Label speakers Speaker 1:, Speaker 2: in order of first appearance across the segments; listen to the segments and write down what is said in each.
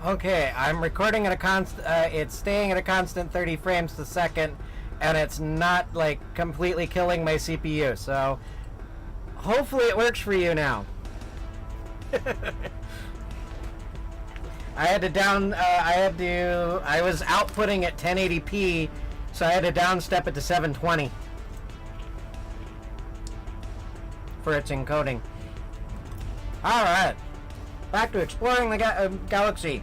Speaker 1: Okay, I'm recording at a constant. It's staying at a constant 30 frames a second, and it's not like completely killing my CPU. So hopefully it works for you now. I was outputting at 1080p, so I had to downstep it to 720 for its encoding. All right, back to exploring the galaxy.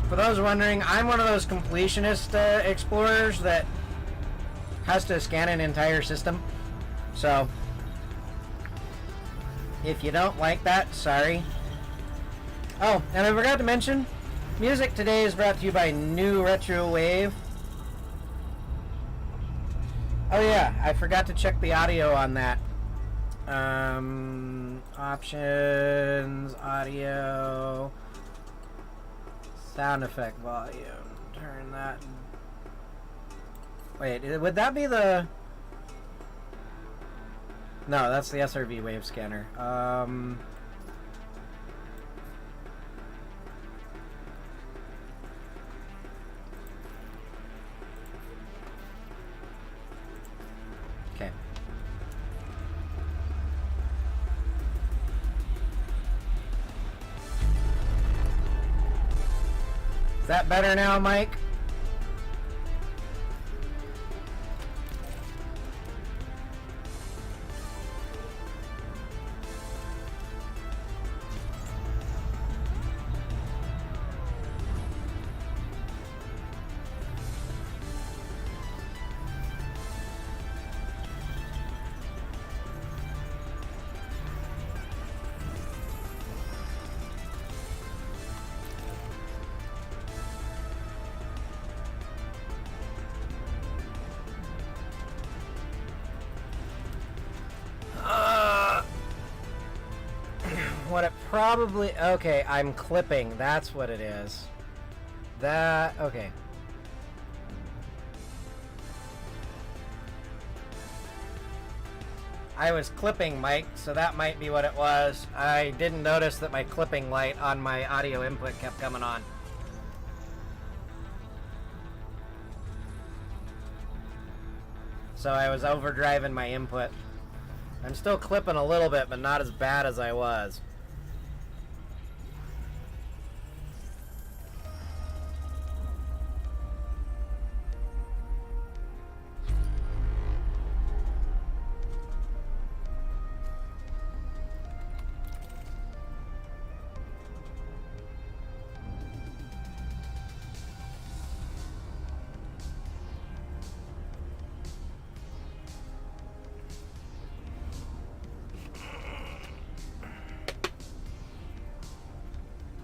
Speaker 1: For those wondering, I'm one of those completionist explorers that has to scan an entire system. So, if you don't like that, sorry. Oh, and I forgot to mention, music today is brought to you by New Retro Wave. Oh yeah, I forgot to check the audio on that. Options, audio, sound effect volume. Turn that. Wait, would that be the... No, that's the SRV wave scanner. Okay. Is that better now, Mike? What it probably... Okay, I'm clipping. That's what it is. Okay. I was clipping, Mike, so that might be what it was. I didn't notice that my clipping light on my audio input kept coming on. So I was overdriving my input. I'm still clipping a little bit, but not as bad as I was.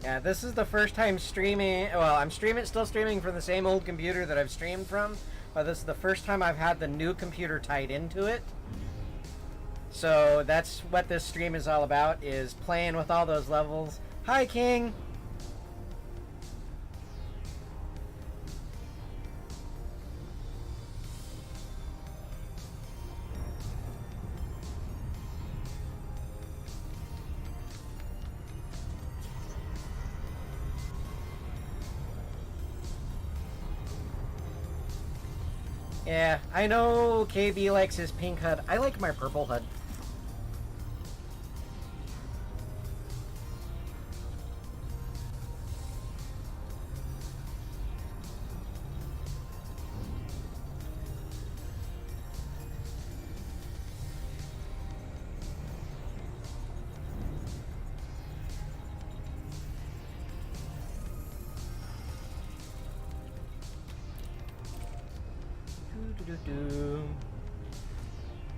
Speaker 1: Yeah, this is the first time streaming. Well, I'm still streaming from the same old computer that I've streamed from, but this is the first time I've had the new computer tied into it. So that's what this stream is all about, is playing with all those levels. Hi, King! Yeah, I know KB likes his pink HUD. I like my purple HUD.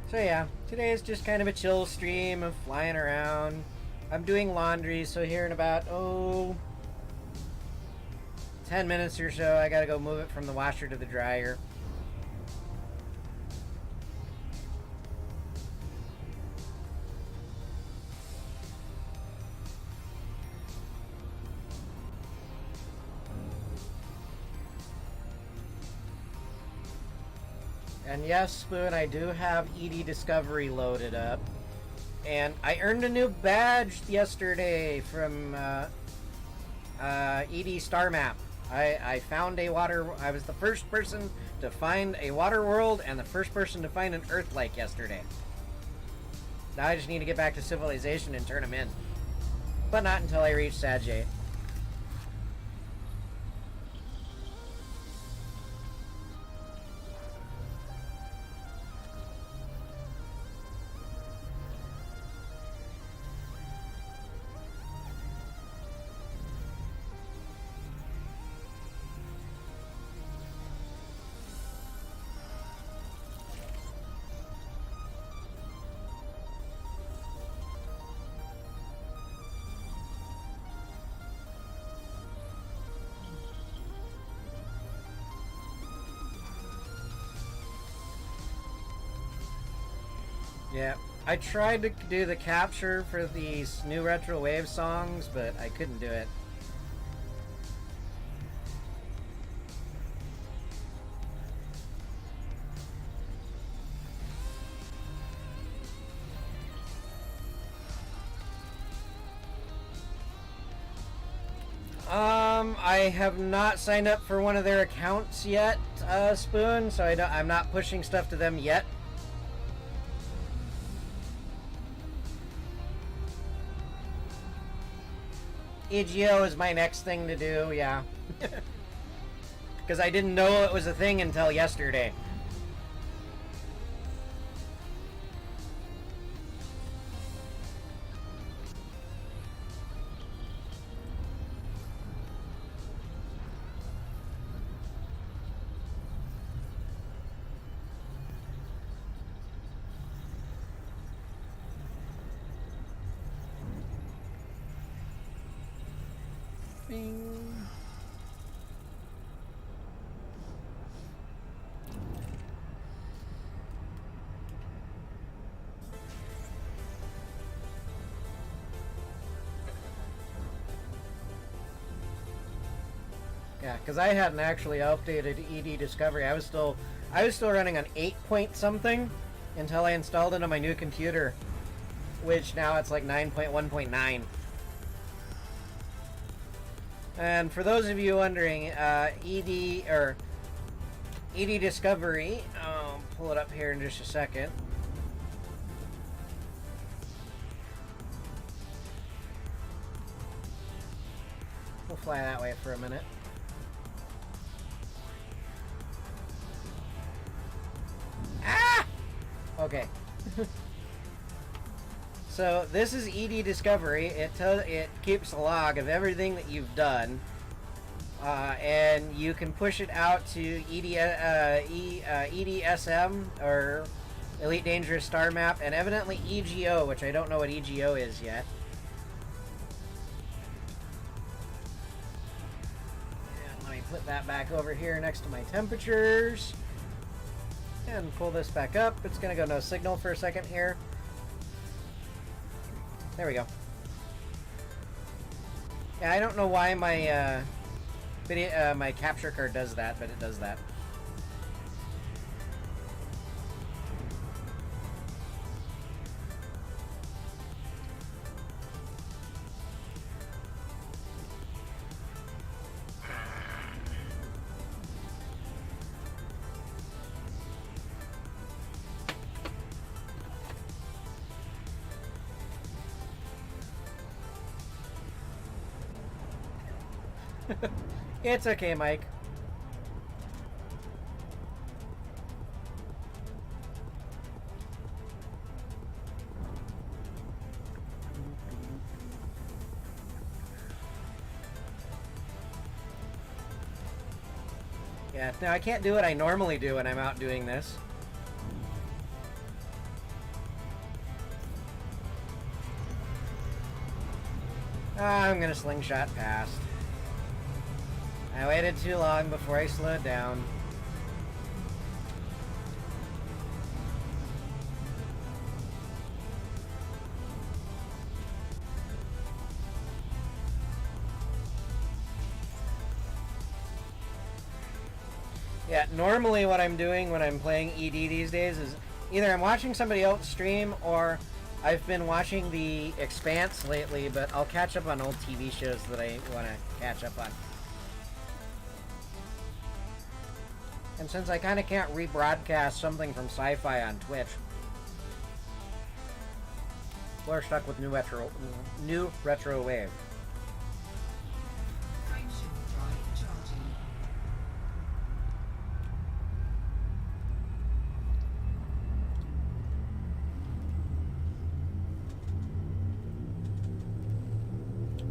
Speaker 1: So yeah, today is just kind of a chill stream of flying around. I'm doing laundry, so here in about 10 minutes or so I gotta go move it from the washer to the dryer. And yes, Spoon, I do have ED Discovery loaded up. And I earned a new badge yesterday from ED Star Map. I found a water. I was the first person to find a water world and the first person to find an Earth lake yesterday. Now I just need to get back to civilization and turn them in, but not until I reach Sag A. Yeah, I tried to do the capture for these new retro wave songs, but I couldn't do it. I have not signed up for one of their accounts yet, Spoon, so I'm not pushing stuff to them yet. EGO is my next thing to do, yeah. Because I didn't know it was a thing until yesterday. Bing. Yeah, because I hadn't actually updated ED Discovery. I was still running on 8 point something until I installed it on my new computer, which now it's like 9.1.9. And for those of you wondering, ED Discovery, I'll pull it up here in just a second. We'll fly that way for a minute. Ah! Okay. So this is ED Discovery. It keeps a log of everything that you've done, and you can push it out to EDSM or Elite Dangerous Star Map, and evidently EGO, which I don't know what EGO is yet. And let me put that back over here next to my temperatures, and pull this back up. It's gonna go no signal for a second here. There we go. Yeah, I don't know why my my capture card does that, but it does that. It's okay, Mike. Yeah, now I can't do what I normally do when I'm out doing this. I'm gonna slingshot past. I waited too long before I slowed down. Yeah, normally what I'm doing when I'm playing ED these days is either I'm watching somebody else stream or I've been watching The Expanse lately, but I'll catch up on old TV shows that I want to catch up on. And since I kind of can't rebroadcast something from Sci-Fi on Twitch, we're stuck with new retro wave.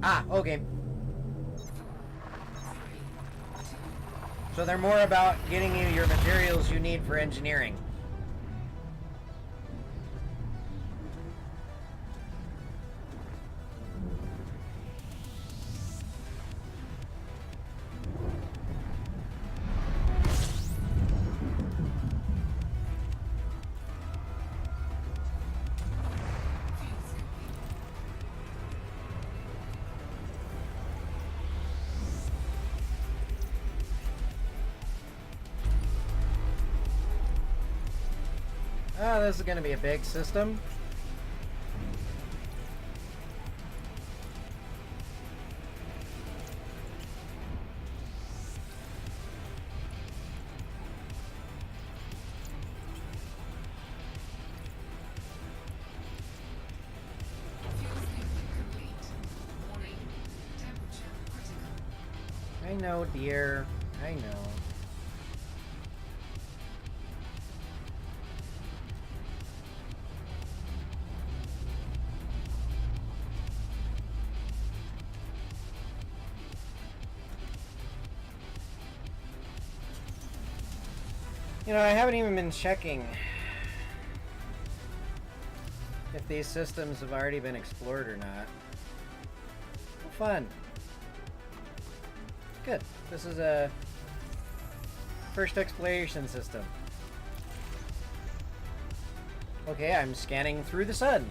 Speaker 1: Ah, okay. So they're more about getting you your materials you need for engineering. Oh, this is going to be a big system. I know, dear. I know. You know, I haven't even been checking if these systems have already been explored or not. Well, fun. Good. This is a first exploration system. Okay, I'm scanning through the sun.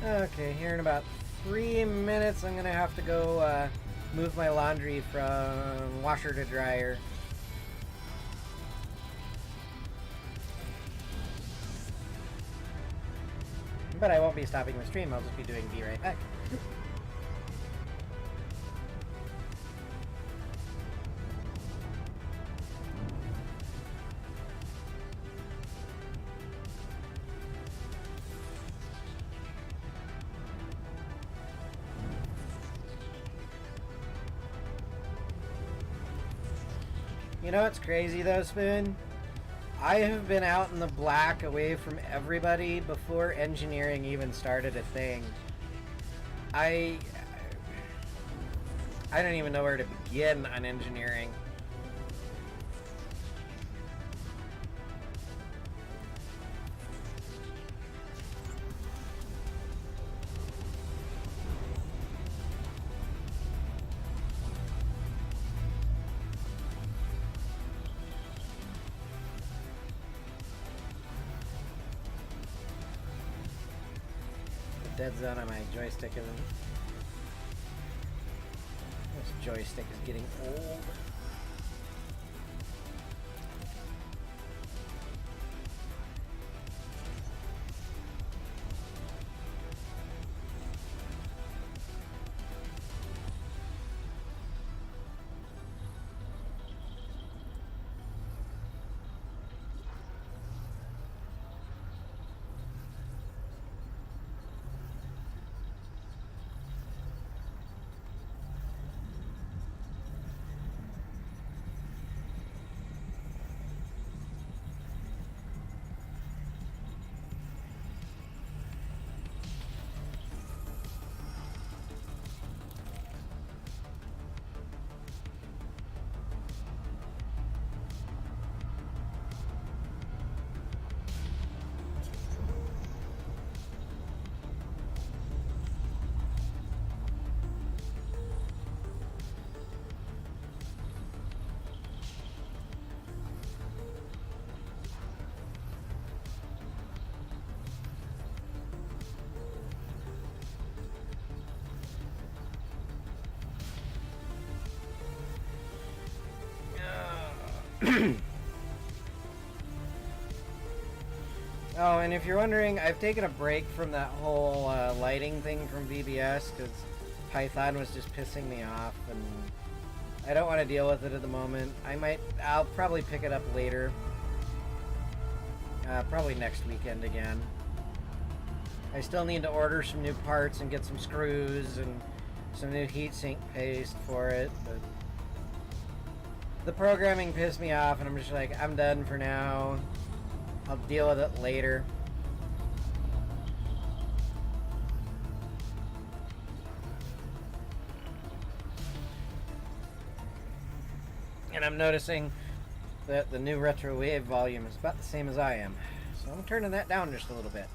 Speaker 1: Okay, here in about 3 minutes I'm gonna have to go move my laundry from washer to dryer. But I won't be stopping the stream, I'll just be doing Be Right Back. You know what's crazy though, Spoon? I have been out in the black away from everybody before engineering even started a thing. I don't even know where to begin on engineering. Dead zone on my joystick isn't. This joystick is getting old. Oh, and if you're wondering, I've taken a break from that whole lighting thing from VBS because Python was just pissing me off, and I don't want to deal with it at the moment. I'll probably pick it up later. Probably next weekend again. I still need to order some new parts and get some screws and some new heatsink paste for it, but the programming pissed me off, and I'm just like, I'm done for now. I'll deal with it later. And I'm noticing that the new retro wave volume is about the same as I am, so I'm turning that down just a little bit.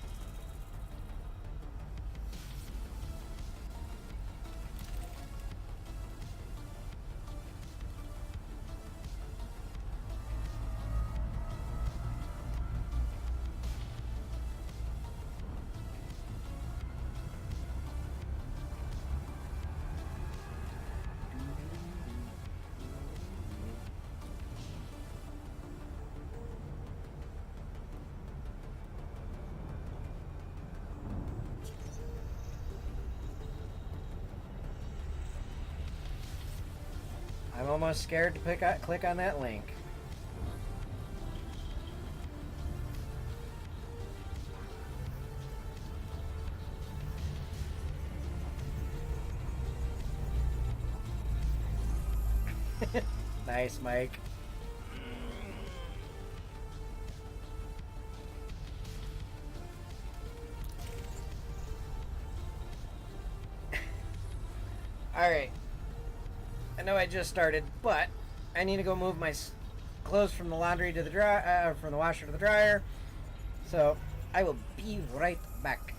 Speaker 1: I'm almost scared to click on that link. Nice, Mike. Alright. I know I just started, but I need to go move my clothes from the laundry to the from the washer to the dryer. So I will be right back.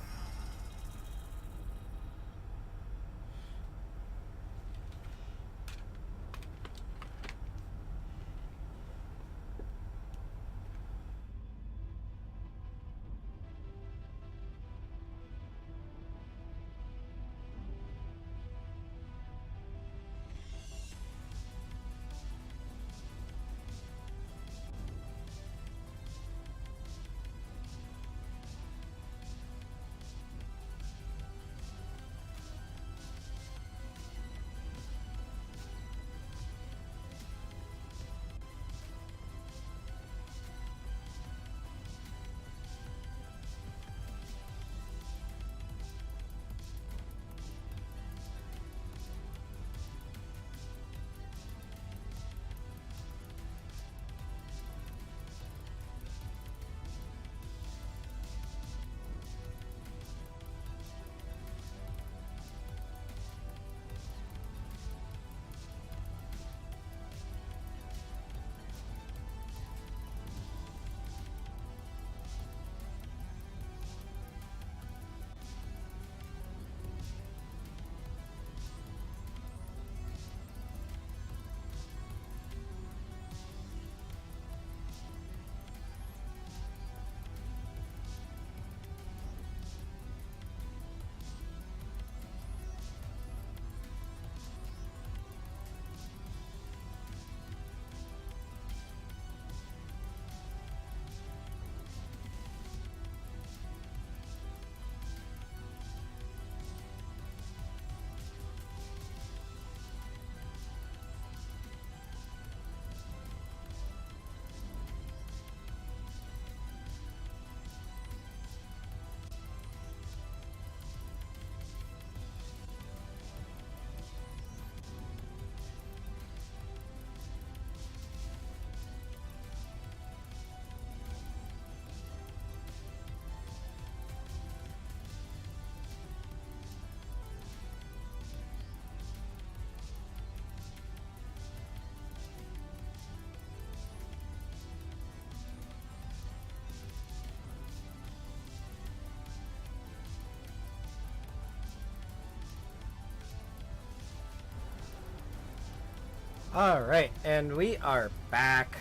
Speaker 1: Alright, and we are back.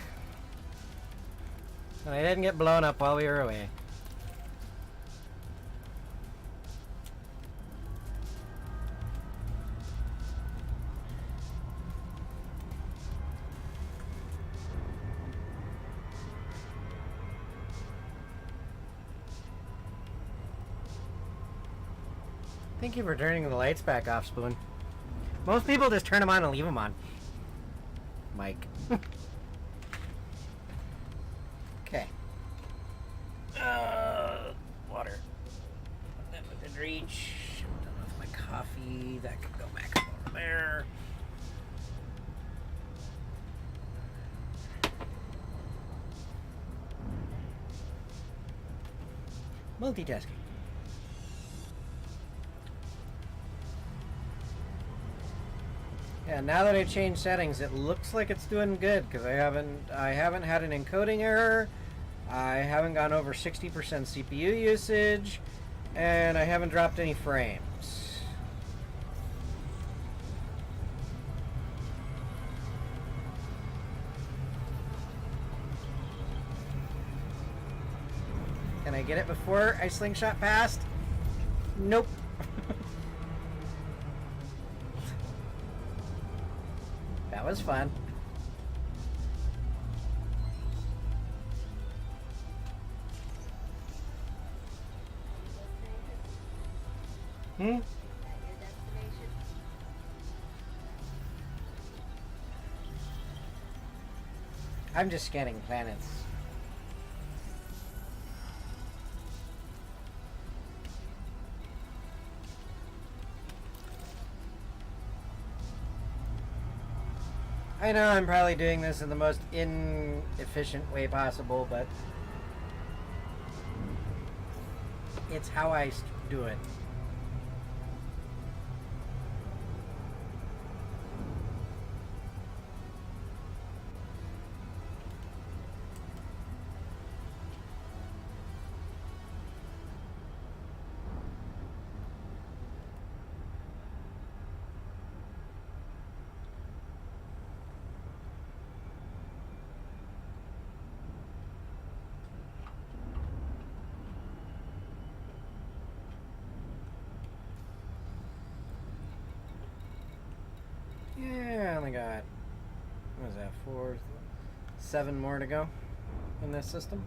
Speaker 1: And I didn't get blown up while we were away. Thank you for turning the lights back off, Spoon. Most people just turn them on and leave them on. Mike. Okay. Water. That within reach. I'm done with my coffee. That could go back up over there. Multitasking. Yeah, now that I changed settings, it looks like it's doing good because I haven't had an encoding error. I haven't gone over 60% CPU usage, and I haven't dropped any frames. Can I get it before I slingshot past? Nope. That was fun. Hmm? I'm just scanning planets. I know I'm probably doing this in the most inefficient way possible, but it's how I do it. Yeah, I only got, what was that, 7 more to go in this system.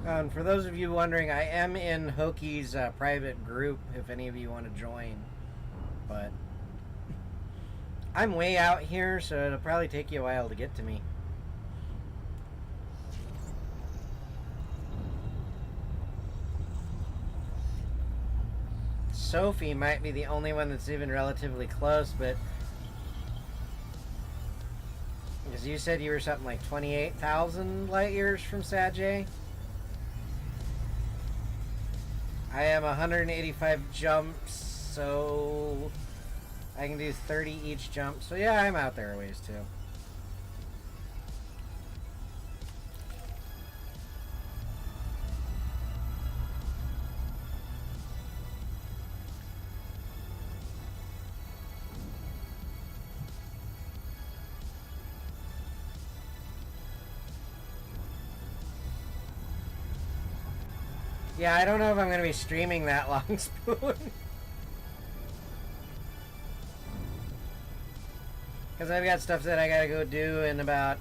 Speaker 1: And for those of you wondering, I am in Hoki's private group if any of you want to join. But I'm way out here, so it'll probably take you a while to get to me. Sophie might be the only one that's even relatively close, but because you said you were something like 28,000 light years from Sag A. I am 185 jumps, so I can do 30 each jump. So yeah, I'm out there a ways too. Yeah, I don't know if I'm going to be streaming that long, Spoon. Because I've got stuff that I got to go do in about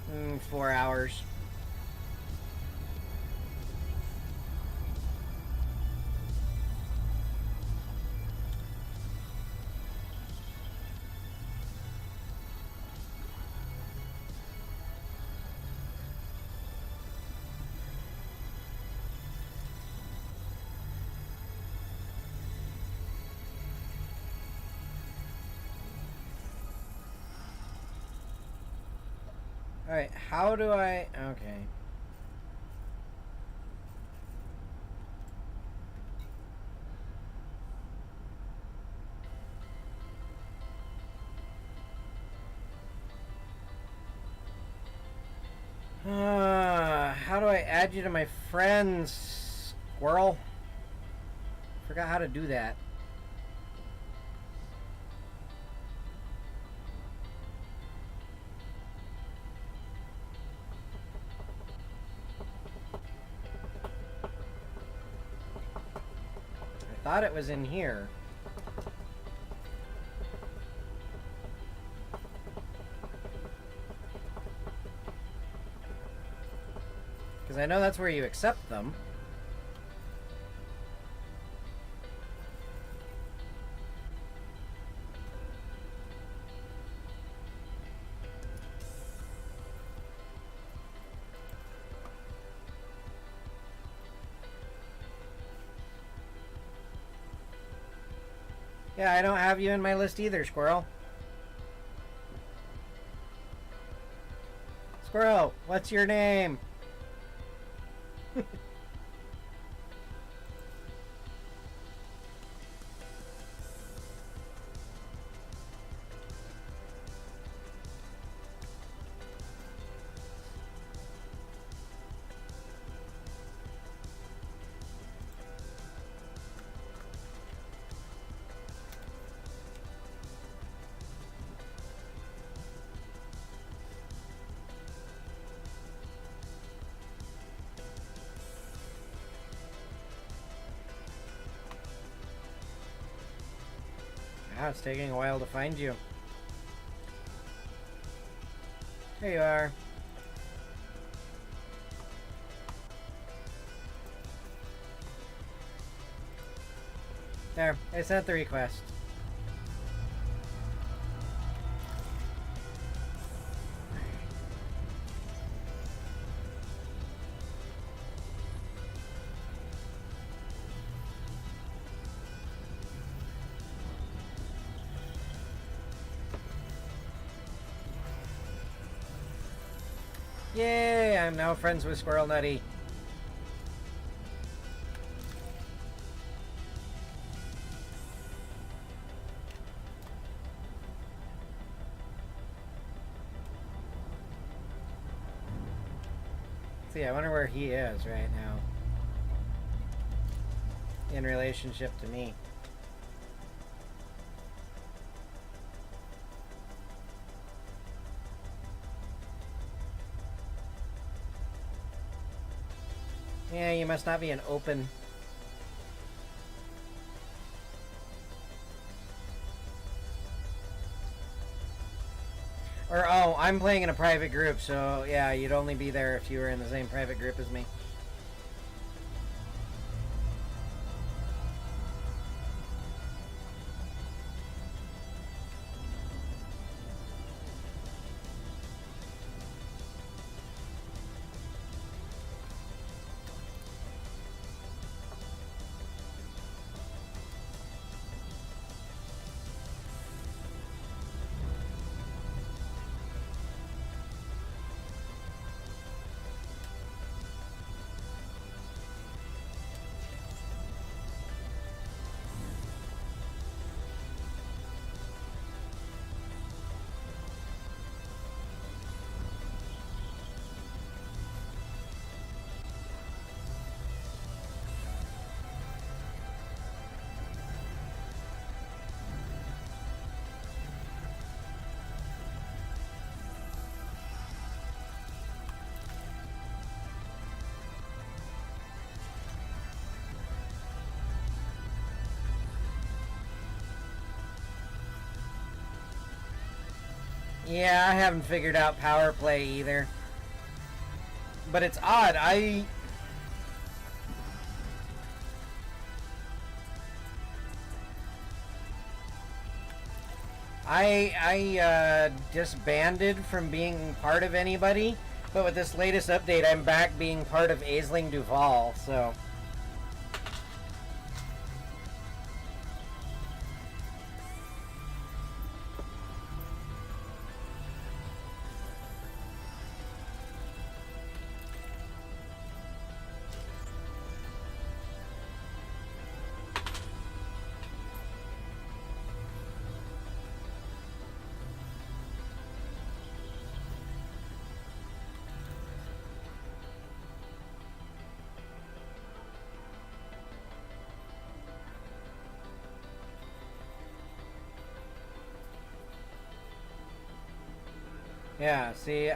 Speaker 1: 4 hours. Alright, how do I... Okay. How do I add you to my friends, squirrel? Forgot how to do that. I thought it was in here. Because I know that's where you accept them. Yeah, I don't have you in my list either, squirrel. Squirrel, what's your name? Wow, it's taking a while to find you. There you are. There, I sent the request. Yay, I'm now friends with Squirrel Nutty. See, I wonder where he is right now. In relationship to me. Yeah, you must not be an open. Or, oh, I'm playing in a private group, so yeah, you'd only be there if you were in the same private group as me. Yeah, I haven't figured out power play either. But it's odd, I disbanded from being part of anybody, but with this latest update, I'm back being part of Aisling Duval, so... Yeah, see,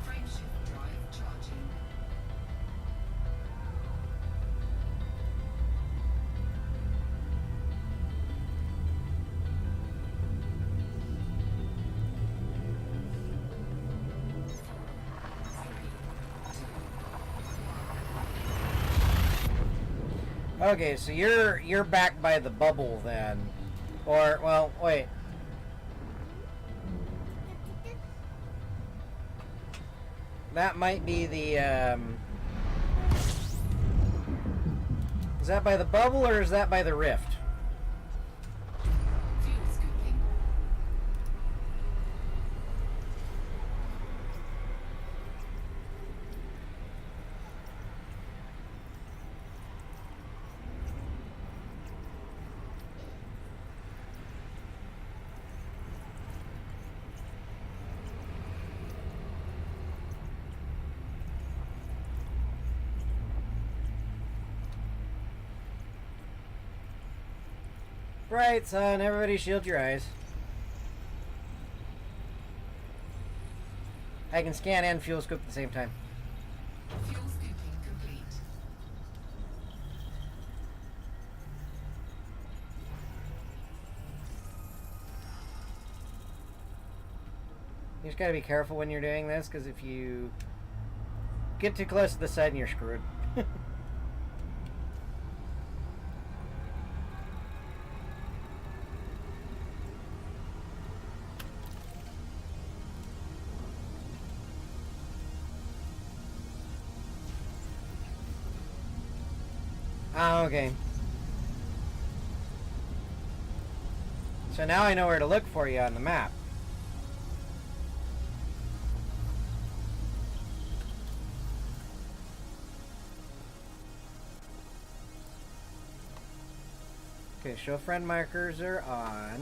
Speaker 2: Frameshift drive charging.
Speaker 1: Okay, so you're back by the bubble then. Or, well, wait. That might be the, is that by the bubble or is that by the rift?
Speaker 2: Fuel scooping.
Speaker 1: Right, son. Everybody shield your eyes. I can scan and fuel scoop at the same time.
Speaker 2: Fuel scooping complete.
Speaker 1: You just gotta be careful when you're doing this, because if you get too close to the side, you're screwed. Oh, okay. So now I know where to look for you on the map. Okay, show friend markers are on.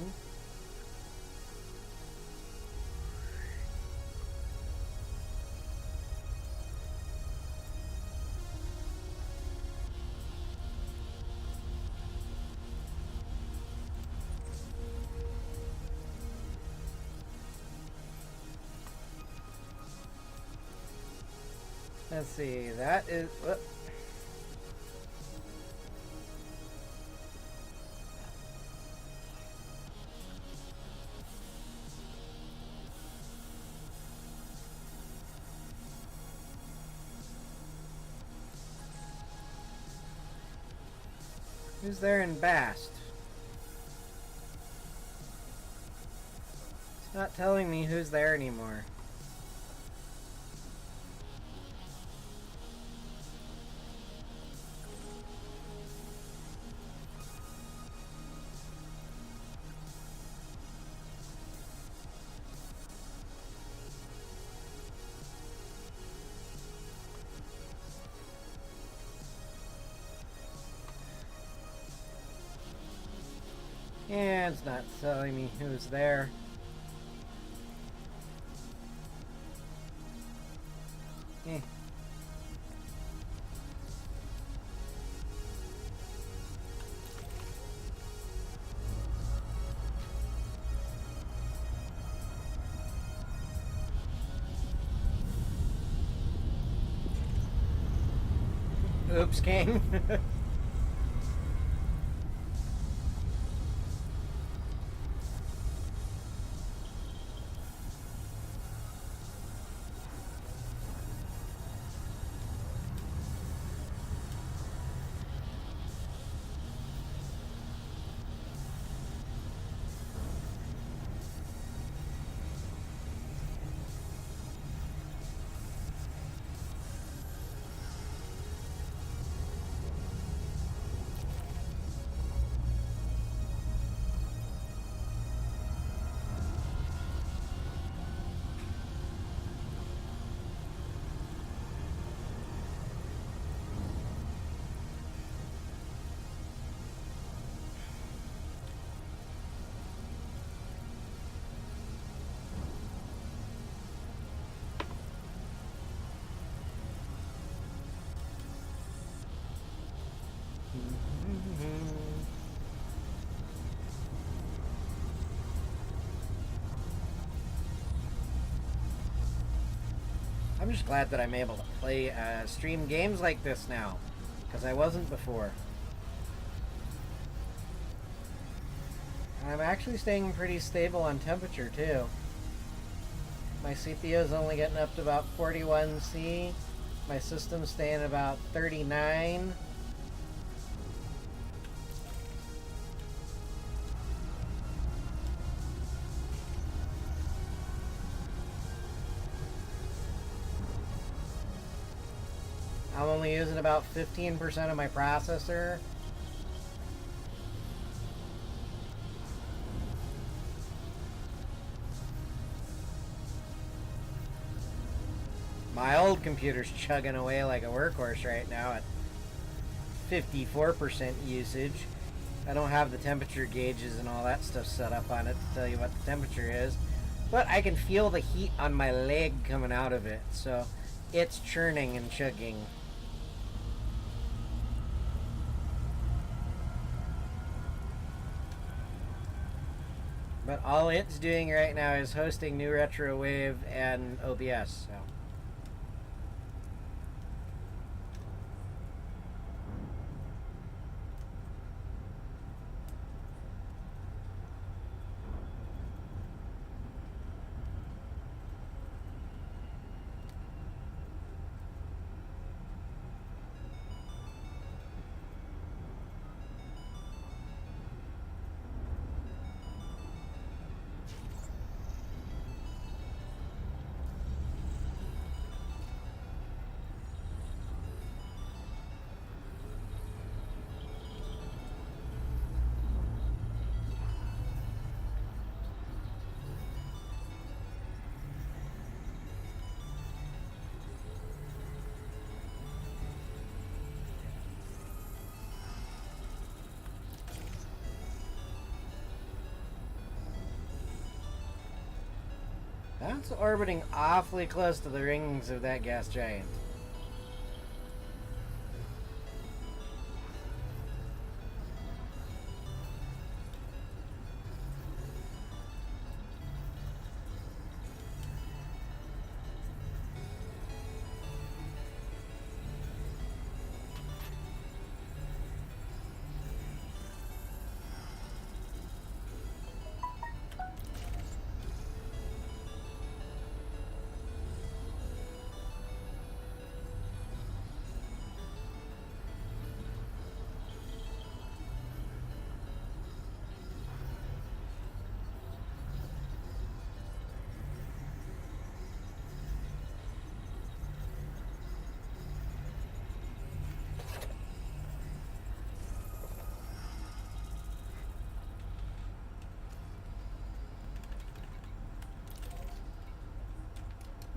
Speaker 1: Let's see, that is... Who's there in Bast? It's not telling me who's there anymore. Yeah, it's not telling me who's there. Eh. Oops, King. I'm just glad that I'm able to play, stream games like this now, because I wasn't before. And I'm actually staying pretty stable on temperature too. My CPU is only getting up to about 41°C. My system's staying about 39. I'm only using about 15% of my processor. My old computer's chugging away like a workhorse right now at 54% usage. I don't have the temperature gauges and all that stuff set up on it to tell you what the temperature is, but I can feel the heat on my leg coming out of it, so it's churning and chugging. But all it's doing right now is hosting New Retro Wave and OBS, so. That's orbiting awfully close to the rings of that gas giant.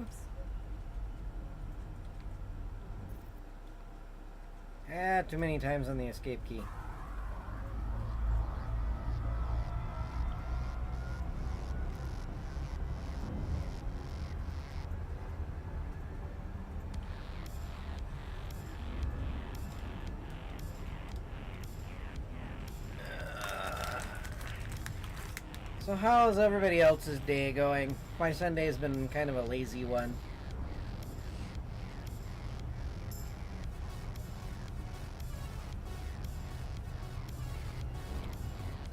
Speaker 3: Oops.
Speaker 1: Too many times on the escape key. So how's everybody else's day going? My Sunday's been kind of a lazy one.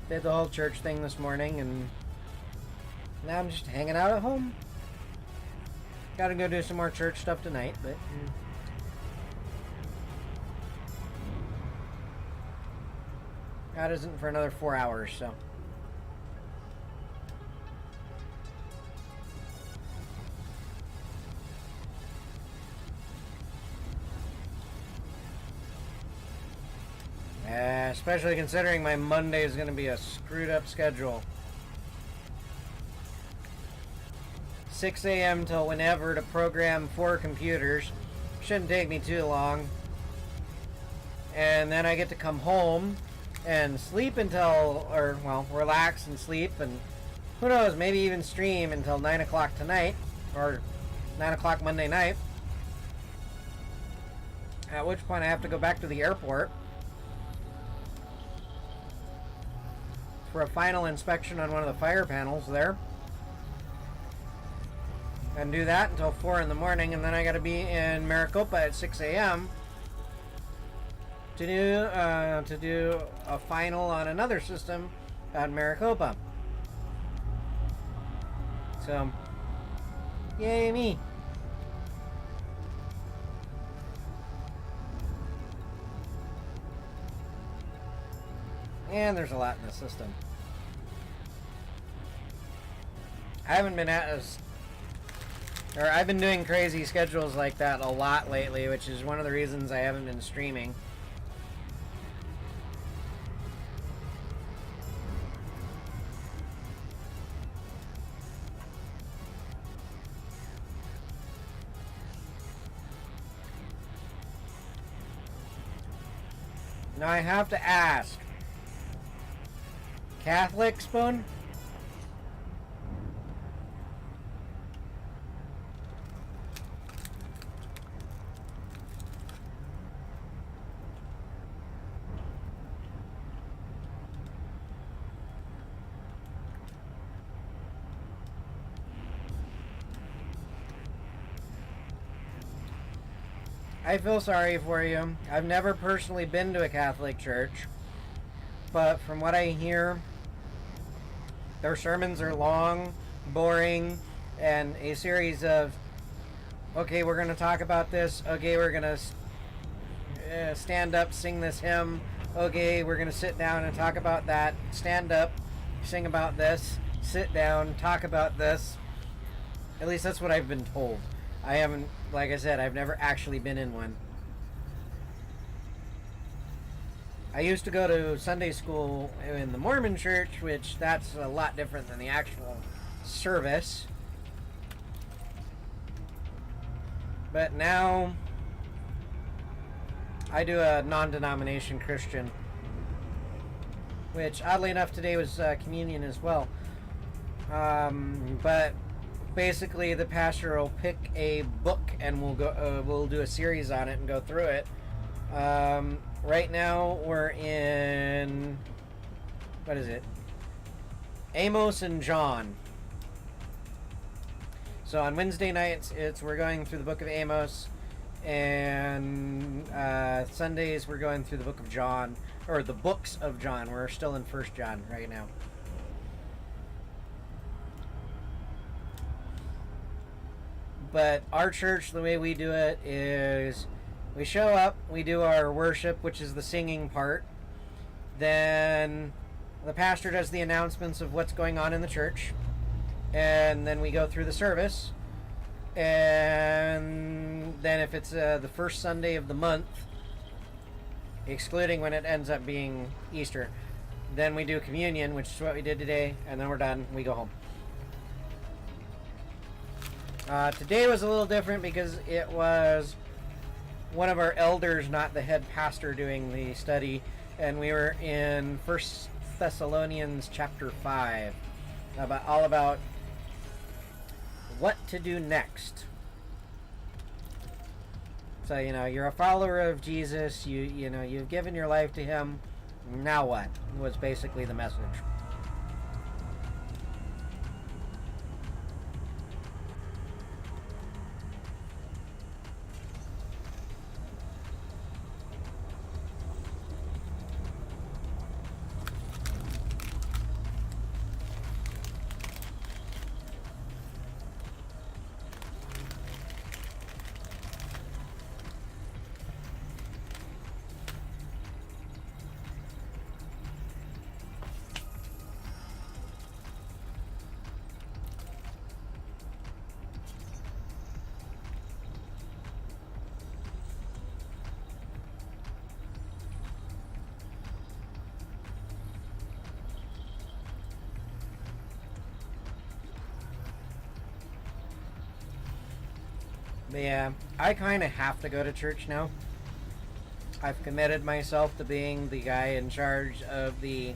Speaker 1: Did the whole church thing this morning, and now I'm just hanging out at home. Gotta go do some more church stuff tonight, but that isn't for another 4 hours, so. Especially considering my Monday is going to be a screwed up schedule. 6 a.m. till whenever to program 4 computers. Shouldn't take me too long. And then I get to come home and sleep until, or well, relax and sleep, and who knows, maybe even stream until 9 o'clock tonight, or 9 o'clock Monday night. At which point I have to go back to the airport for a final inspection on one of the fire panels there. and do that until 4 in the morning, and then I got to be in Maricopa at 6 a.m. to do a final on another system out in Maricopa. So, yay me! And there's a lot in the system. I haven't been I've been doing crazy schedules like that a lot lately, which is one of the reasons I haven't been streaming. Now I have to ask, Catholic Spoon? I feel sorry for you. I've never personally been to a Catholic church, but from what I hear, their sermons are long, boring, and a series of, okay, we're going to talk about this, okay, we're going to stand up, sing this hymn, okay, we're going to sit down and talk about that, stand up, sing about this, sit down, talk about this. At least that's what I've been told. I haven't, like I said, I've never actually been in one. I used to go to Sunday school in the Mormon church, which that's a lot different than the actual service. But now I do a non-denomination Christian, which oddly enough today was communion as well. But basically the pastor will pick a book and we'll do a series on it and go through it. Right now we're in, what is it? Amos and John. So on Wednesday nights we're going through the book of Amos, and Sundays we're going through the book of John, or the books of John. We're still in 1 John right now. But our church, the way we do it is we show up, we do our worship, which is the singing part. Then the pastor does the announcements of what's going on in the church. And then we go through the service. And then if it's the first Sunday of the month, excluding when it ends up being Easter, then we do communion, which is what we did today, and then we're done. We go home. Today was a little different because it was one of our elders, not the head pastor, doing the study, and we were in 1 Thessalonians chapter 5, all about what to do next. So, you're a follower of Jesus, you've given your life to him, now what? Was basically the message. But yeah, I kind of have to go to church now. I've committed myself to being the guy in charge of the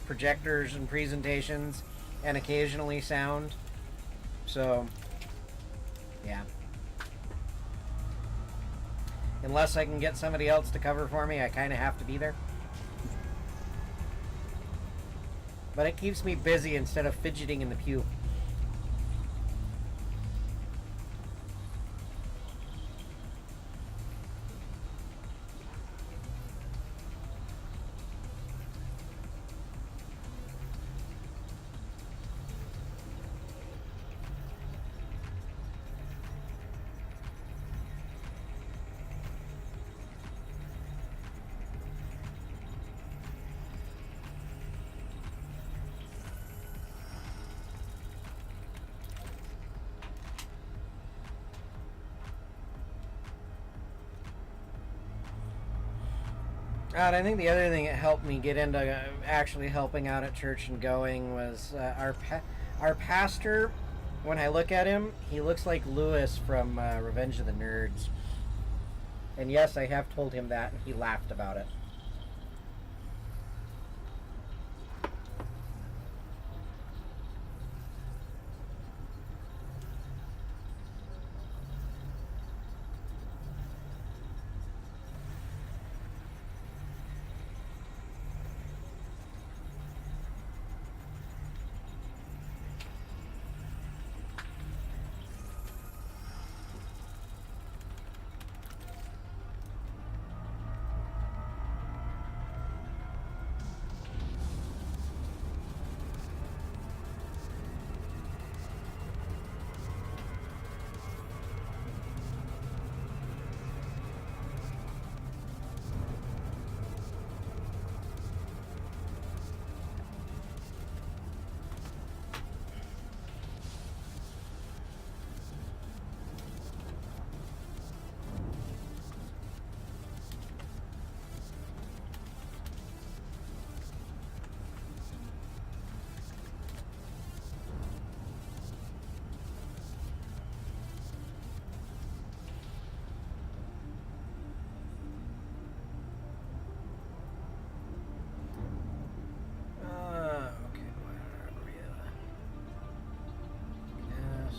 Speaker 1: projectors and presentations, and occasionally sound. So, yeah. Unless I can get somebody else to cover for me, I kind of have to be there. But it keeps me busy instead of fidgeting in the pew. And I think the other thing that helped me get into actually helping out at church and going was our pastor. When I look at him, he looks like Lewis from Revenge of the Nerds. And yes, I have told him that, and he laughed about it.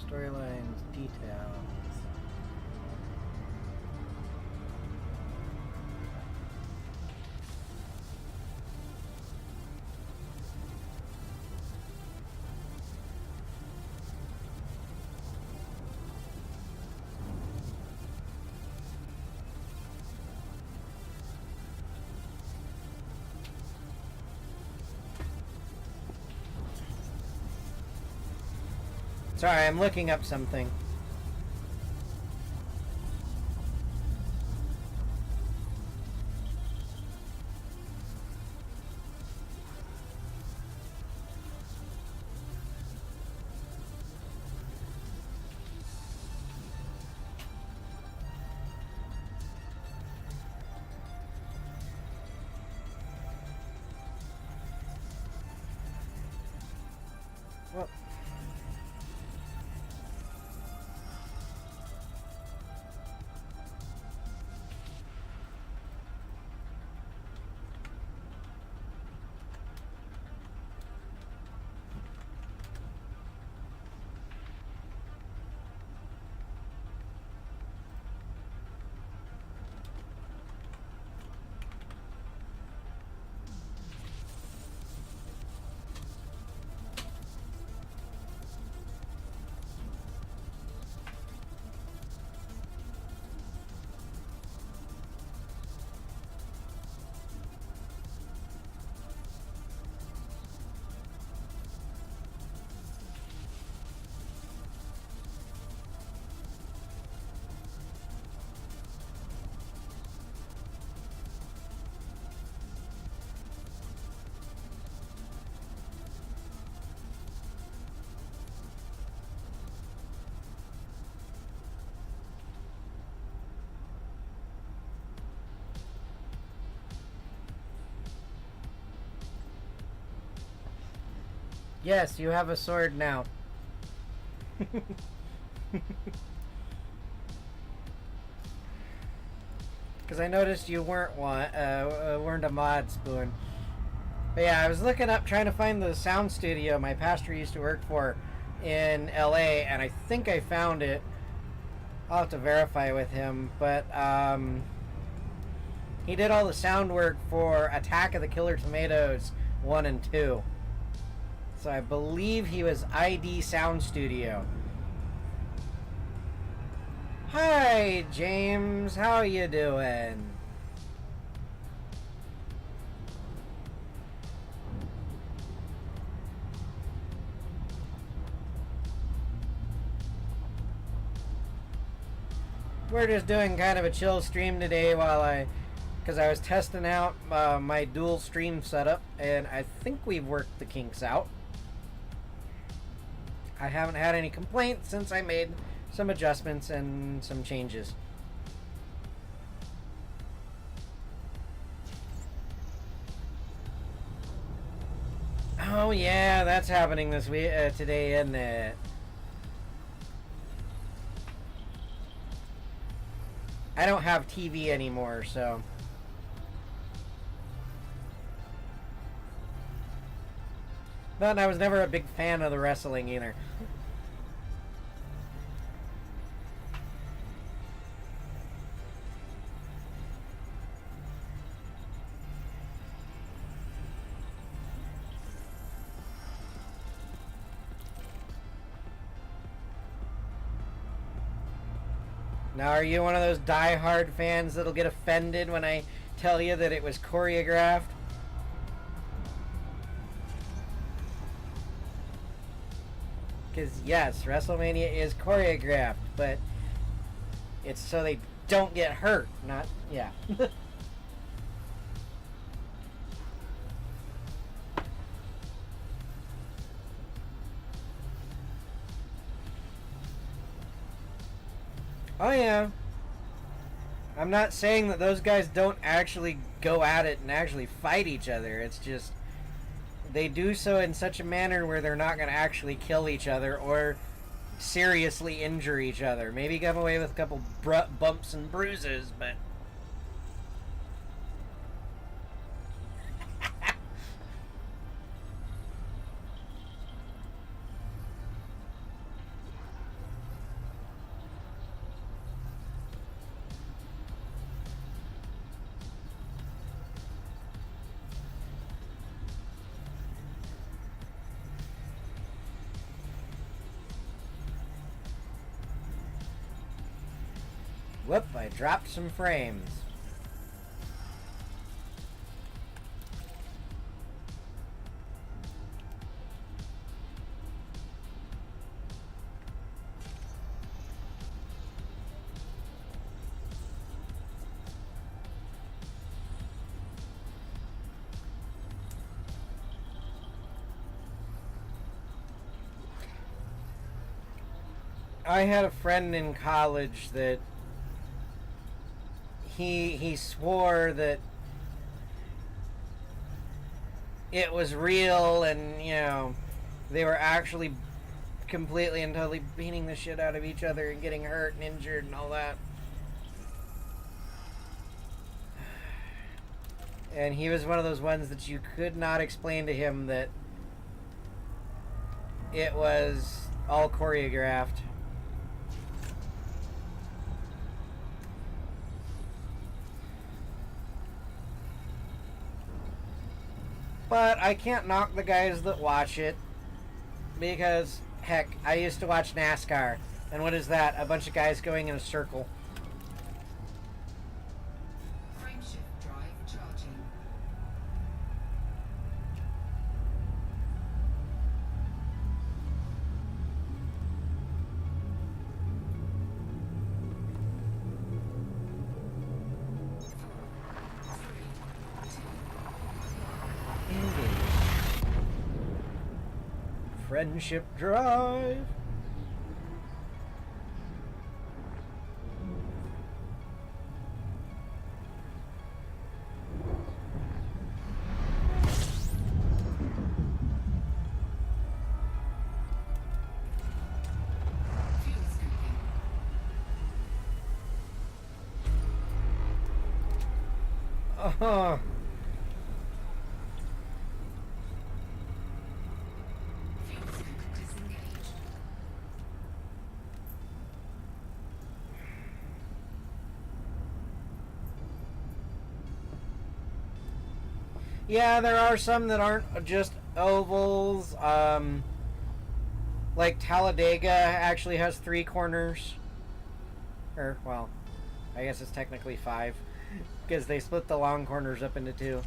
Speaker 1: Storylines, details. Sorry, I'm looking up something. Well, yes, you have a sword now. Because I noticed you weren't a mod, Spoon. But yeah, I was looking up trying to find the sound studio my pastor used to work for in LA, and I think I found it. I'll have to verify with him, but he did all the sound work for Attack of the Killer Tomatoes 1 and 2. So I believe he was ID Sound Studio. Hi, James. How you doing? We're just doing kind of a chill stream today because I was testing out my dual stream setup, and I think we've worked the kinks out. I haven't had any complaints since I made some adjustments and some changes. Oh yeah, that's happening this week today, isn't it? I don't have TV anymore, so. But I was never a big fan of the wrestling either. Now, are you one of those die-hard fans that'll get offended when I tell you that it was choreographed? Because, yes, WrestleMania is choreographed, but it's so they don't get hurt, not, yeah. Oh, yeah. I'm not saying that those guys don't actually go at it and actually fight each other. It's just they do so in such a manner where they're not going to actually kill each other or seriously injure each other. Maybe come away with a couple bumps and bruises, but... Whoop, I dropped some frames. I had a friend in college that he swore that it was real and, you know, they were actually completely and totally beating the shit out of each other and getting hurt and injured and all that. And he was one of those ones that you could not explain to him that it was all choreographed. But I can't knock the guys that watch it because, heck, I used to watch NASCAR. And what is that? A bunch of guys going in a circle.
Speaker 2: Frameshift drive charging.
Speaker 1: Friendship drive.
Speaker 2: Fuel scooping.
Speaker 1: Oh,
Speaker 2: Fuel scoop disengaged.
Speaker 1: yeah, there are some that aren't just ovals. Like Talladega actually has 3 corners. Or, well, I guess it's technically 5. Because they split the long corners up into 2.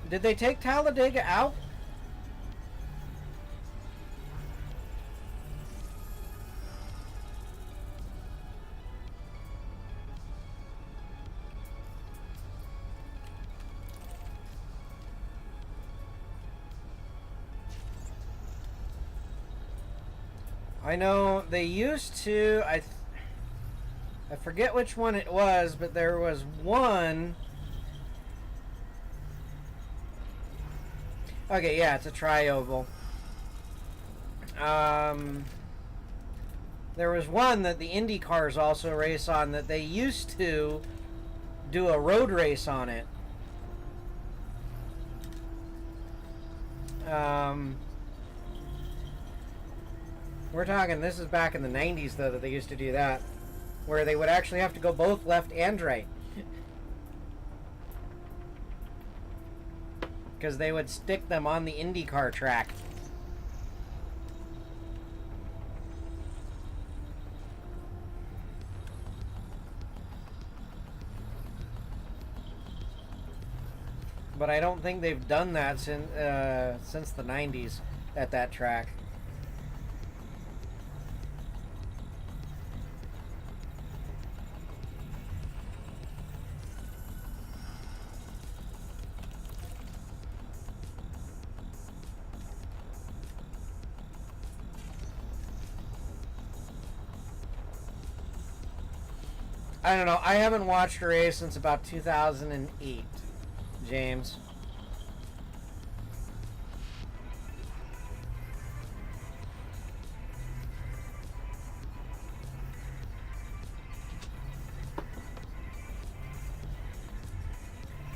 Speaker 1: Did they take Talladega out? I know they used to. I forget which one it was, but there was one. Okay, yeah, it's a tri-oval. There was one that the Indy cars also race on that they used to do a road race on it. We're talking, this is back in the 90s though that they used to do that, where they would actually have to go both left and right. Because they would stick them on the IndyCar track. But I don't think they've done that since the 90s at that track. I don't know. I haven't watched a race since about 2008, James.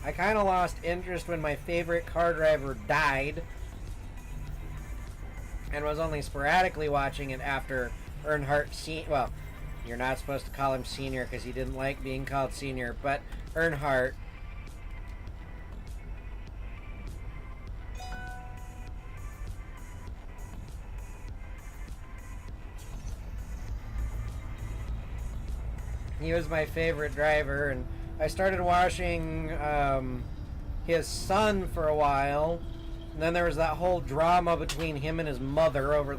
Speaker 1: I kind of lost interest when my favorite car driver died and was only sporadically watching it after Earnhardt well, you're not supposed to call him senior because he didn't like being called senior, but Earnhardt he was my favorite driver, and I started watching his son for a while, and then there was that whole drama between him and his mother over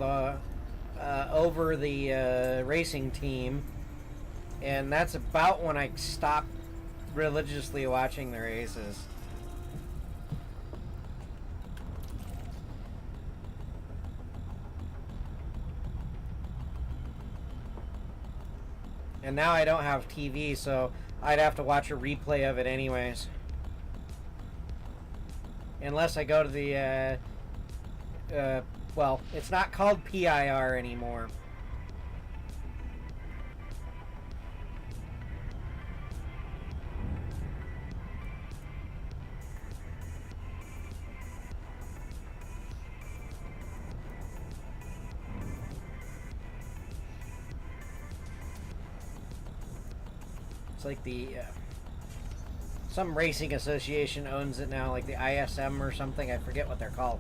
Speaker 1: the racing team, and that's about when I stopped religiously watching the races. And now I don't have TV, so I'd have to watch a replay of it anyways. Unless I go to the, well, it's not called PIR anymore. It's like the some racing association owns it now, like the ISM or something. I forget what they're called.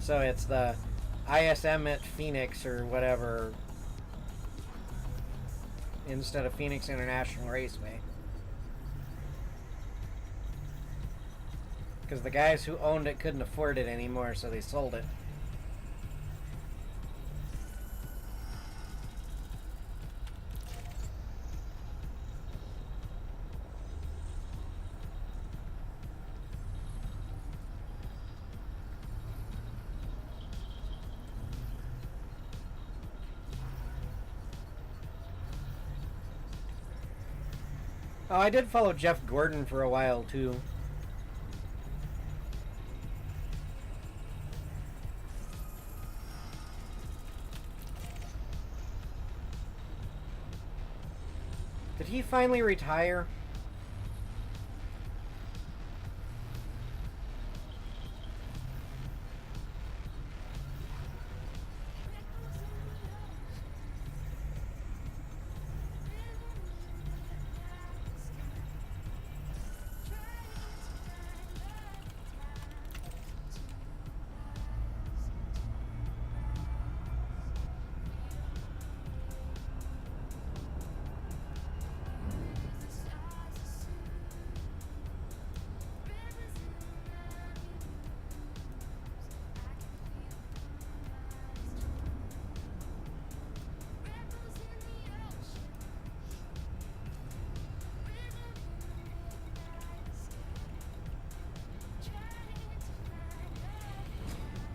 Speaker 1: So it's the ISM at Phoenix or whatever instead of Phoenix International Raceway. Because the guys who owned it couldn't afford it anymore, so they sold it. Oh, I did follow Jeff Gordon for a while, too. Did he finally retire?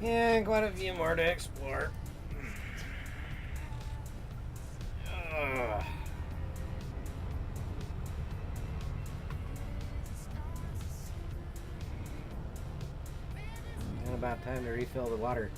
Speaker 1: Yeah, quite a few more to explore. Ugh. And about time to refill the water.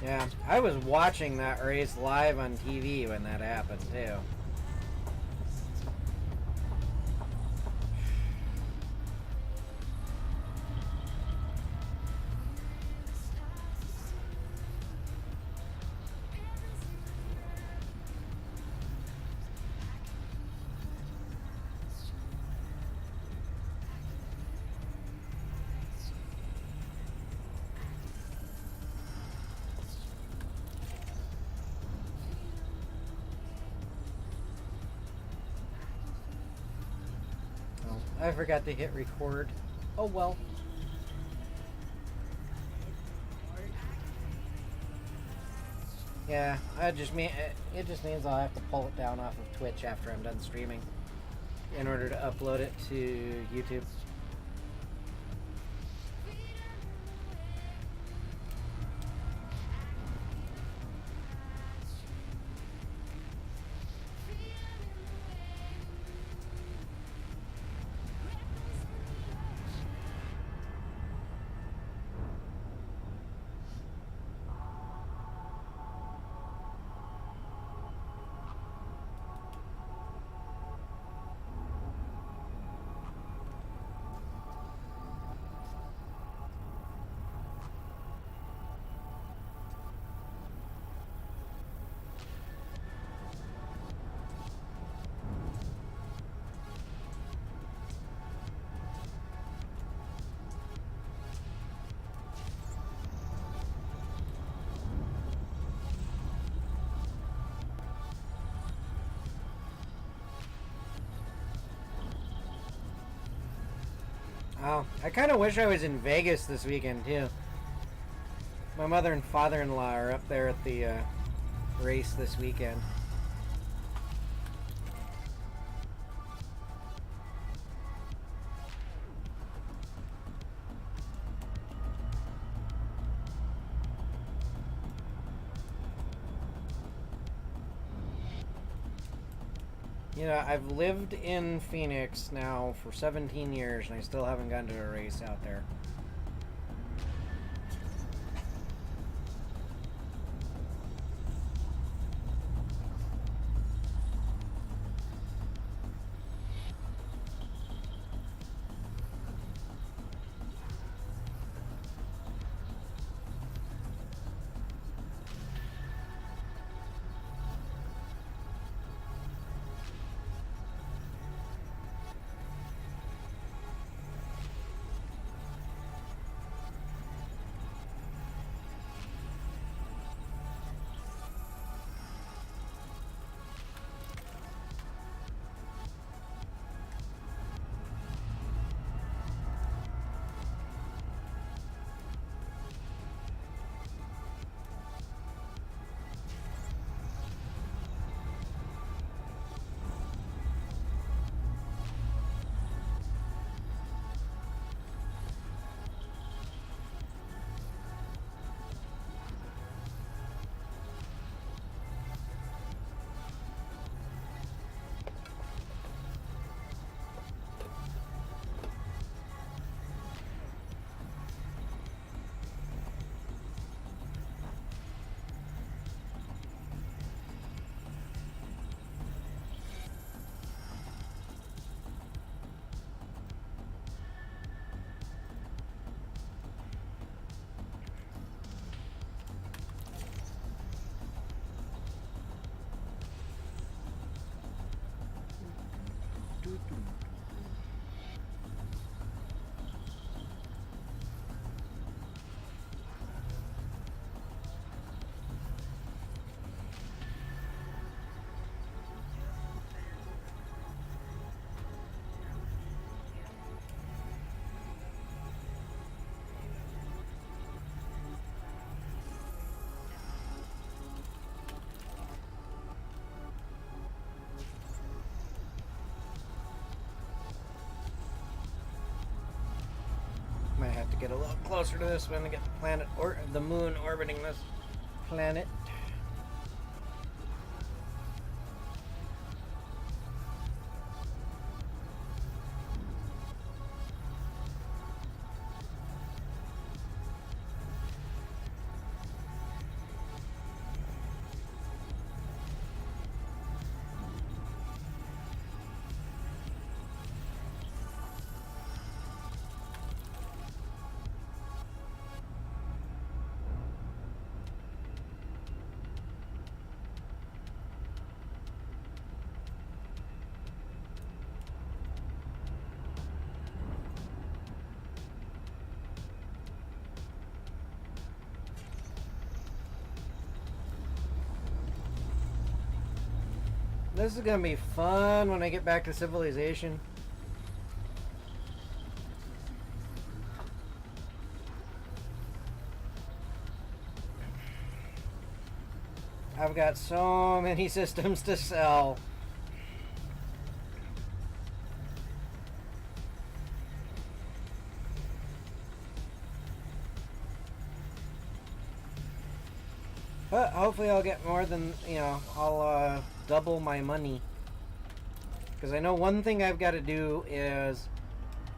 Speaker 1: Yeah, I was watching that race live on TV when that happened too. Oh, I forgot to hit record. Oh well. Yeah, it just means I'll have to pull it down off of Twitch after I'm done streaming in order to upload it to YouTube. Oh, I kind of wish I was in Vegas this weekend too. My mother and father-in-law are up there at the race this weekend. You know, I've lived in Phoenix now for 17 years and I still haven't gone to a race out there. have to get a little closer to this one to get the planet or the moon orbiting this planet. This is gonna be fun when I get back to civilization. I've got so many systems to sell. But hopefully I'll get more than, I'll double my money. Because I know one thing I've got to do is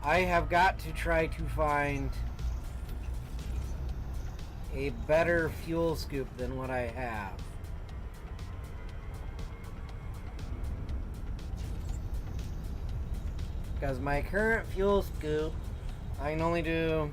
Speaker 1: I have got to try to find a better fuel scoop than what I have. Because my current fuel scoop, I can only do...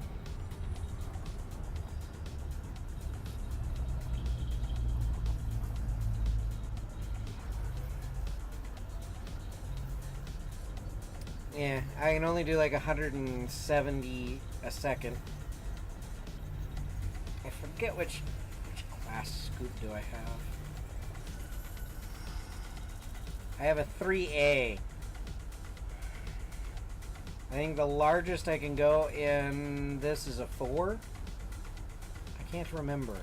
Speaker 1: Yeah, I can only do like 170 a second. I forget which class scoop do I have. I have a 3A. I think the largest I can go in this is a 4. I can't remember.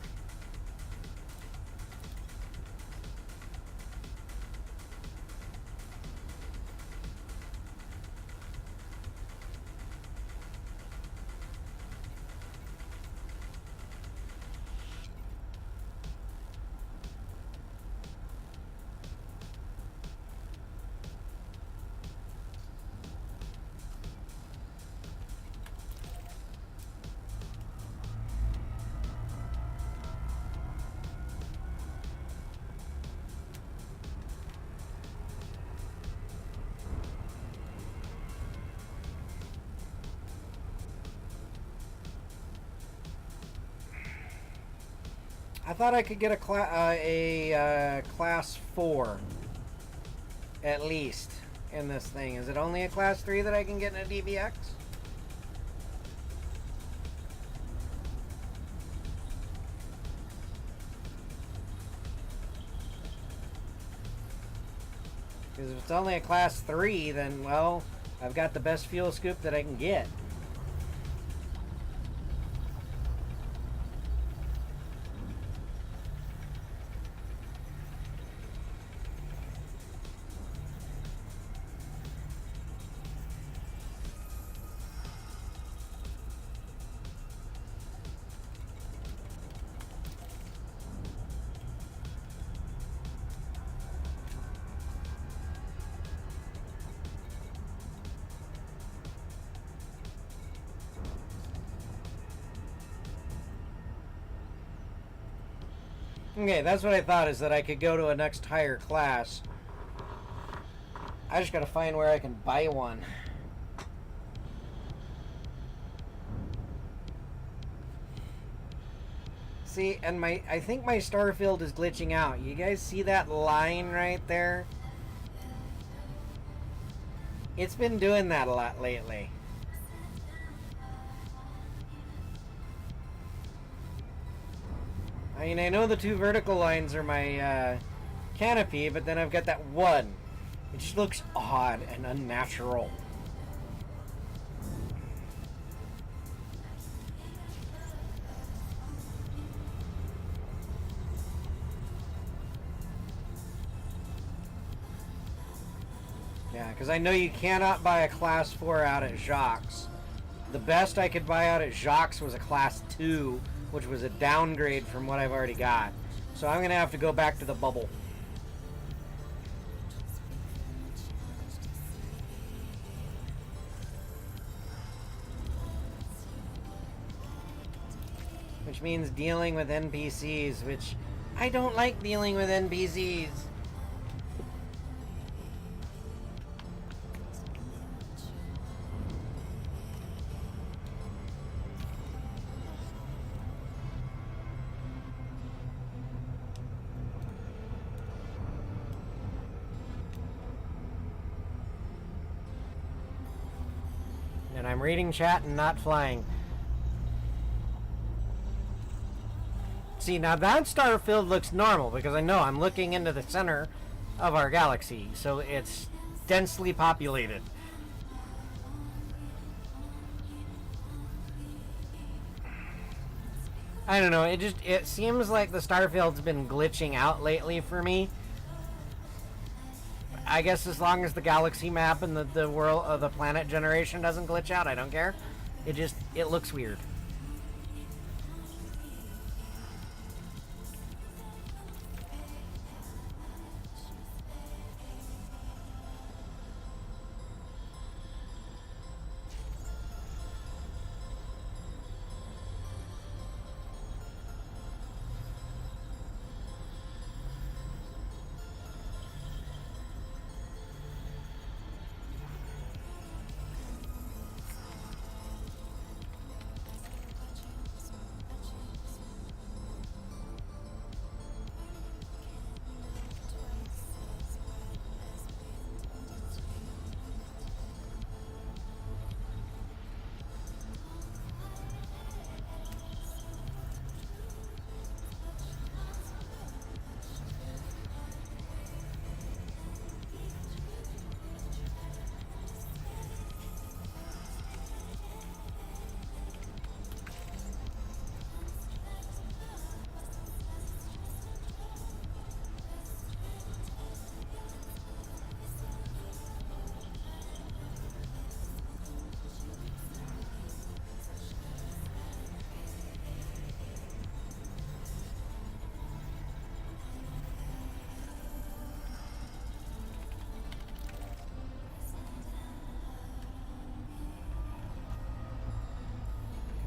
Speaker 1: I thought I could get a class 4 at least in this thing. Is it only a class 3 that I can get in a DBX? Because if it's only a class 3, then, well, I've got the best fuel scoop that I can get. Okay, that's what I thought, is that I could go to a next higher class. I just gotta find where I can buy one. See, and I think my star field is glitching out. You guys see that line right there? It's been doing that a lot lately. I mean, I know the two vertical lines are my canopy, but then I've got that one. It just looks odd and unnatural. Yeah, because I know you cannot buy a class 4 out at Jacques. The best I could buy out at Jacques was a class 2, which was a downgrade from what I've already got. So I'm going to have to go back to the bubble. Which means dealing with NPCs, which I don't like dealing with NPCs. And I'm reading chat and not flying. See, now that starfield looks normal because I know I'm looking into the center of our galaxy, so it's densely populated. I don't know, it seems like the starfield's been glitching out lately for me. I guess as long as the galaxy map and the world of the planet generation doesn't glitch out, I don't care. It looks weird.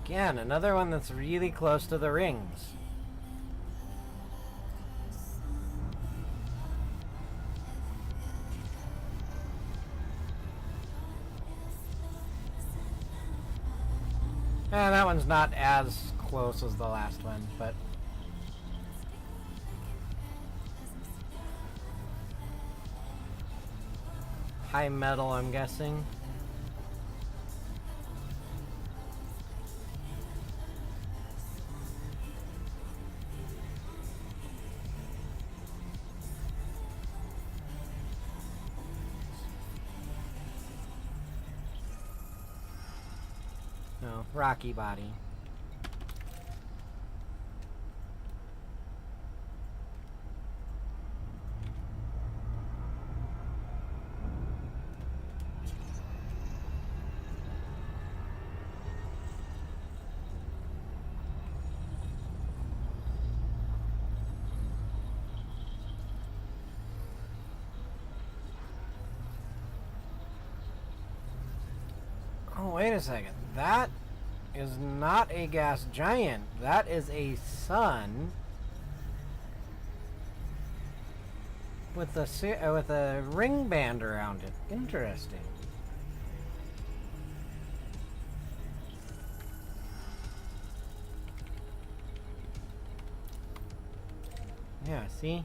Speaker 1: Again, another one that's really close to the rings. That one's not as close as the last one, but... high metal, I'm guessing. No, rocky body. Oh, wait a second. That is not a gas giant. That is a sun with a ring band around it. Interesting. Yeah, see?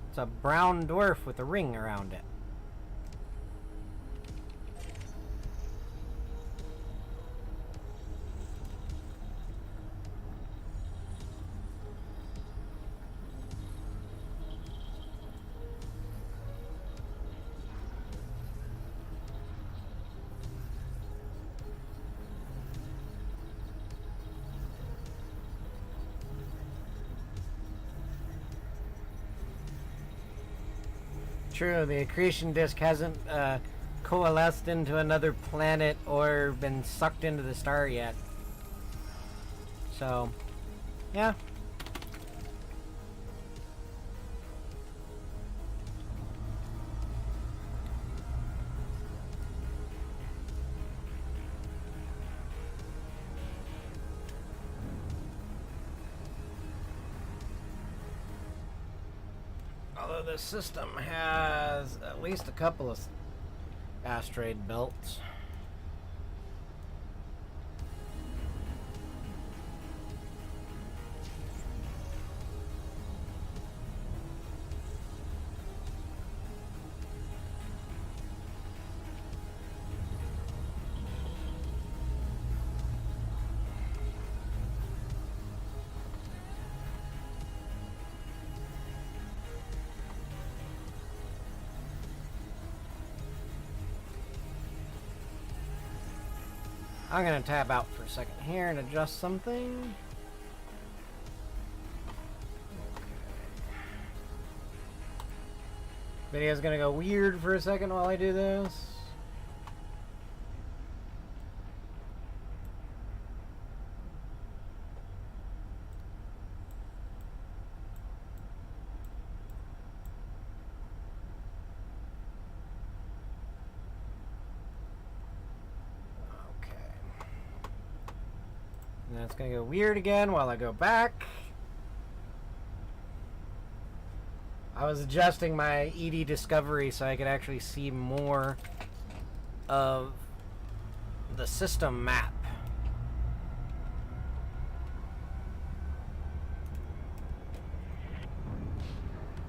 Speaker 1: It's a brown dwarf with a ring around it. True, the accretion disk hasn't coalesced into another planet or been sucked into the star yet. So, yeah. Although this system has at least a couple of asteroid belts. I'm gonna tab out for a second here and adjust something. Video's gonna go weird for a second while I do this. And it's gonna go weird again while I go back. I was adjusting my ED Discovery so I could actually see more of the system map.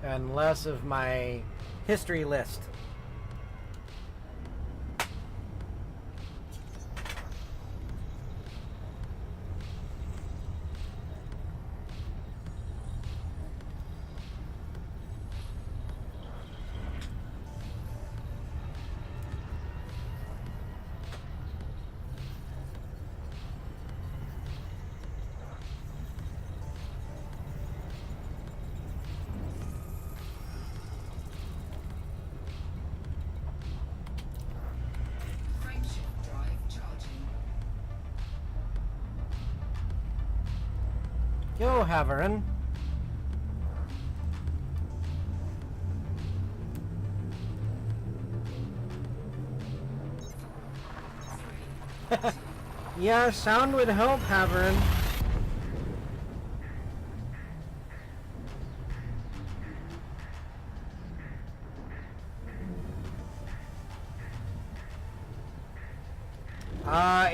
Speaker 1: And less of my history list.
Speaker 2: Frameshift drive charging.
Speaker 1: Yo, Haverin. Yeah, sound would help, Haverin.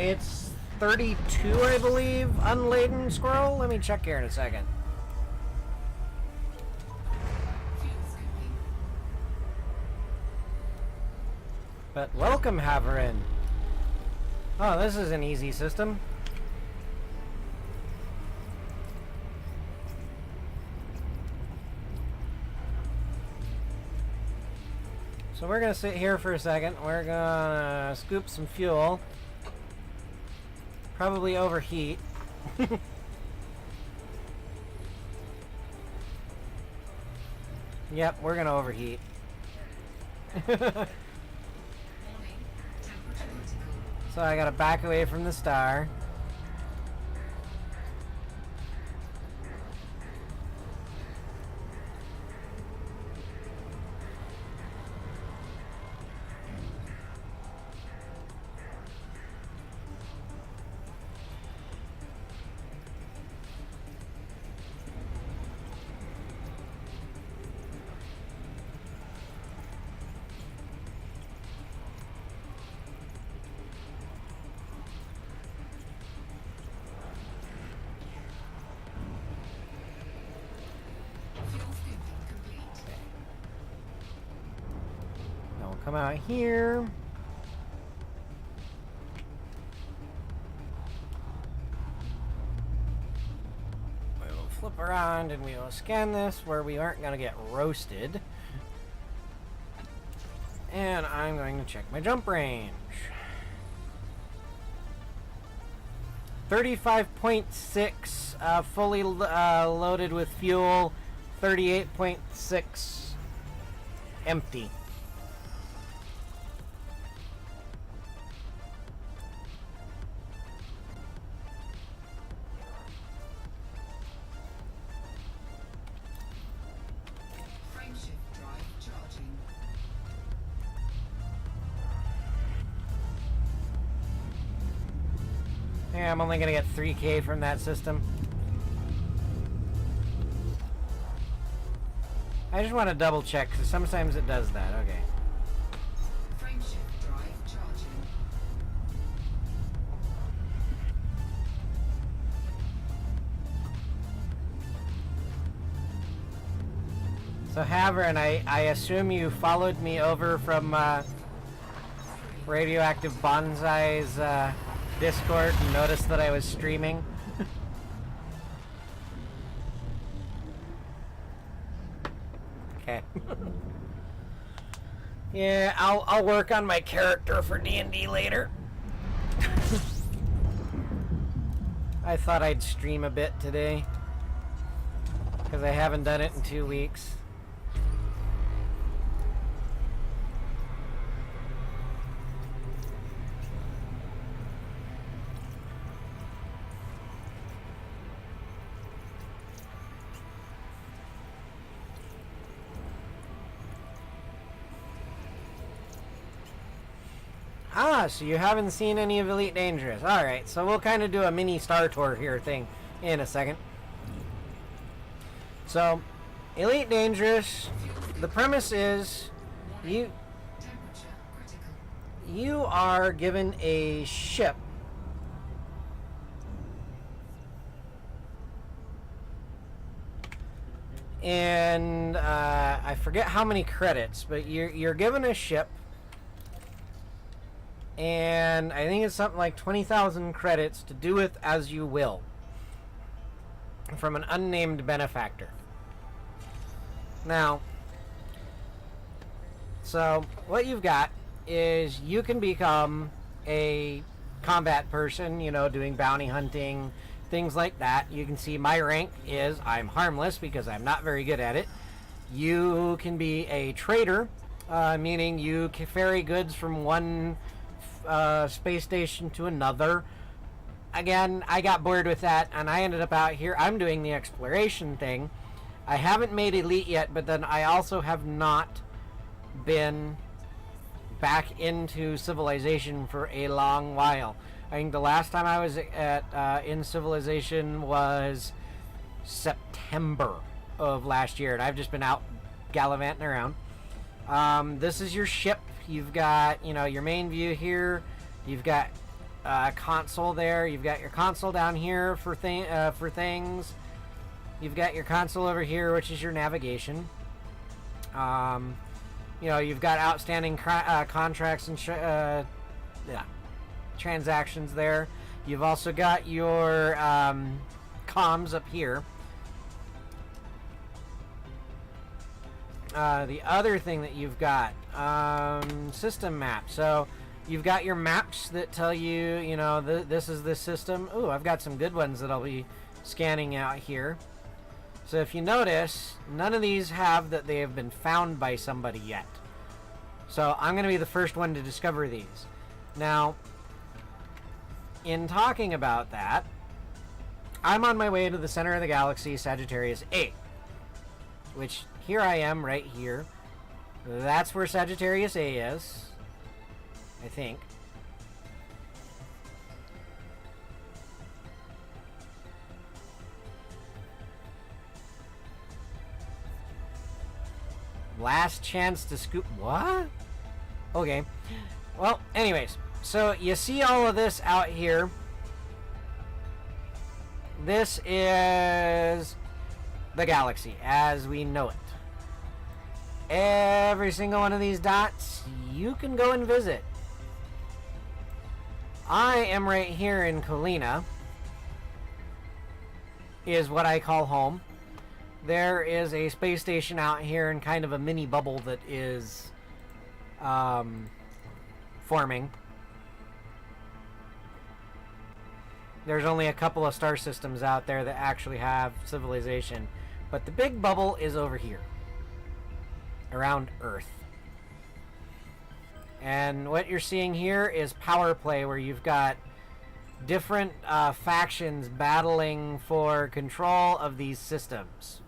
Speaker 1: It's 32, I believe, unladen scroll. Let me check here in a second.
Speaker 2: Fuel scooping.
Speaker 1: But welcome, Haverin. Oh, this is an easy system. So we're gonna sit here for a second. We're gonna scoop some fuel. Probably overheat. Yep, we're gonna overheat.
Speaker 2: Warning. Temperature critical.
Speaker 1: So I gotta back away from the star.
Speaker 2: Fuel scooping complete.
Speaker 1: Now we'll come out here. We will flip around and we will scan this where we aren't going to get roasted. And I'm going to check my jump range. 35.6 fully loaded with fuel. 38.6 empty. Yeah, I'm only gonna get 3K from that system. I just want to double check, because sometimes it does that. Okay.
Speaker 2: Frameshift drive charging.
Speaker 1: So Havern, I assume you followed me over from Radioactive Bonsai's Discord and noticed that I was streaming. Okay. Yeah, I'll work on my character for D&D later. I thought I'd stream a bit today, because I haven't done it in 2 weeks. Ah, so you haven't seen any of Elite Dangerous. Alright, so we'll kind of do a mini Star Tour here thing in a second. So, Elite Dangerous, the premise is you
Speaker 2: Temperature critical.
Speaker 1: you are given a ship and I forget how many credits, but you're given a ship, and I think it's something like 20,000 credits to do with as you will from an unnamed benefactor. Now, so what you've got is you can become a combat person, you know, doing bounty hunting, things like that. You can see my rank is I'm harmless because I'm not very good at it. You can be a trader, meaning you can ferry goods from one space station to another. Again, I got bored with that and I ended up out here. I'm doing the exploration thing. I haven't made Elite yet, but then I also have not been back into Civilization for a long while. I think the last time I was at in Civilization was September of last year, and I've just been out gallivanting around. This is your ship. You've got, you know, your main view here. You've got a console there. You've got your console down here for things. You've got your console over here, which is your navigation. You know, you've got outstanding contracts and transactions there. You've also got your comms up here. The other thing that you've got, system map. So you've got your maps that tell you, you know, this is this system. Ooh, I've got some good ones that I'll be scanning out here. So if you notice, none of these have that they have been found by somebody yet. So I'm going to be the first one to discover these. Now, in talking about that, I'm on my way to the center of the galaxy, Sagittarius A. Which, here I am, right here. That's where Sagittarius A is. I think. Last chance to scoop. What? Okay. Well, anyways. So, you see all of this out here. This is the galaxy as we know it. Every single one of these dots, you can go and visit. I am right here in Colina. Is what I call home. There is a space station out here and kind of a mini bubble that is forming. There's only a couple of star systems out there that actually have civilization. But the big bubble is over here. Around Earth. And what you're seeing here is power play, where you've got different factions battling for control of these systems.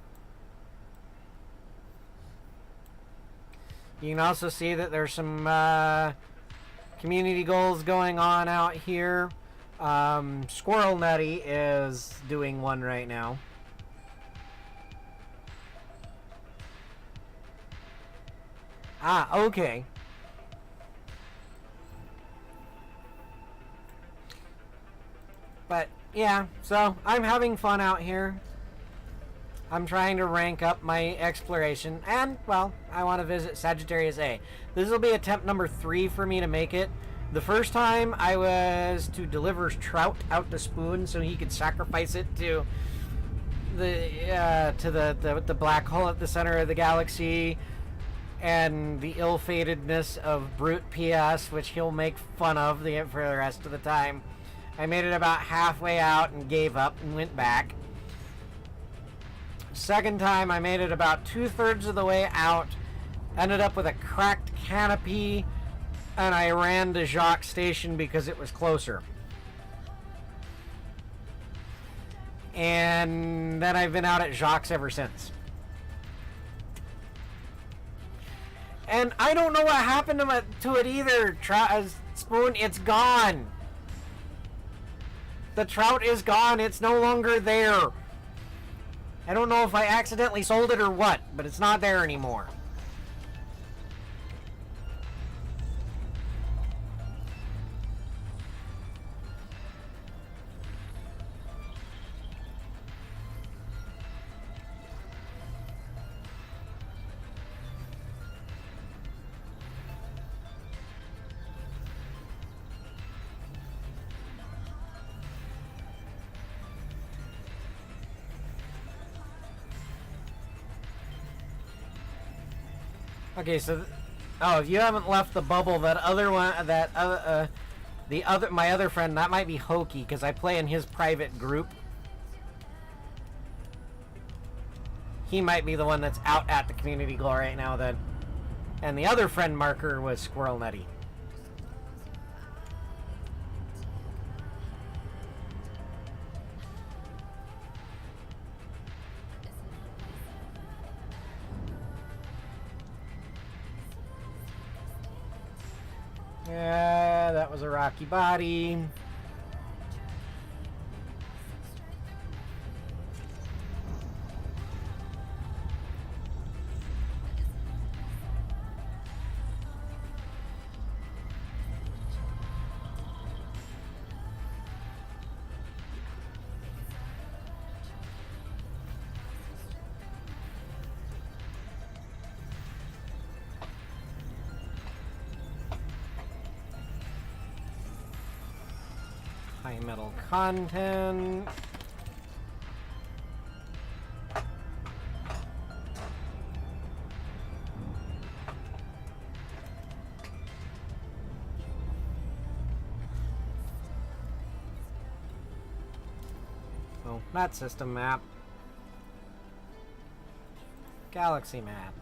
Speaker 1: You can also see that there's some community goals going on out here. Squirrel Nutty is doing one right now. Ah, okay. But, yeah, so I'm having fun out here. I'm trying to rank up my exploration, and, well, I want to visit Sagittarius A. This will be attempt number 3 for me to make it. The first time I was to deliver Trout out to Spoon so he could sacrifice it to the black hole at the center of the galaxy, and the ill-fatedness of Brute PS, which he'll make fun of for the rest of the time. I made it about halfway out and gave up and went back. Second time, I made it about 2/3 of the way out, ended up with a cracked canopy, and I ran to Jacques Station because it was closer. And then I've been out at Jacques ever since. And I don't know what happened to it either. Spoon, it's gone. The trout is gone. It's no longer there. I don't know if I accidentally sold it or what, but it's not there anymore. Okay, so, oh, if you haven't left the bubble, that other one, my other friend, that might be Hokey, because I play in his private group. He might be the one that's out at the community goal right now, then. And the other friend marker was Squirrel Nutty. Yeah, that was a rocky body. High metal content. Oh, not system map. Galaxy map.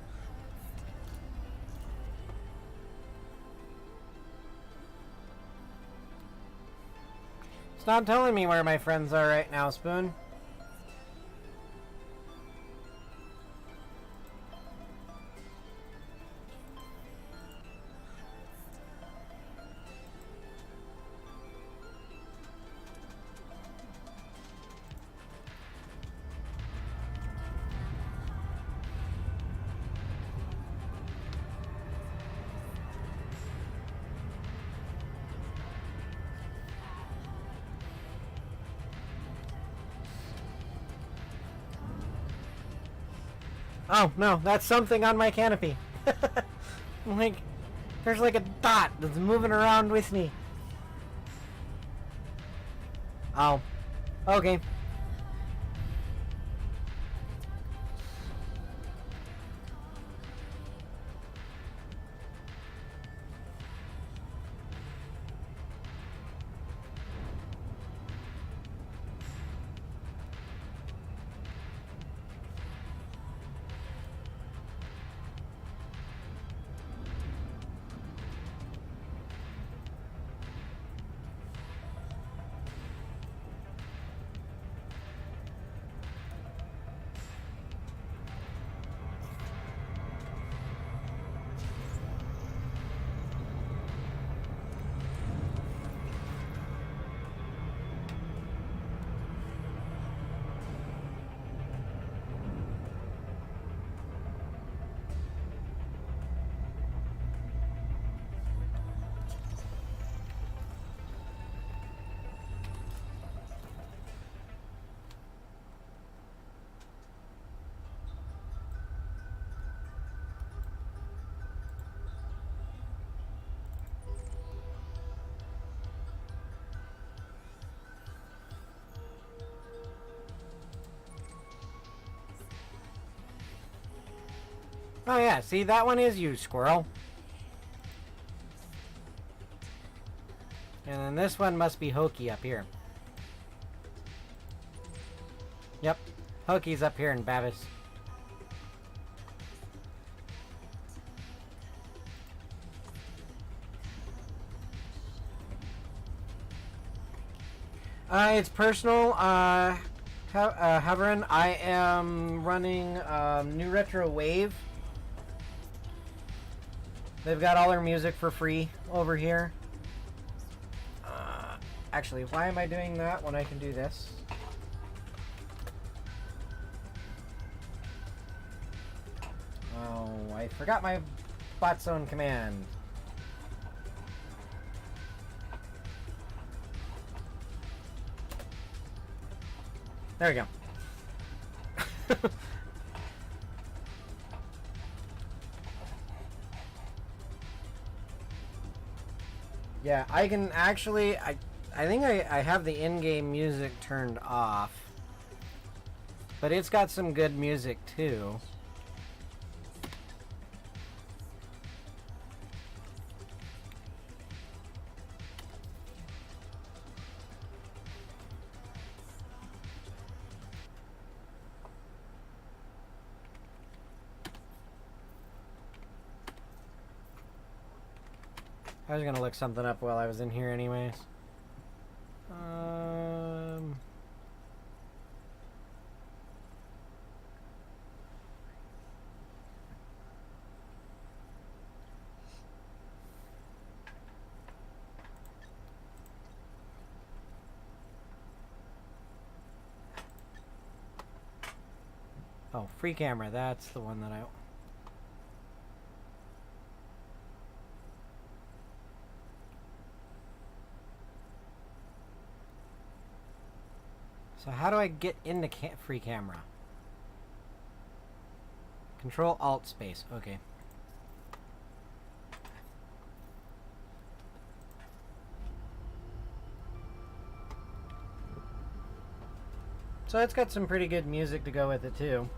Speaker 1: It's not telling me where my friends are right now, Spoon. Oh, no, that's something on my canopy. Like, there's like a dot that's moving around with me. Oh, okay. Oh yeah, see, that one is you, squirrel. And then this one must be Hokey up here. Yep, Hokey's up here in Babis. It's personal. Hovering, I am running New Retro Wave. They've got all their music for free over here. Actually, why am I doing that when I can do this? Oh, I forgot my bot zone command. There we go. Yeah, I can actually... I think I have the in-game music turned off. But it's got some good music, too. I was gonna look something up while I was in here anyways. Oh, free camera, that's the one that I... So how do I get into free camera? Control Alt Space. Okay. So it's got some pretty good music to go with it too.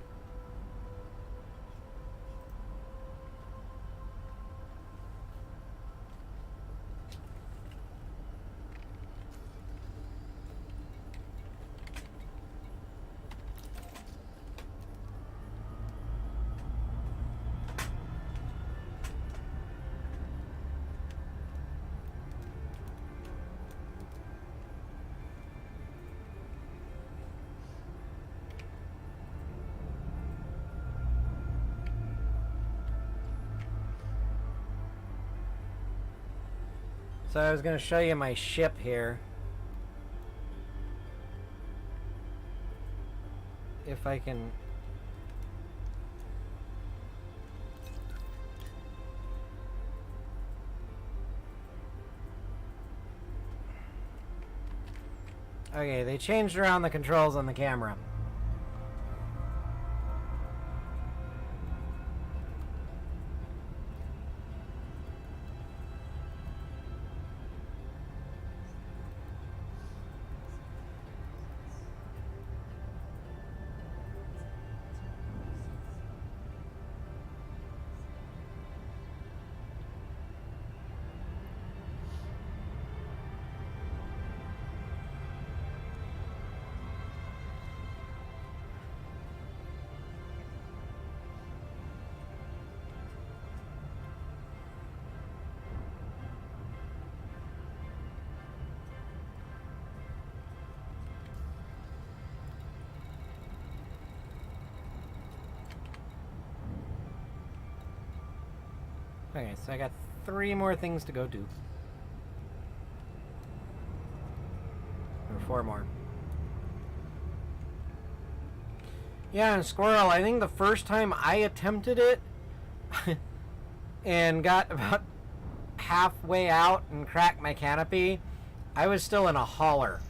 Speaker 1: So I was going to show you my ship here. If I can... Okay, they changed around the controls on the camera. Okay, so I got 3 more things to go do. Or 4 more. Yeah, and Squirrel, I think the first time I attempted it and got about halfway out and cracked my canopy, I was still in a hauler.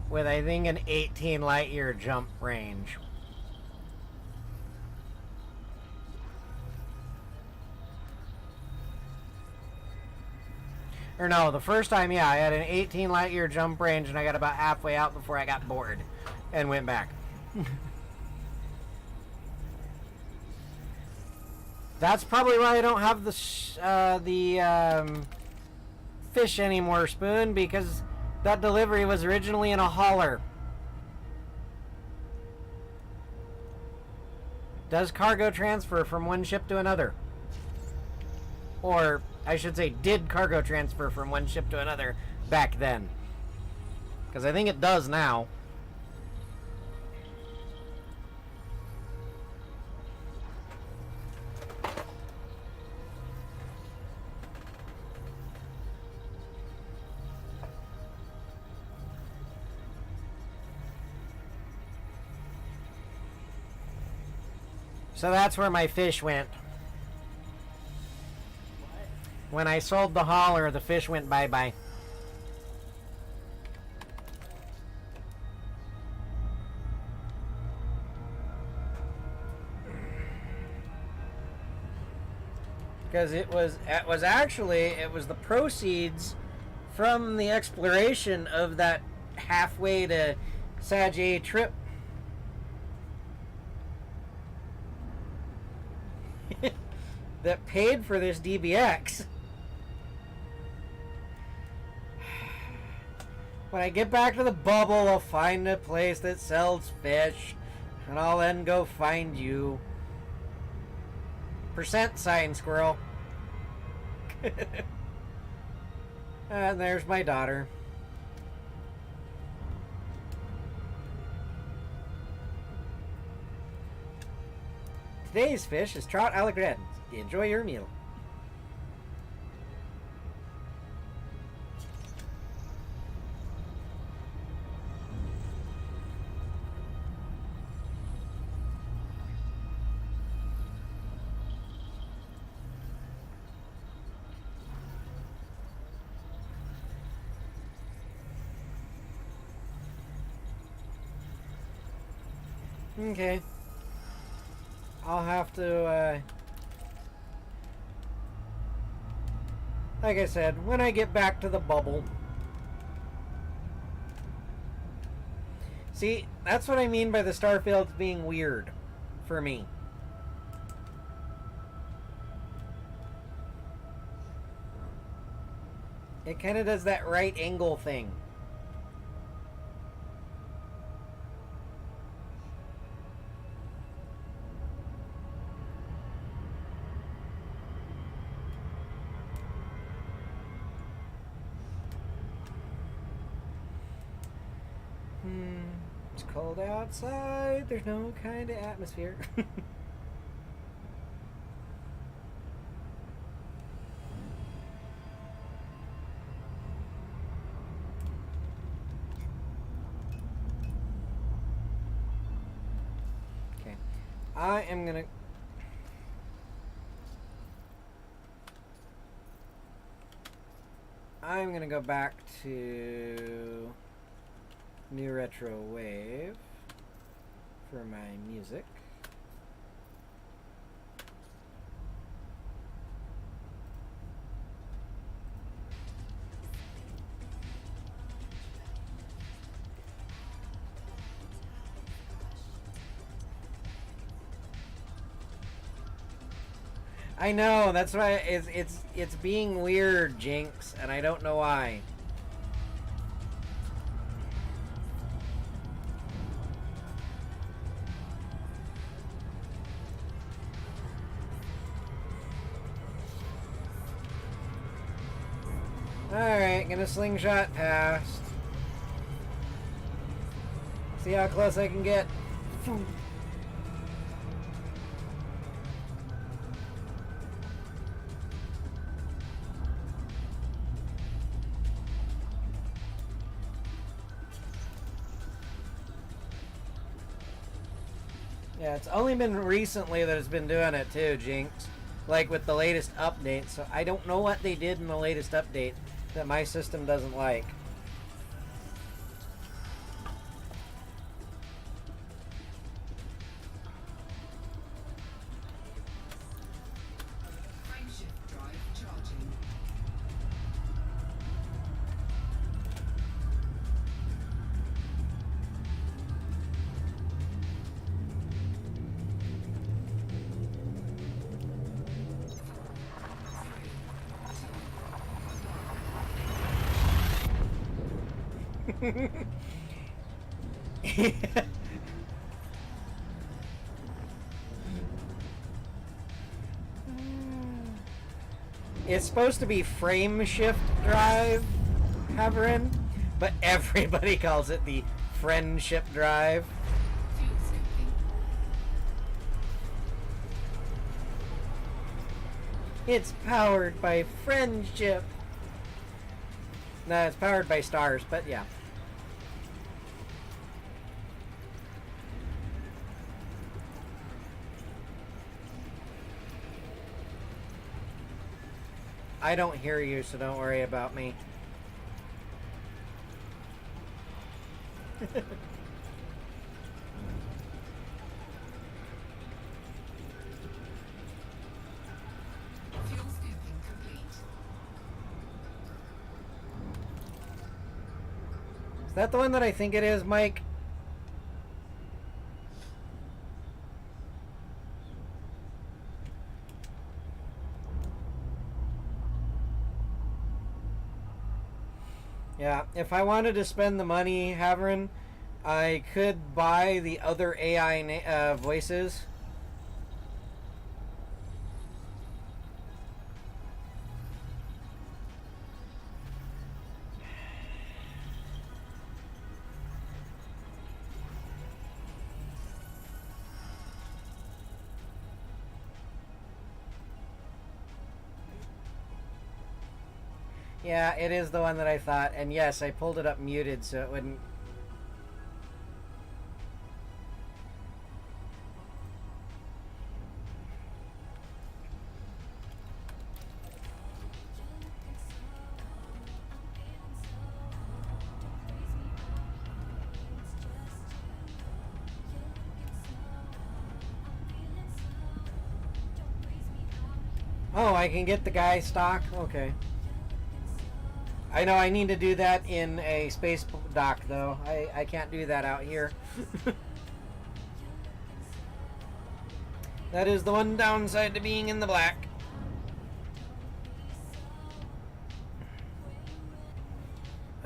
Speaker 1: With, I think, an 18 light year jump range. Or no, the first time, yeah, I had an 18 light year jump range and I got about halfway out before I got bored. and went back. That's probably why I don't have the fish anymore, Spoon, because that delivery was originally in a hauler. Does cargo transfer from one ship to another? Or, I should say, did cargo transfer from one ship to another back then? Because I think it does now. So that's where my fish went. When I sold the hauler, the fish went bye-bye. Because it was the proceeds from the exploration of that halfway to Sag A trip. That paid for this DBX. When I get back to the bubble, I'll find a place that sells fish, and I'll then go find you. Percent sign, squirrel. And there's my daughter. Today's fish is trout a la grenade. Enjoy your meal. Okay. I'll have to, like I said, when I get back to the bubble. See, that's what I mean by the Starfields being weird for me. It kind of does that right angle thing. It's cold outside. There's no kind of atmosphere. Okay. I'm gonna go back to New Retro Wave for my music. I know, that's why it's being weird, Jinx, and I don't know why. Alright, gonna slingshot past. See how close I can get. Yeah, it's only been recently that it's been doing it too, Jinx. Like with the latest update, so I don't know what they did in the latest update that my system doesn't like.
Speaker 2: Frameshift drive charging.
Speaker 1: It's supposed to be frame shift drive, Haverin, but everybody calls it the friendship drive.
Speaker 2: Fuel snipping.
Speaker 1: It's powered by friendship. No, it's powered by stars, but yeah. I don't hear you, so don't worry about me.
Speaker 2: Fuel snipping complete.
Speaker 1: Is that the one that I think it is, Mike? Yeah, if I wanted to spend the money, Haverin, I could buy the other AI voices. Yeah, it is the one that I thought, and yes, I pulled it up muted so it wouldn't. Oh, I can get the guy stock? Okay. I know I need to do that in a space dock, though. I can't do that out here. That is the one downside to being in the black.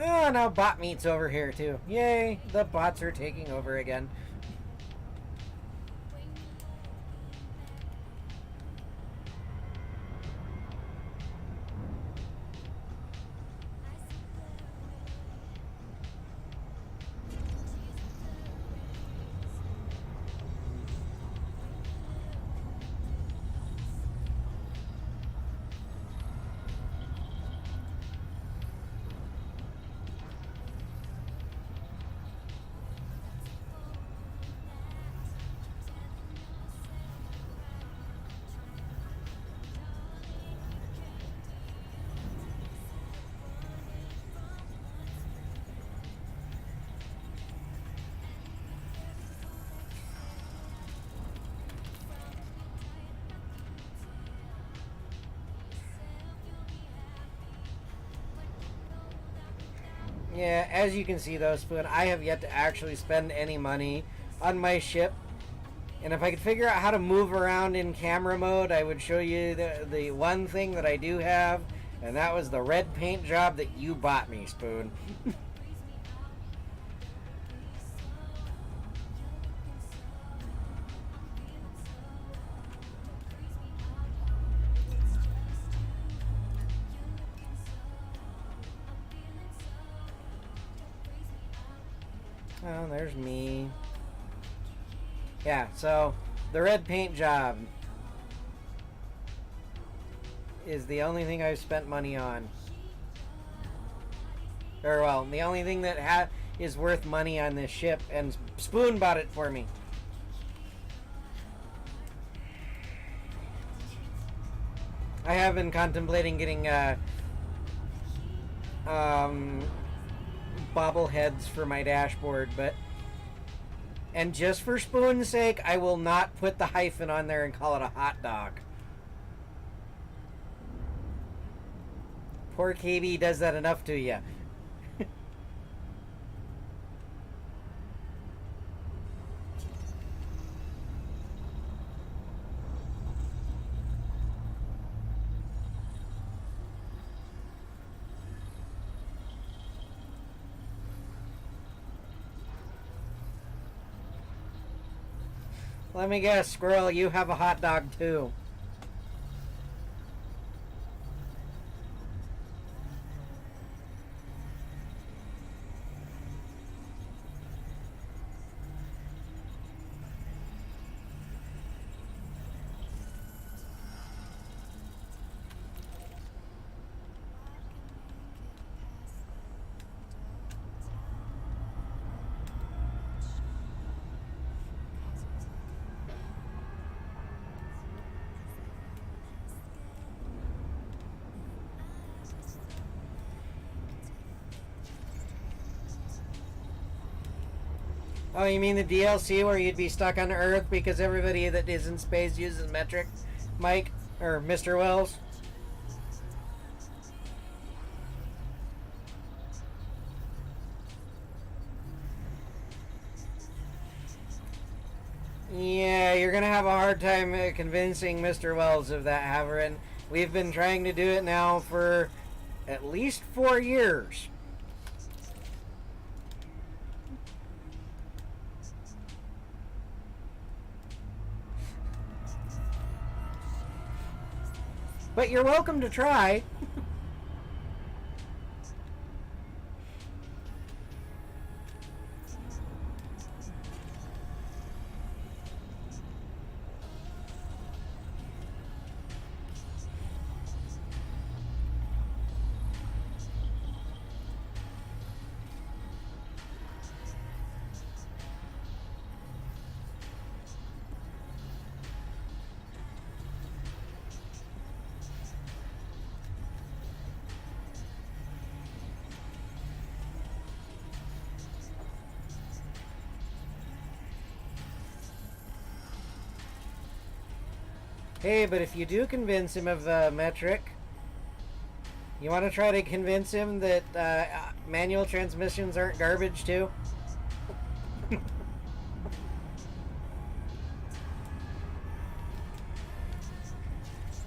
Speaker 1: Oh, now bot meat's over here, too. Yay, the bots are taking over again. Yeah, as you can see though, Spoon, I have yet to actually spend any money on my ship. And if I could figure out how to move around in camera mode, I would show you the one thing that I do have, and that was the red paint job that you bought me, Spoon. Oh, there's me. Yeah, so the red paint job is the only thing I've spent money on. Or, well, the only thing that is worth money on this ship, and Spoon bought it for me. I have been contemplating getting bobbleheads for my dashboard, but and just for Spoon's sake, I will not put the hyphen on there and call it a hot dog. Poor KB does that enough to you. Let me guess, Squirrel, you have a hot dog too. Oh, you mean the DLC where you'd be stuck on Earth because everybody that is in space uses metric, Mike? Or Mr. Wells? Yeah, you're gonna have a hard time convincing Mr. Wells of that, Haverin. We've been trying to do it now for at least 4 years. But you're welcome to try. Hey, but if you do convince him of the metric, you want to try to convince him that manual transmissions aren't garbage too?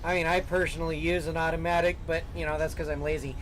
Speaker 1: I mean, I personally use an automatic, but, you know, that's because I'm lazy.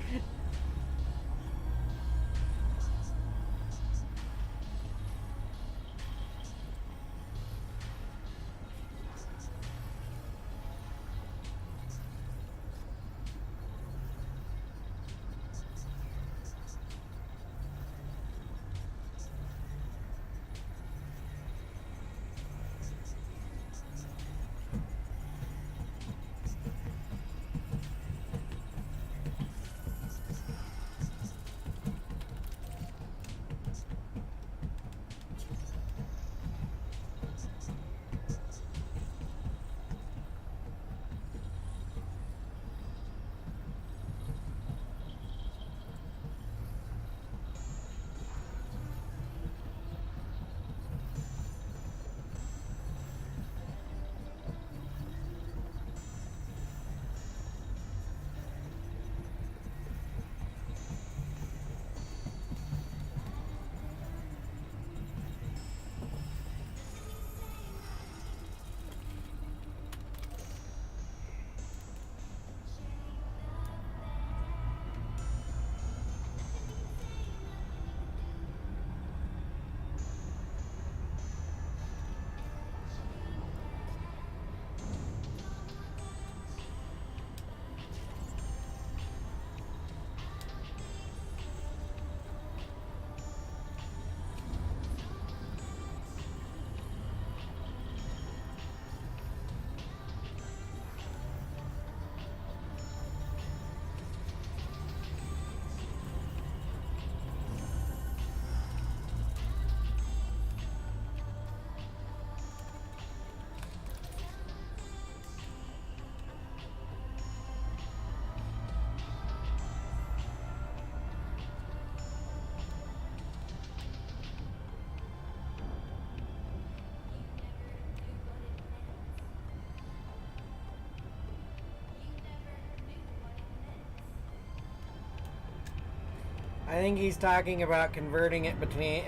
Speaker 1: I think he's talking about converting it between...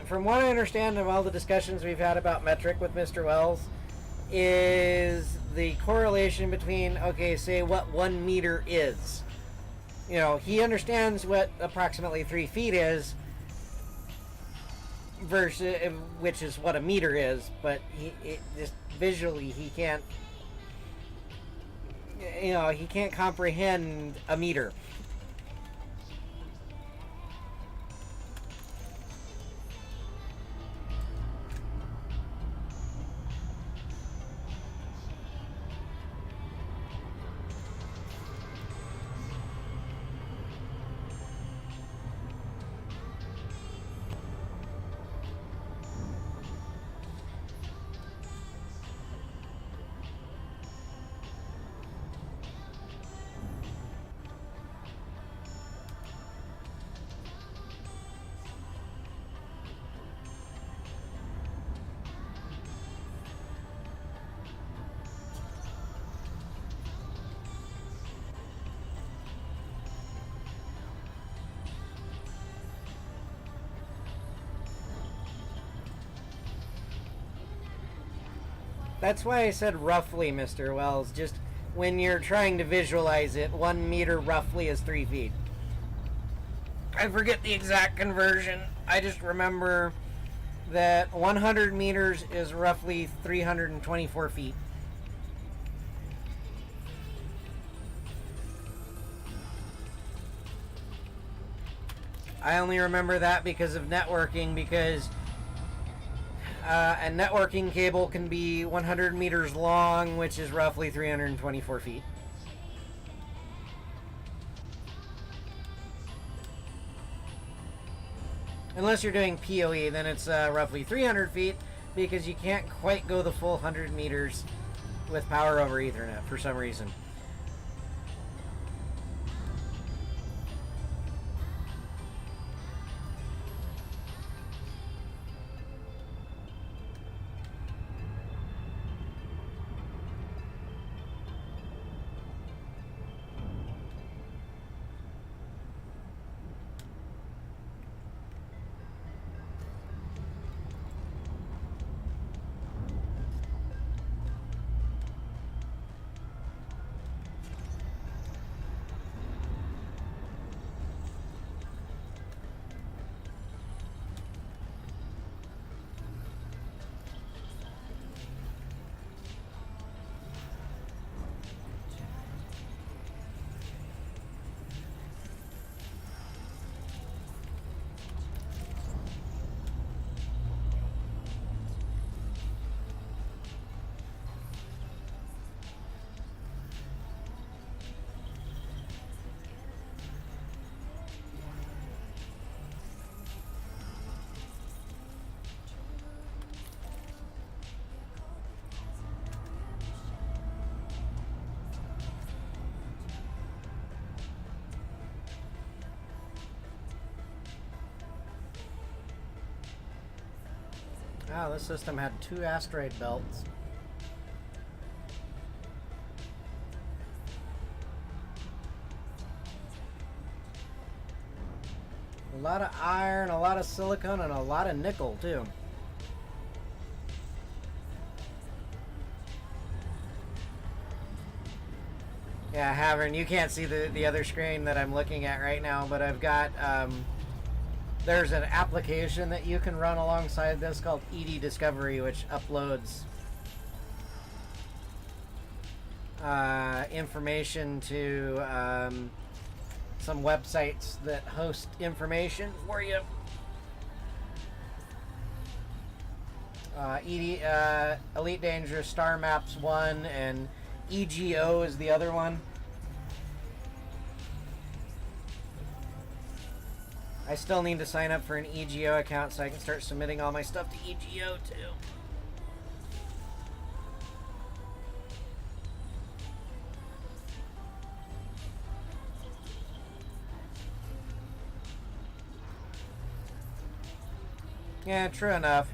Speaker 1: from what I understand of all the discussions we've had about metric with Mr. Wells, is the correlation between, okay, say what 1 meter is. You know, he understands what approximately 3 feet is, versus which is what a meter is, but just visually he can't, he can't comprehend a meter. That's why I said roughly, Mr. Wells. Just when you're trying to visualize it, 1 meter roughly is 3 feet. I forget the exact conversion. I just remember that 100 meters is roughly 324 feet. I only remember that because of networking, because a networking cable can be 100 meters long, which is roughly 324 feet. Unless you're doing PoE, then it's roughly 300 feet, because you can't quite go the full 100 meters with power over Ethernet for some reason. Wow, this system had 2 asteroid belts. A lot of iron, a lot of silicon, and a lot of nickel, too. Yeah, Havern, you can't see the other screen that I'm looking at right now, but I've got, there's an application that you can run alongside this called ED Discovery, which uploads information to some websites that host information for you. Elite Dangerous, Star Maps 1, and EGO is the other one. I still need to sign up for an EGO account so I can start submitting all my stuff to EGO too. Yeah, true enough.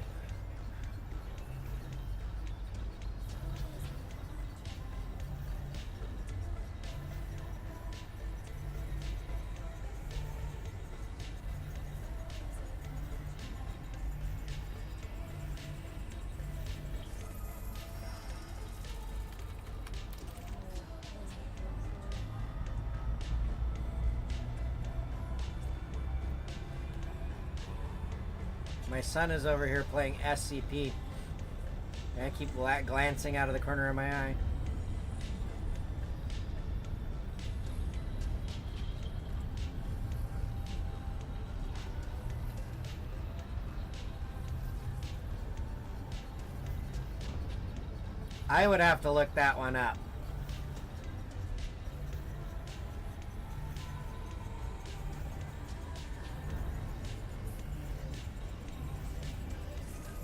Speaker 1: My son is over here playing SCP. And I keep glancing out of the corner of my eye. I would have to look that one up.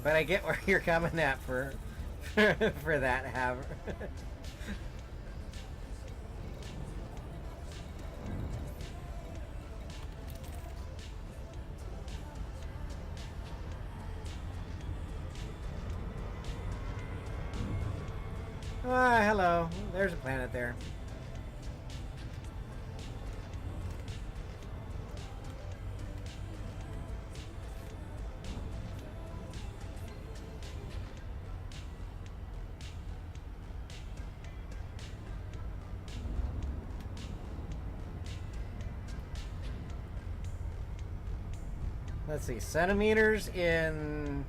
Speaker 1: But I get where you're coming at for that, have. Ah, hello. There's a planet there. Let's see, centimeters in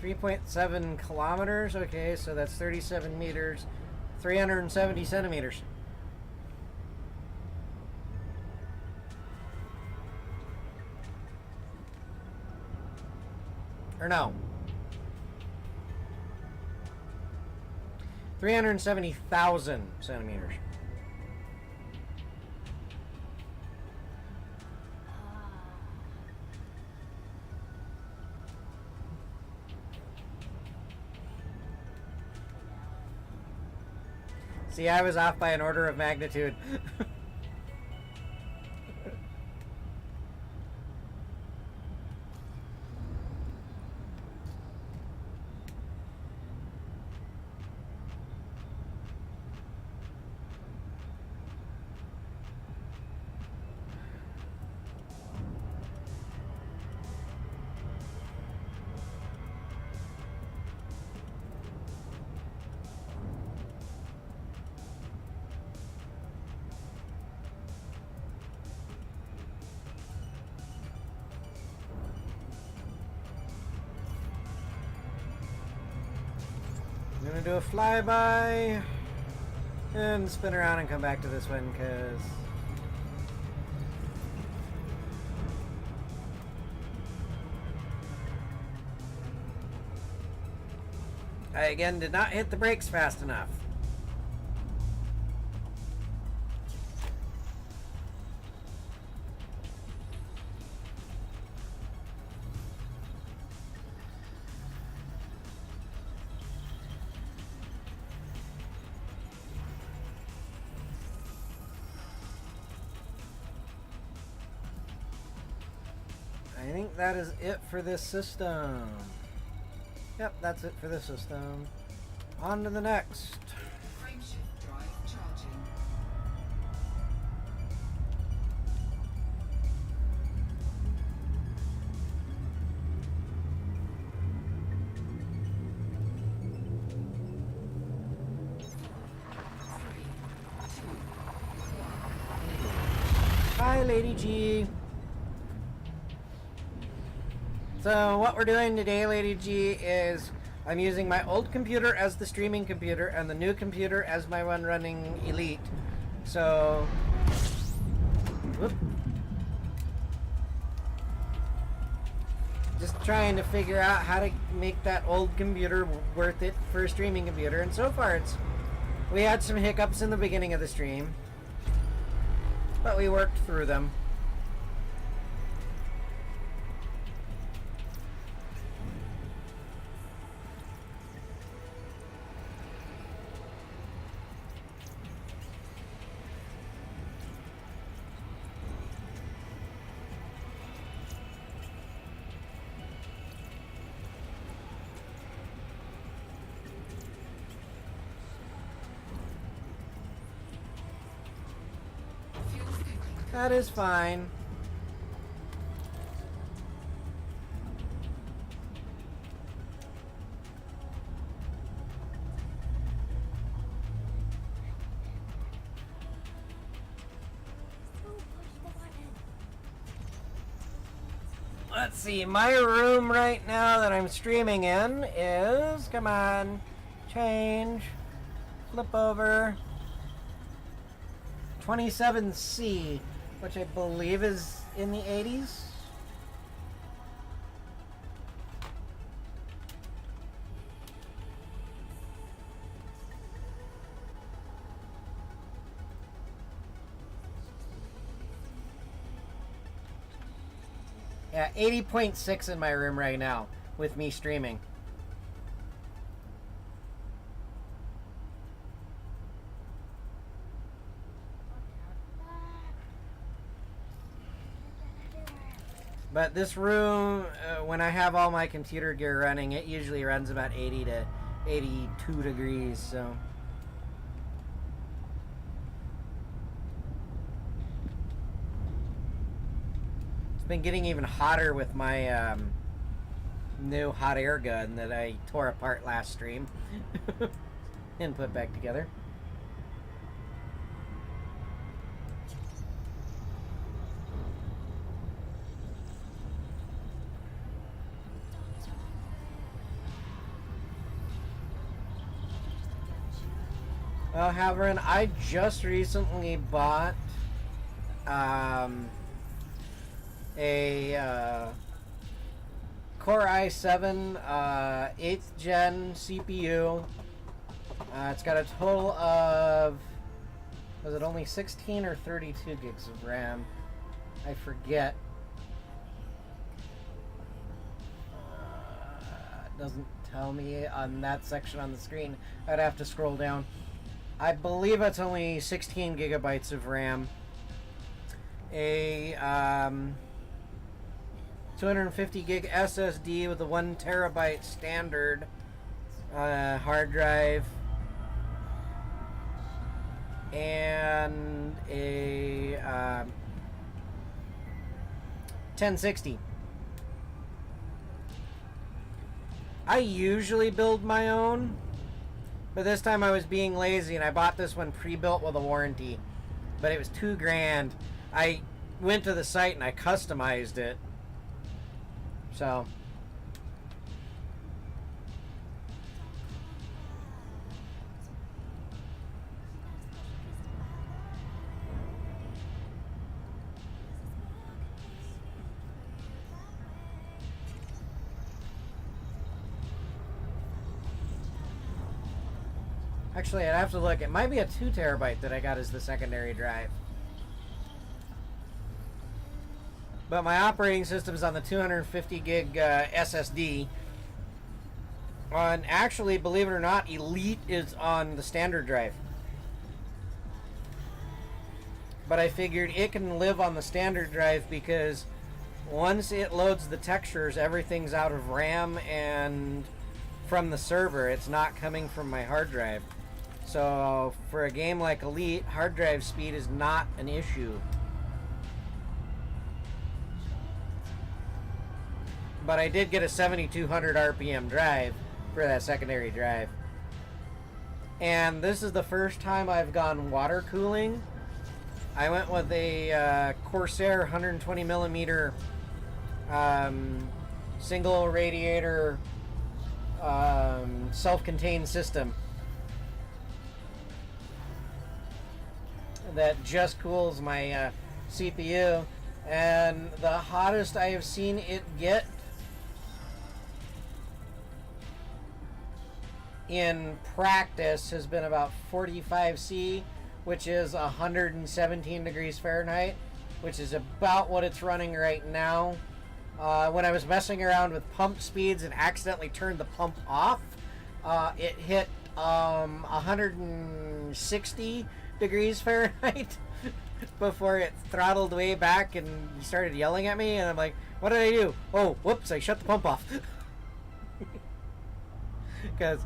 Speaker 1: 3.7 kilometers. Okay, so that's 37 meters, 370 centimeters. Or no. 370,000 centimeters. See, I was off by an order of magnitude. I'm gonna do a flyby and spin around and come back to this one because I again did not hit the brakes fast enough. I think that is it for this system. Yep, that's it for this system. On to the next.
Speaker 2: Frameshift drive charging.
Speaker 1: Hi, Lady G. So what we're doing today, Lady G, is I'm using my old computer as the streaming computer and the new computer as my one running Elite. So, whoop. Just trying to figure out how to make that old computer worth it for a streaming computer. And so far we had some hiccups in the beginning of the stream, but we worked through them.
Speaker 2: Fuel scooping.
Speaker 1: That is fine. let's see. My room right now that I'm streaming in is, come on, change, flip over, 27C, which I believe is in the 80s. Yeah, 80.6 in my room right now with me streaming. But this room, when I have all my computer gear running, it usually runs about 80 to 82 degrees, so. It's been getting even hotter with my new hot air gun that I tore apart last stream and put back together. Halverin, I just recently bought a Core i7 8th gen CPU. It's got a total of, was it only 16 or 32 gigs of RAM? I forget. It doesn't tell me on that section on the screen. I'd have to scroll down. I believe it's only 16 gigabytes of RAM. A 250 gig SSD with a 1 terabyte standard hard drive, and a 1060. I usually build my own, but this time I was being lazy and I bought this one pre-built with a warranty. But it was $2,000. I went to the site and I customized it. So. Actually, I'd have to look. It might be a 2 terabyte that I got as the secondary drive. But my operating system is on the 250 gig SSD. And actually, believe it or not, Elite is on the standard drive. But I figured it can live on the standard drive because once it loads the textures, everything's out of RAM and from the server. It's not coming from my hard drive. So for a game like Elite, hard drive speed is not an issue. But I did get a 7200 RPM drive for that secondary drive. And this is the first time I've gone water cooling. I went with a Corsair 120 millimeter single radiator self-contained system that just cools my CPU, and the hottest I have seen it get in practice has been about 45C, which is 117 degrees Fahrenheit, which is about what it's running right now. When I was messing around with pump speeds and accidentally turned the pump off, it hit 160 degrees Fahrenheit before it throttled way back and started yelling at me, and I'm like, what did I do? Oh, whoops, I shut the pump off. Because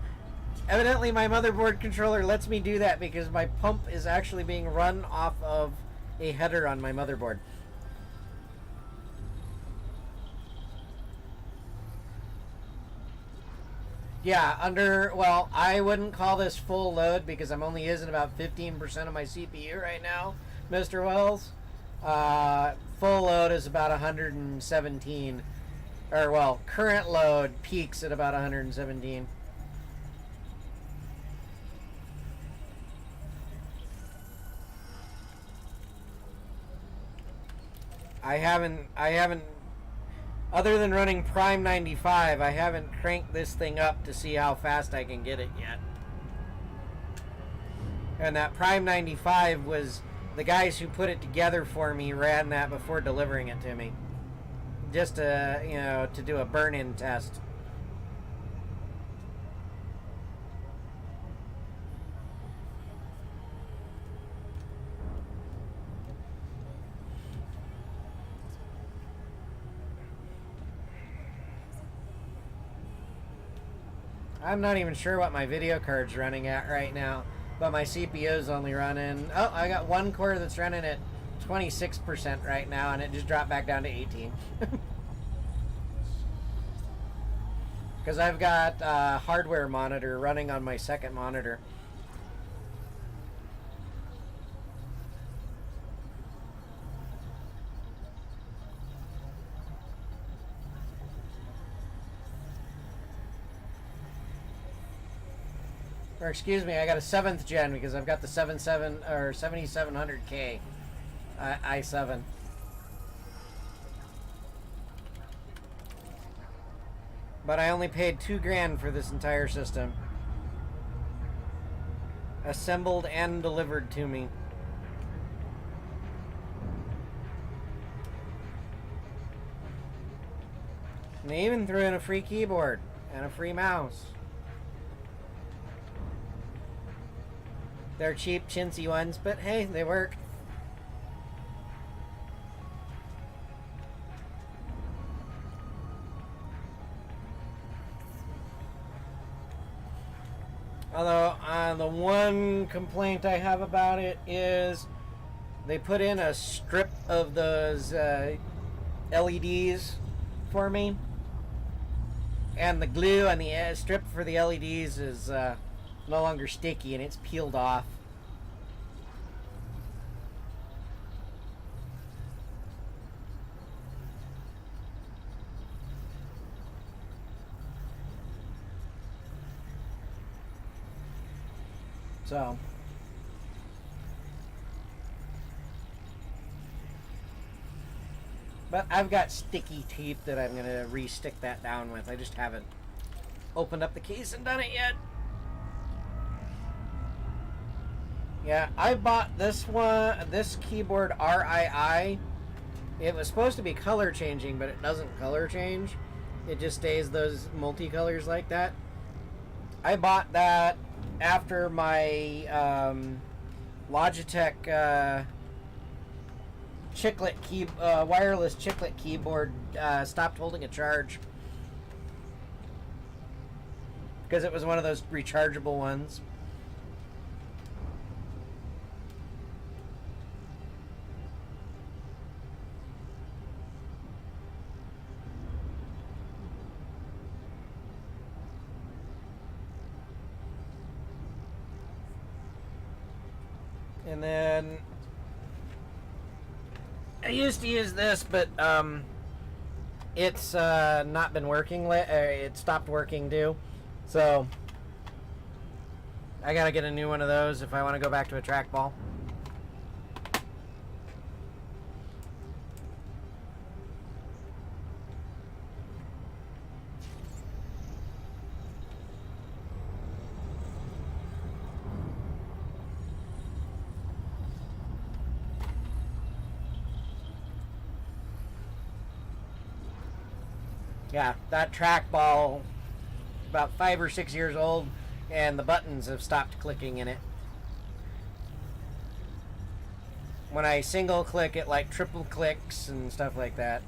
Speaker 1: evidently my motherboard controller lets me do that because my pump is actually being run off of a header on my motherboard. Yeah, well, I wouldn't call this full load because I'm only using about 15% of my CPU right now, Mr. Wells. Full load is about 117 Or, well, current load peaks at about 117. I haven't, other than running Prime 95, I haven't cranked this thing up to see how fast I can get it yet. And that Prime 95 was, the guys who put it together for me ran that before delivering it to me. Just to, you know, to do a burn-in test. I'm not even sure what my video card's running at right now, but my CPU's only running... Oh, I got one core that's running at 26% right now, and it just dropped back down to 18. Because I've got a hardware monitor running on my second monitor. Or excuse me, I got a 7th gen because I've got the 7700K i7. But I only paid $2,000 for this entire system. Assembled and delivered to me. And they even threw in a free keyboard and a free mouse. They're cheap, chintzy ones, but hey, they work. Although, the one complaint I have about it is they put in a strip of those LEDs for me. And the glue on the strip for the LEDs is no longer sticky and it's peeled off. So, but I've got sticky tape that I'm going to re-stick that down with. I just haven't opened up the case and done it yet. Yeah, I bought this keyboard RII. It was supposed to be color changing, but it doesn't color change. It just stays those multicolors like that. I bought that after my Logitech wireless chiclet keyboard stopped holding a charge. Because it was one of those rechargeable ones. And then I used to use this, but it's not been working. It stopped working too, so I gotta get a new one of those if I want to go back to a trackball. Yeah, that trackball, about 5 or 6 years old, and the buttons have stopped clicking in it. When I single click, it like triple clicks and stuff like that.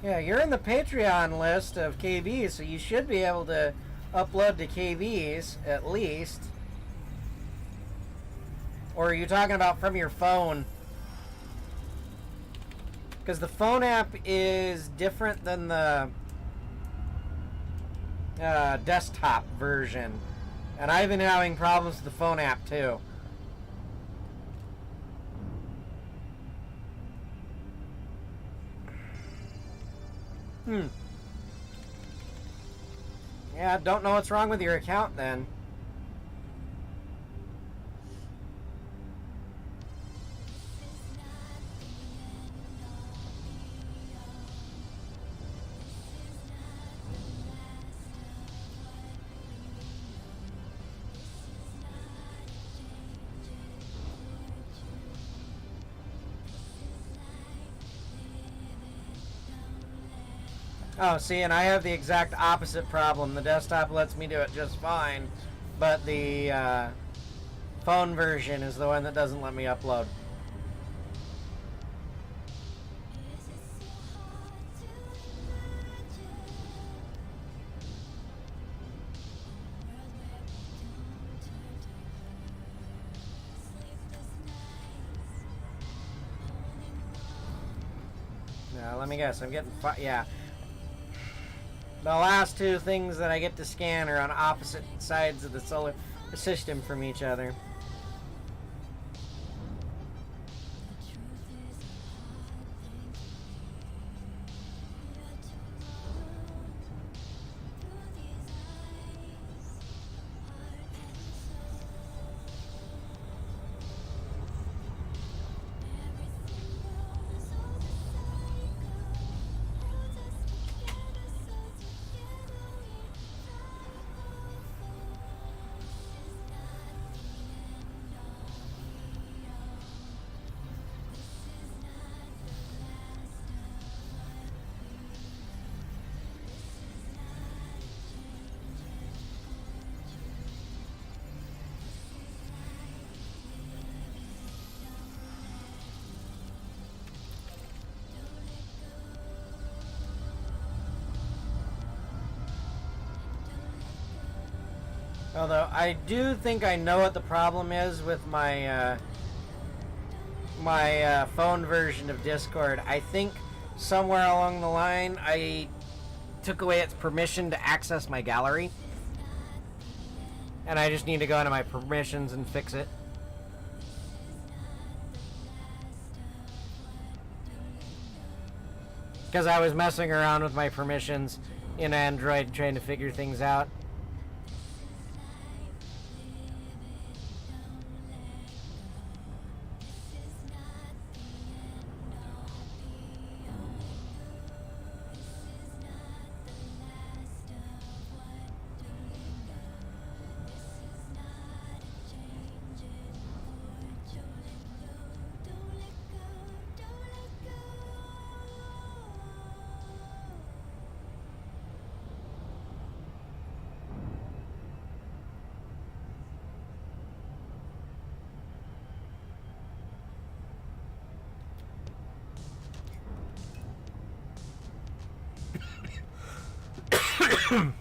Speaker 1: Yeah, you're in the Patreon list of KVs, so you should be able to upload to KVs at least. Or are you talking about from your phone? Because the phone app is different than the desktop version. And I've been having problems with the phone app too. Yeah, don't know what's wrong with your account then. Oh, see, and I have the exact opposite problem. The desktop lets me do it just fine, but the phone version is the one that doesn't let me upload. Now, let me guess. I'm getting yeah. The last two things that I get to scan are on opposite sides of the solar system from each other. Although I do think I know what the problem is with my my phone version of Discord. I think somewhere along the line I took away its permission to access my gallery, and I just need to go into my permissions and fix it. Because I was messing around with my permissions in Android trying to figure things out. I've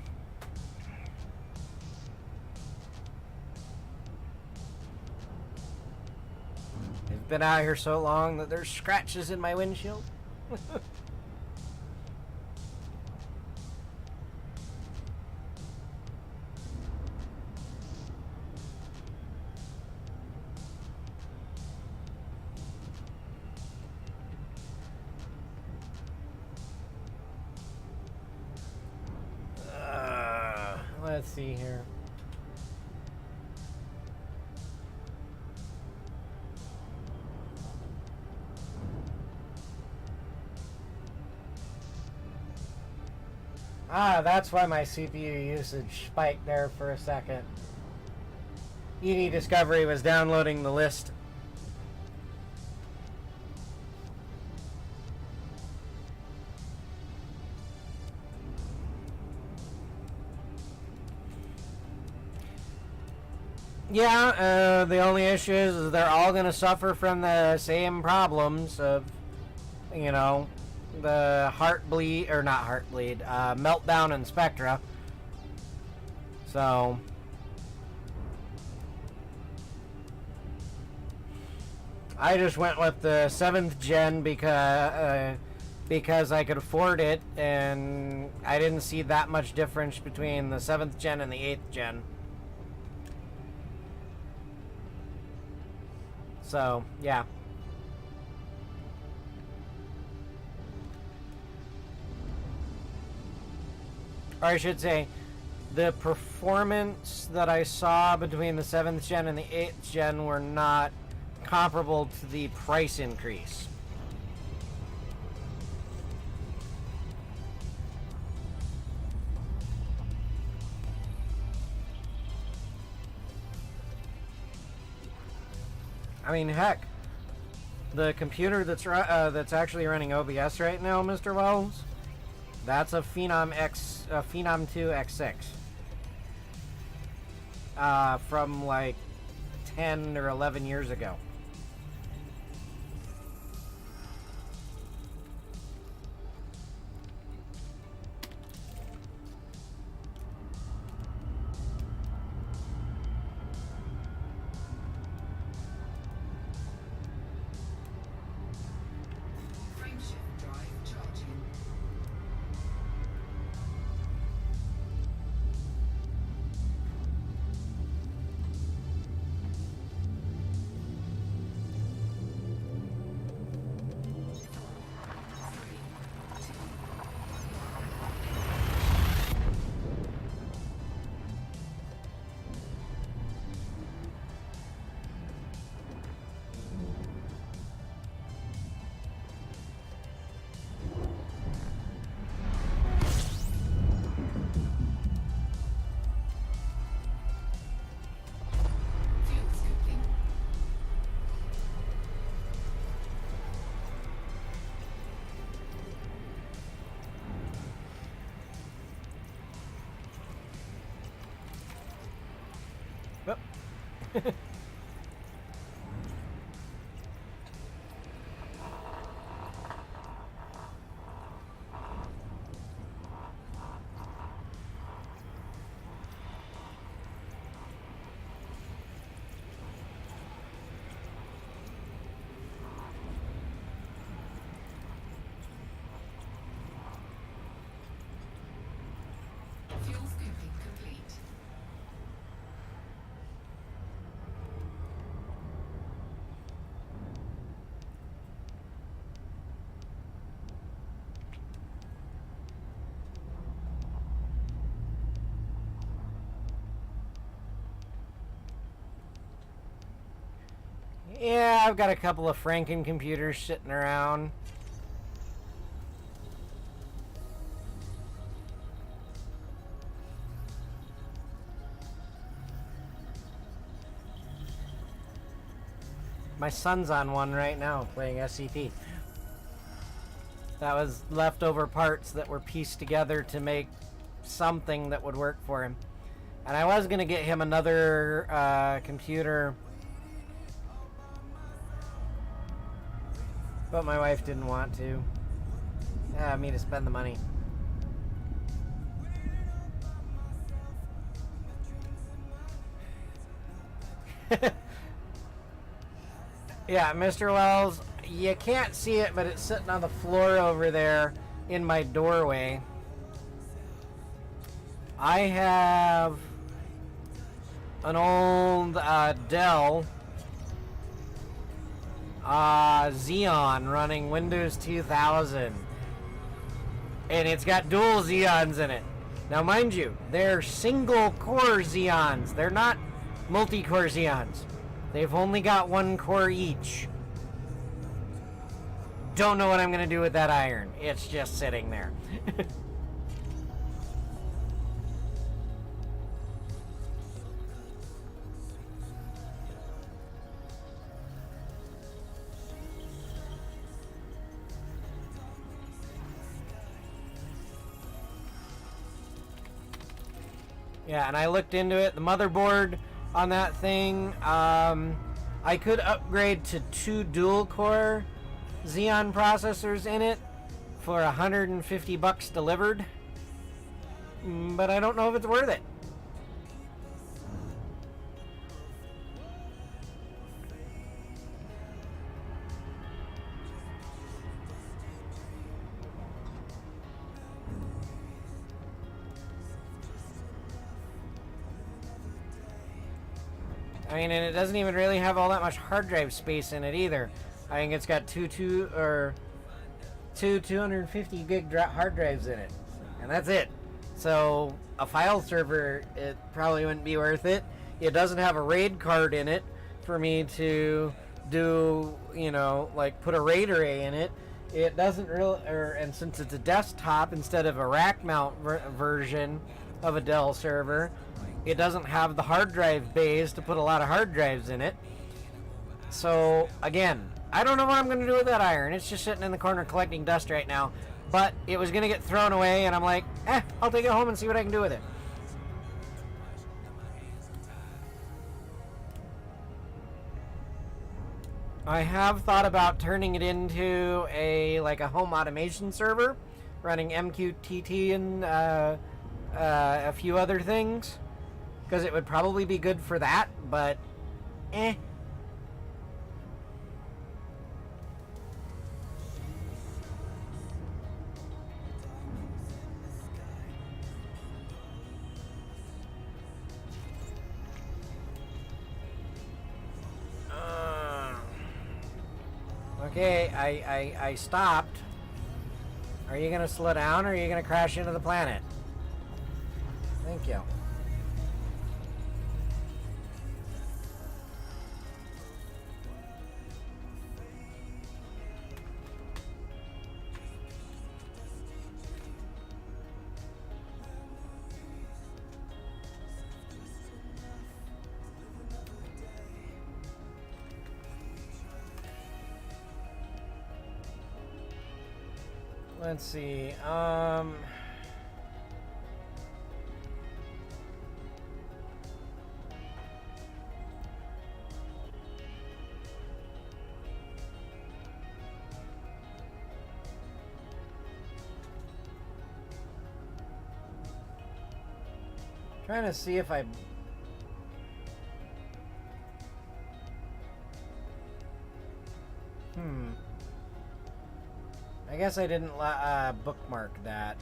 Speaker 1: been out here so long that there's scratches in my windshield. Let's see here. Ah, that's why my CPU usage spiked there for a second. ED Discovery was downloading the list. Yeah, the only issue is they're all going to suffer from the same problems of, you know, the heartbleed, or not heartbleed, meltdown and Spectra. So, I just went with the 7th gen because I could afford it, and I didn't see that much difference between the 7th gen and the 8th gen. So, yeah. Or I should say, the performance that I saw between the 7th gen and the 8th gen were not comparable to the price increase. I mean, heck, the computer that's actually running OBS right now, Mr. Wells, that's a Phenom 2 X6 from like 10 or 11 years ago.
Speaker 2: Frameshift drive charging. Fuel scooping.
Speaker 1: Whoop.
Speaker 2: Fuel scooping complete.
Speaker 1: Yeah, I've got a couple of Franken computers sitting around. My son's on one right now playing SCP. That was leftover parts that were pieced together to make something that would work for him. And I was going to get him another computer, but my wife didn't want to. Me to spend the money. Yeah, Mr. Wells, you can't see it, but it's sitting on the floor over there in my doorway. I have an old Dell Xeon running Windows 2000, and it's got dual Xeons in it. Now, mind you, they're single core Xeons. They're not multi-core Xeons. They've only got one core each. Don't know what I'm going to do with that iron. It's just sitting there. Yeah, and I looked into it. The motherboard on that thing, I could upgrade to 2 dual-core Xeon processors in it for $150 delivered, but I don't know if it's worth it. I mean, and it doesn't even really have all that much hard drive space in it either. I think it's got two 250 gig hard drives in it, and that's it. So a file server, it probably wouldn't be worth it. It doesn't have a RAID card in it for me to do, like put a RAID array in it. It doesn't really, and since it's a desktop instead of a rack mount version of a Dell server, it doesn't have the hard drive bays to put a lot of hard drives in it. So again, I don't know what I'm going to do with that iron. It's just sitting in the corner collecting dust right now. But it was going to get thrown away, and I'm like, I'll take it home and see what I can do with it. I have thought about turning it into a home automation server, running MQTT and a few other things, because it would probably be good for that, but Okay, I stopped. Are you gonna slow down or are you gonna crash into the planet? Thank you. Let's see. Trying to see if I I guess I didn't bookmark that.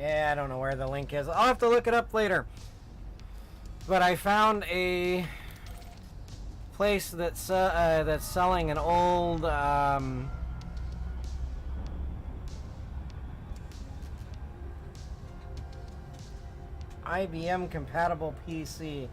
Speaker 1: Yeah, I don't know where the link is. I'll have to look it up later. But I found a place that's selling an old IBM compatible PC.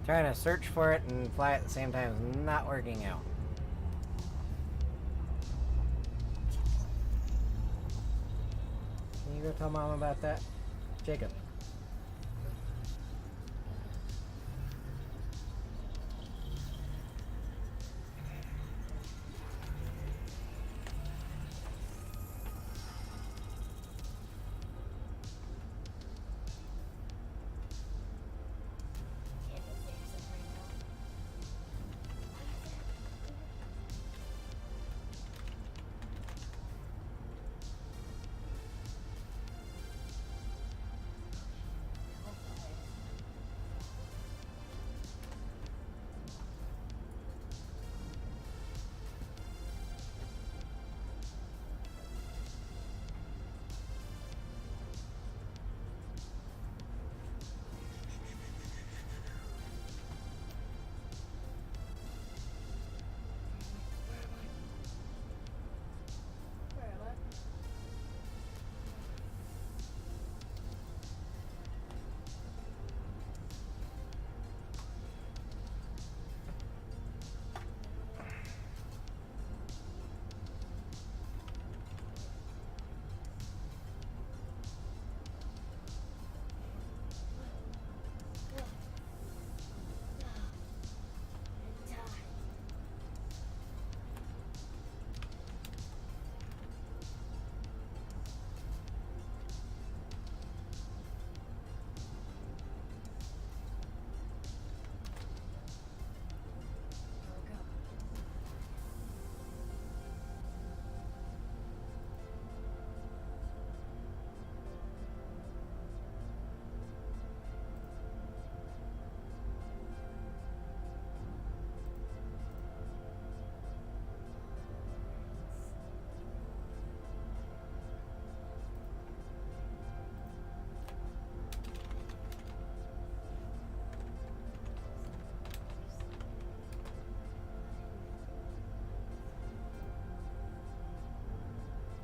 Speaker 1: Trying to search for it and fly at the same time is not working out. Can you go tell Mom about that? Jacob.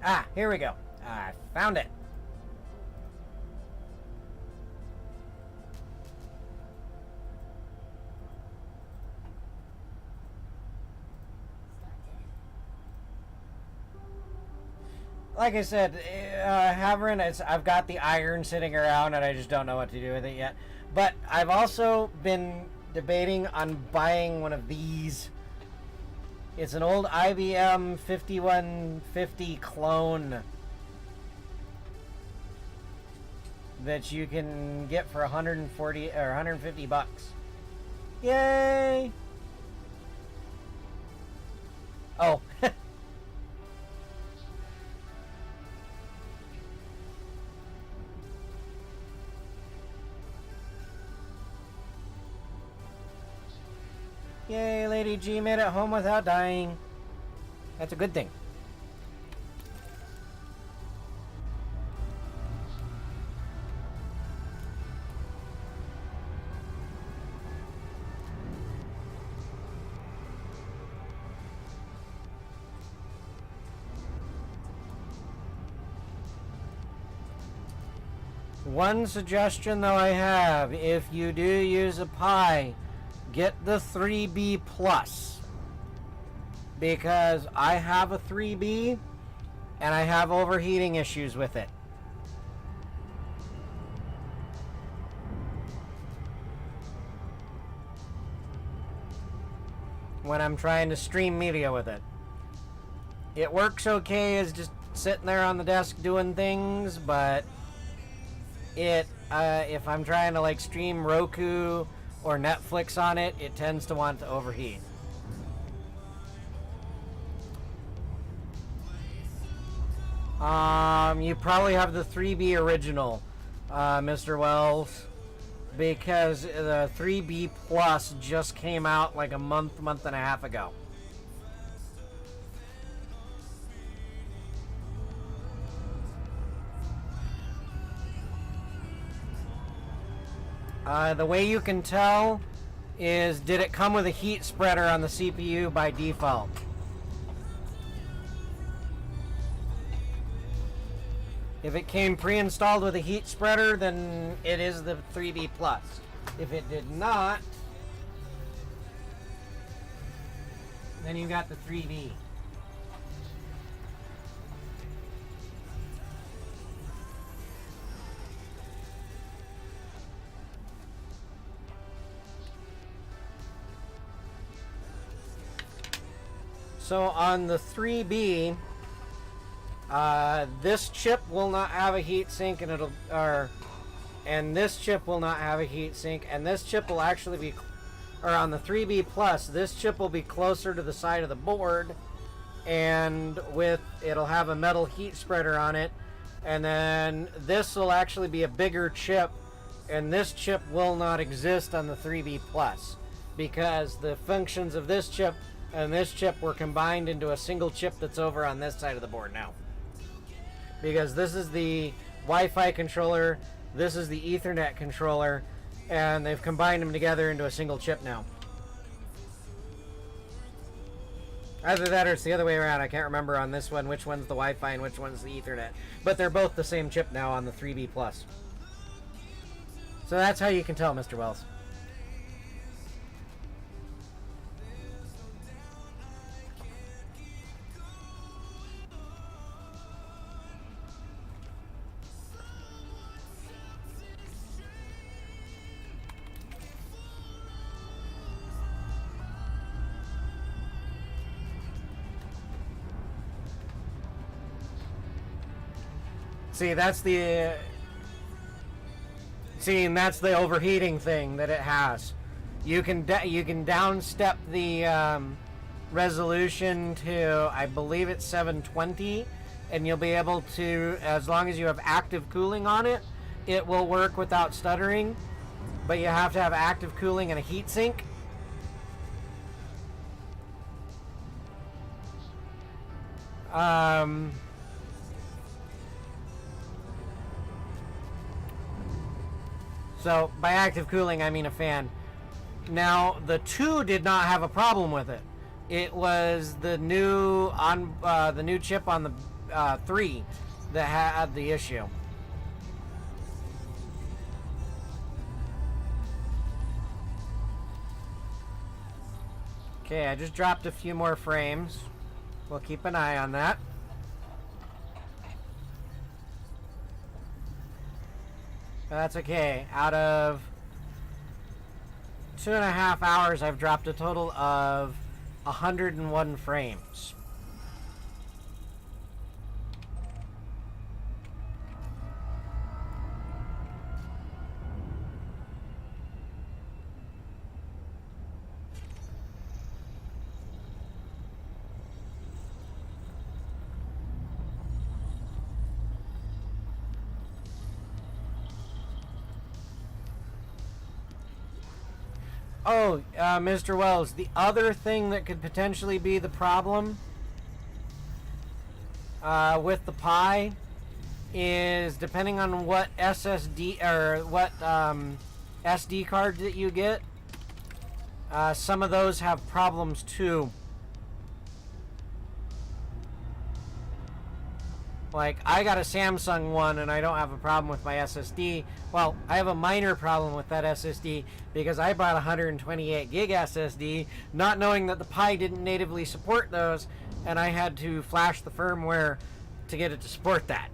Speaker 1: Ah, here we go. I found it. Like I said, Haverin, I've got the iron sitting around and I just don't know what to do with it yet. But I've also been debating on buying one of these. It's an old IBM 5150 clone that you can get for 140 or 150 bucks. Yay! Oh. Yay, Lady G made it home without dying. That's a good thing. One suggestion though I have, if you do use a Pi, get the 3B plus, because I have a 3B and I have overheating issues with it. When I'm trying to stream media with it. It works okay as just sitting there on the desk doing things, but if I'm trying to like stream Roku or Netflix on it, it tends to want to overheat. You probably have the 3B original, Mr. Wells, because the 3B Plus just came out like a month and a half ago. The way you can tell is, did it come with a heat spreader on the CPU by default? If it came pre-installed with a heat spreader, then it is the 3B Plus. If it did not, then you got the 3B. So on the 3B, this chip will not have a heat sink, and this chip will not have a heat sink, and this chip will actually be, or on the 3B Plus, this chip will be closer to the side of the board, and it'll have a metal heat spreader on it, and then this will actually be a bigger chip, and this chip will not exist on the 3B Plus, because the functions of this chip and this chip were combined into a single chip that's over on this side of the board now. Because this is the Wi-Fi controller, this is the Ethernet controller, and they've combined them together into a single chip now. Either that or it's the other way around. I can't remember on this one which one's the Wi-Fi and which one's the Ethernet. But they're both the same chip now on the 3B Plus. So that's how you can tell, Mr. Wells. See, that's the overheating thing that it has. You can downstep the resolution to, I believe it's 720, and you'll be able to, as long as you have active cooling on it, it will work without stuttering. But you have to have active cooling and a heat sink. So, by active cooling, I mean a fan. Now, the 2 did not have a problem with it. It was the new chip on the three that had the issue. Okay, I just dropped a few more frames. We'll keep an eye on that. That's okay. Out of 2.5 hours, I've dropped a total of 101 frames. Oh, Mr. Wells, the other thing that could potentially be the problem with the Pi is depending on what SSD or what SD card that you get, some of those have problems too. Like, I got a Samsung one and I don't have a problem with my SSD. Well, I have a minor problem with that SSD because I bought a 128 gig SSD not knowing that the Pi didn't natively support those, and I had to flash the firmware to get it to support that.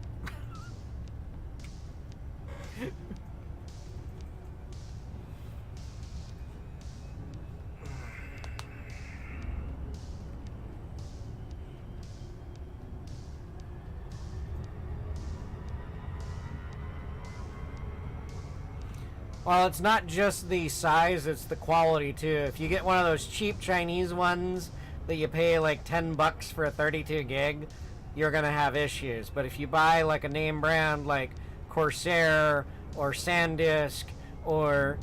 Speaker 1: Well, it's not just the size, it's the quality too. If you get one of those cheap Chinese ones that you pay like $10 for a 32 gig, you're gonna have issues. But if you buy like a name brand like Corsair or SanDisk or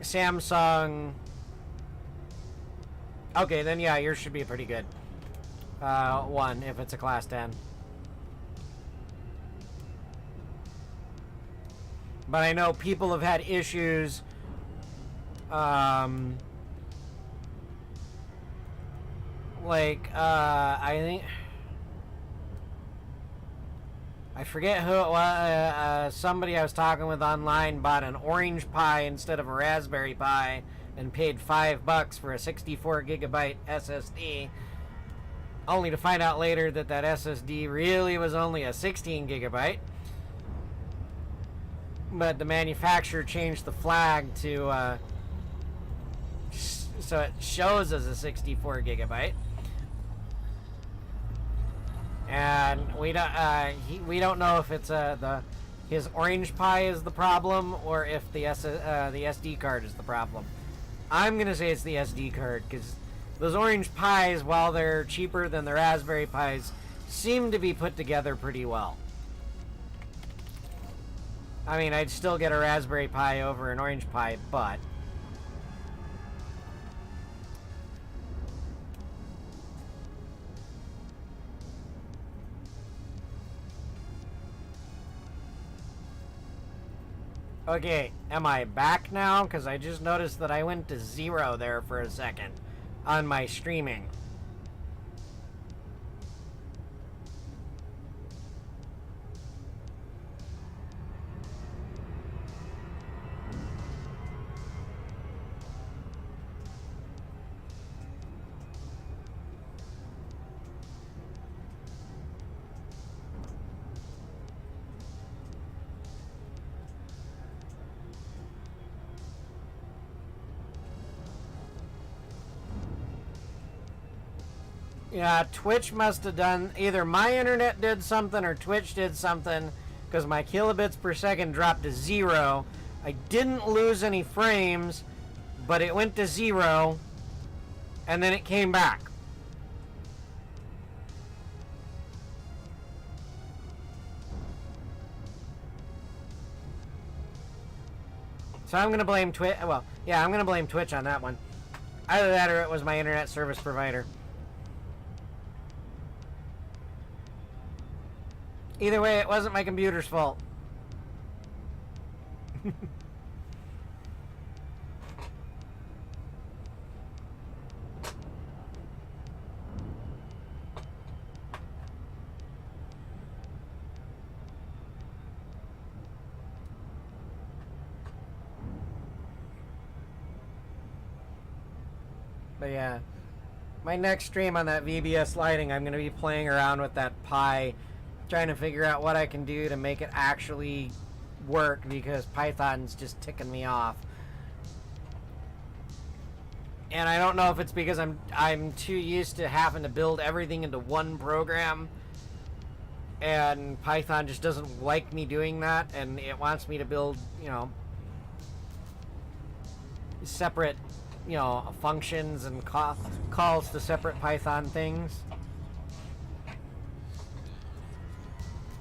Speaker 1: Samsung, okay, then yeah, yours should be pretty good. One, if it's a class 10. But I know people have had issues, like, I think, I forget who it was, somebody I was talking with online bought an Orange Pi instead of a Raspberry Pi and paid $5 for a 64 gigabyte SSD, only to find out later that that SSD really was only a 16 gigabyte. But the manufacturer changed the flag to so it shows as a 64 gigabyte, and we don't know if it's his Orange Pi is the problem or if the SD card is the problem. I'm gonna say it's the SD card because those Orange Pis, while they're cheaper than the Raspberry Pis, seem to be put together pretty well. I mean, I'd still get a Raspberry Pi over an Orange Pi, but okay, am I back now? Because I just noticed that I went to 0 there for a second on my streaming. Yeah, Twitch must have done, either my internet did something or Twitch did something, because my kilobits per second dropped to 0. I didn't lose any frames, but it went to 0, and then it came back. So I'm going to blame Twitch. Well, yeah, I'm going to blame Twitch on that one. Either that or it was my internet service provider. Either way, it wasn't my computer's fault. But yeah, my next stream on that VBS lighting, I'm going to be playing around with that Pi, trying to figure out what I can do to make it actually work, because Python's just ticking me off. And I don't know if it's because I'm too used to having to build everything into one program, and Python just doesn't like me doing that, and it wants me to build, separate, functions and calls to separate Python things.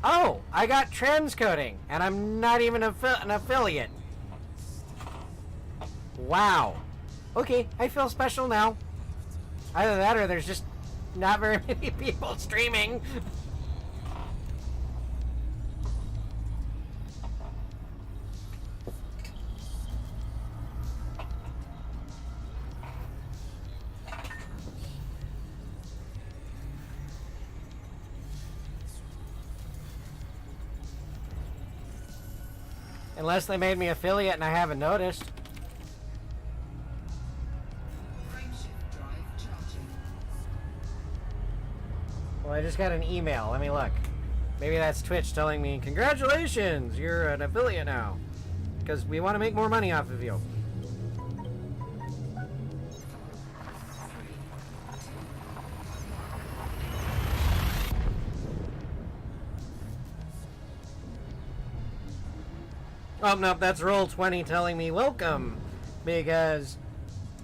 Speaker 1: Oh, I got transcoding, and I'm not even an affiliate. Wow. Okay, I feel special now. Either that or there's just not very many people streaming. Unless they made me affiliate and I haven't noticed.
Speaker 2: Frameshift drive charging.
Speaker 1: Well, I just got an email. Let me look. Maybe that's Twitch telling me, congratulations, you're an affiliate now. Because we want to make more money off of you. Oh, no, that's Roll20 telling me welcome, because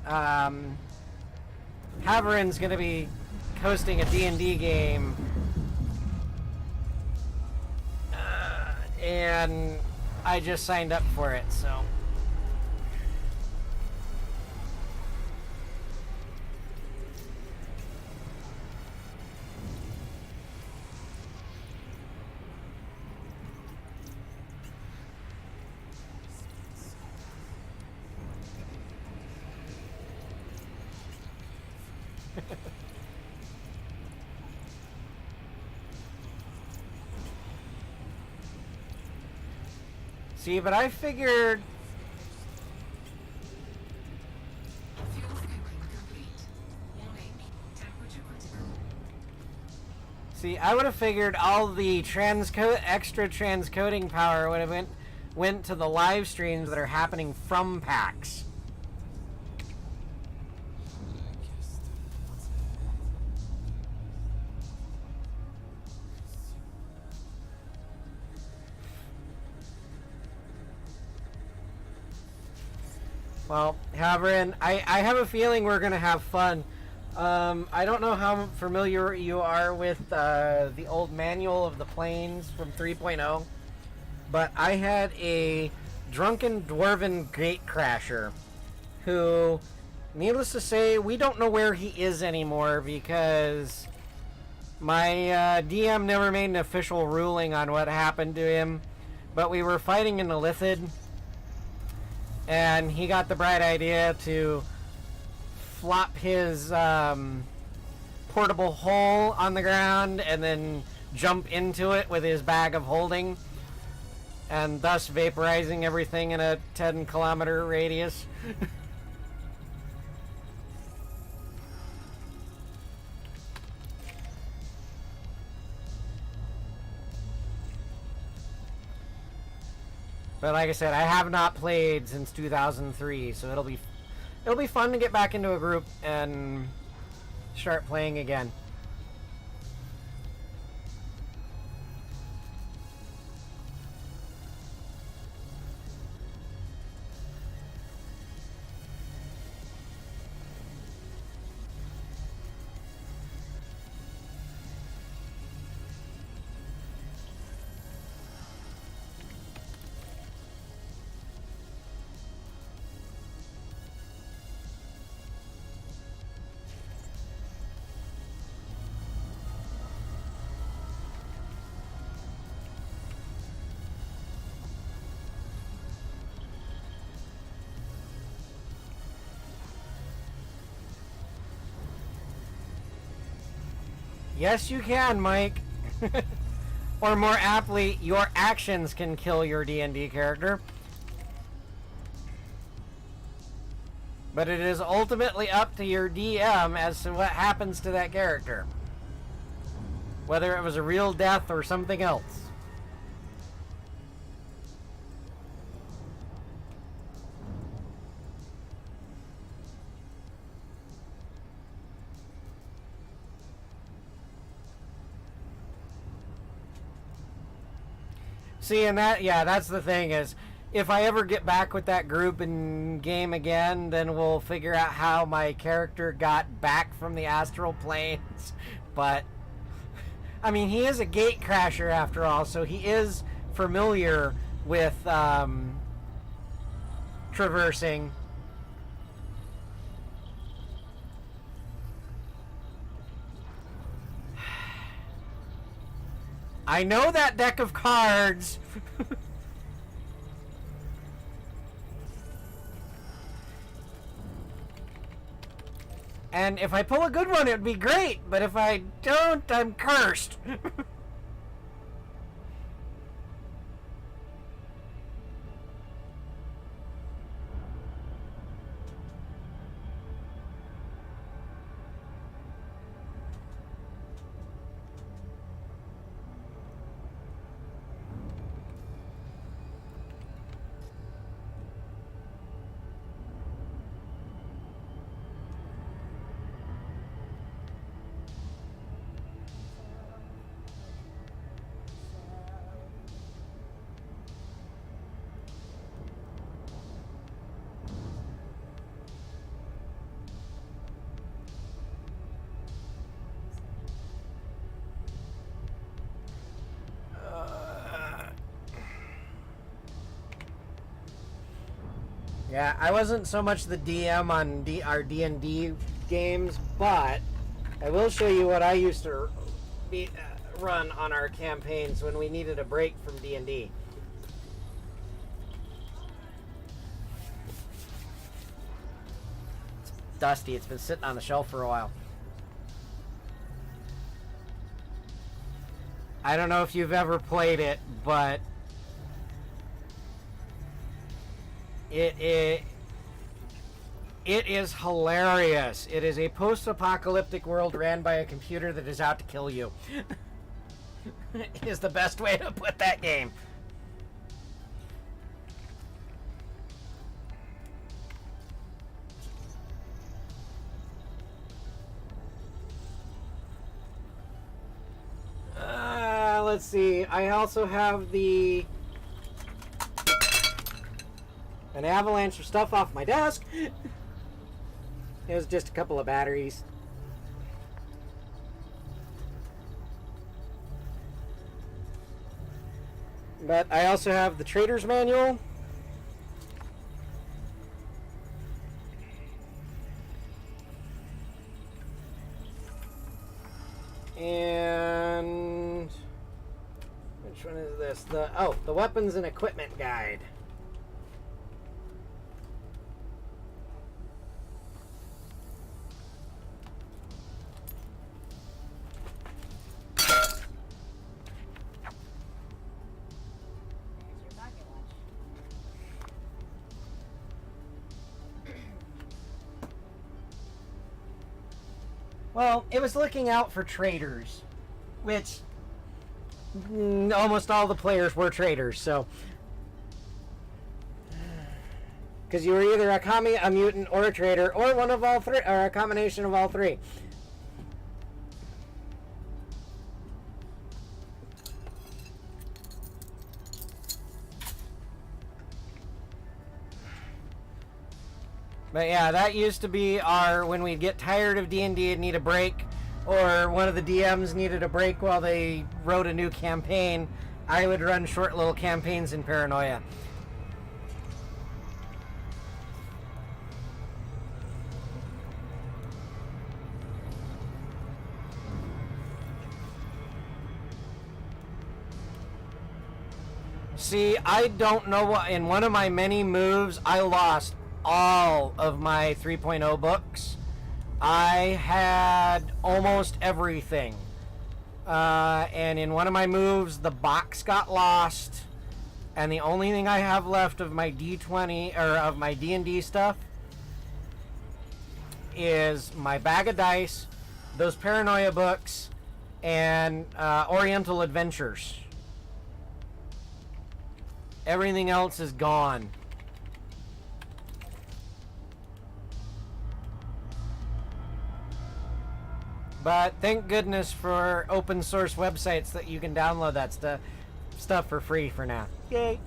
Speaker 1: Haverin's going to be hosting a D&D game, and I just signed up for it, so... See, but I figured...
Speaker 2: Fuel scooping complete. Warning. Temperature critical.
Speaker 1: See, I would have figured all the extra transcoding power would have went to the live streams that are happening from PAX. Well, Haverin, I have a feeling we're going to have fun. I don't know how familiar you are with the old manual of the planes from 3.0, but I had a drunken dwarven gatecrasher who, needless to say, we don't know where he is anymore because my DM never made an official ruling on what happened to him, but we were fighting in the Lithid, and he got the bright idea to flop his portable hole on the ground and then jump into it with his bag of holding, and thus vaporizing everything in a 10-kilometer radius. But like I said, I have not played since 2003, so it'll be fun to get back into a group and start playing again. Yes, you can, Mike. Or more aptly, your actions can kill your D&D character. But it is ultimately up to your DM as to what happens to that character. Whether it was a real death or something else. See, and that's the thing is, if I ever get back with that group in game again, then we'll figure out how my character got back from the astral planes. But, I mean, he is a gate crasher after all, so he is familiar with traversing. I know that deck of cards. And if I pull a good one, it would be great. But if I don't, I'm cursed. Yeah, I wasn't so much the DM on our D&D games, but I will show you what I used to run on our campaigns when we needed a break from D&D. It's dusty. It's been sitting on the shelf for a while. I don't know if you've ever played it, but it is hilarious. It is a post-apocalyptic world ran by a computer that is out to kill you. Is the best way to put that game. Let's see. I also have an avalanche of stuff off my desk. It was just a couple of batteries. But I also have the Trader's Manual. And which one is this? The Weapons and Equipment Guide. Well, it was looking out for traders, which almost all the players were traders, so. Because you were either a commie, a mutant, or a trader, or one of all three, or a combination of all three. But yeah, that used to be our, when we'd get tired of D&D and need a break, or one of the DMs needed a break while they wrote a new campaign, I would run short little campaigns in Paranoia. See, I don't know what, in one of my many moves, I lost all of my 3.0 books. I had almost everything. And in one of my moves, the box got lost. And the only thing I have left of my D20, or of my D&D stuff, is my bag of dice, those paranoia books, and Oriental Adventures. Everything else is gone. But thank goodness for open source websites that you can download that stuff for free for now. Yay!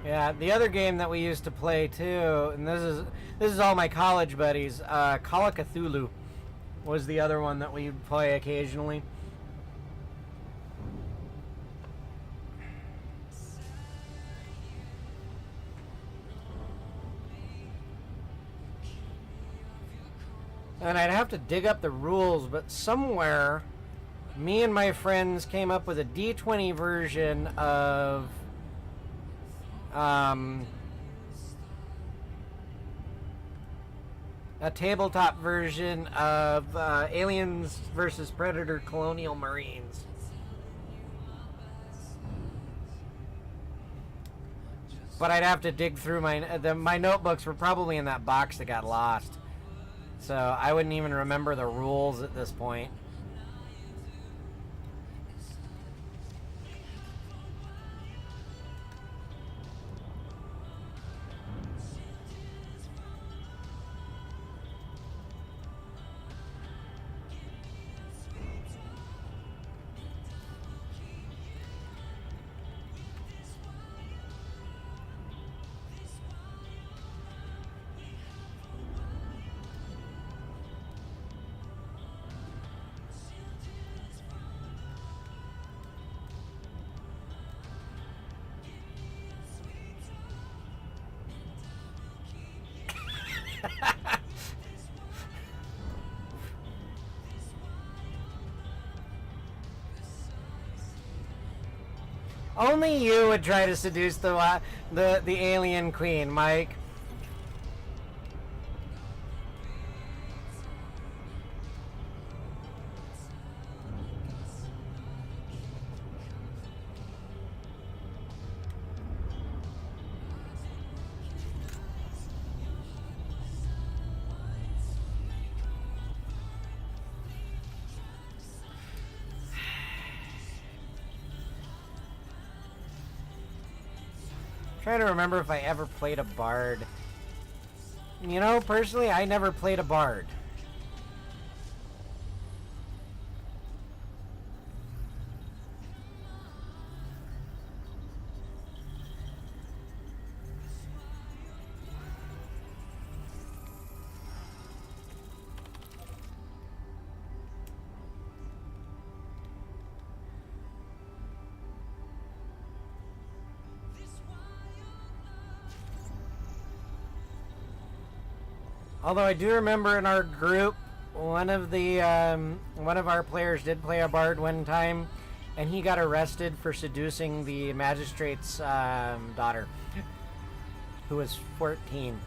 Speaker 1: Yeah, the other game that we used to play too, and this is all my college buddies. Call of Cthulhu was the other one that we play occasionally. And I'd have to dig up the rules, but somewhere, me and my friends came up with a D20 version of a tabletop version of Aliens versus Predator Colonial Marines. But I'd have to dig through my notebooks were probably in that box that got lost. So I wouldn't even remember the rules at this point. Only you would try to seduce the alien queen, Mike. Trying to remember if I ever played a bard. You know, personally, I never played a bard. Although I do remember in our group, one of our players did play a bard one time, and he got arrested for seducing the magistrate's daughter, who was 14.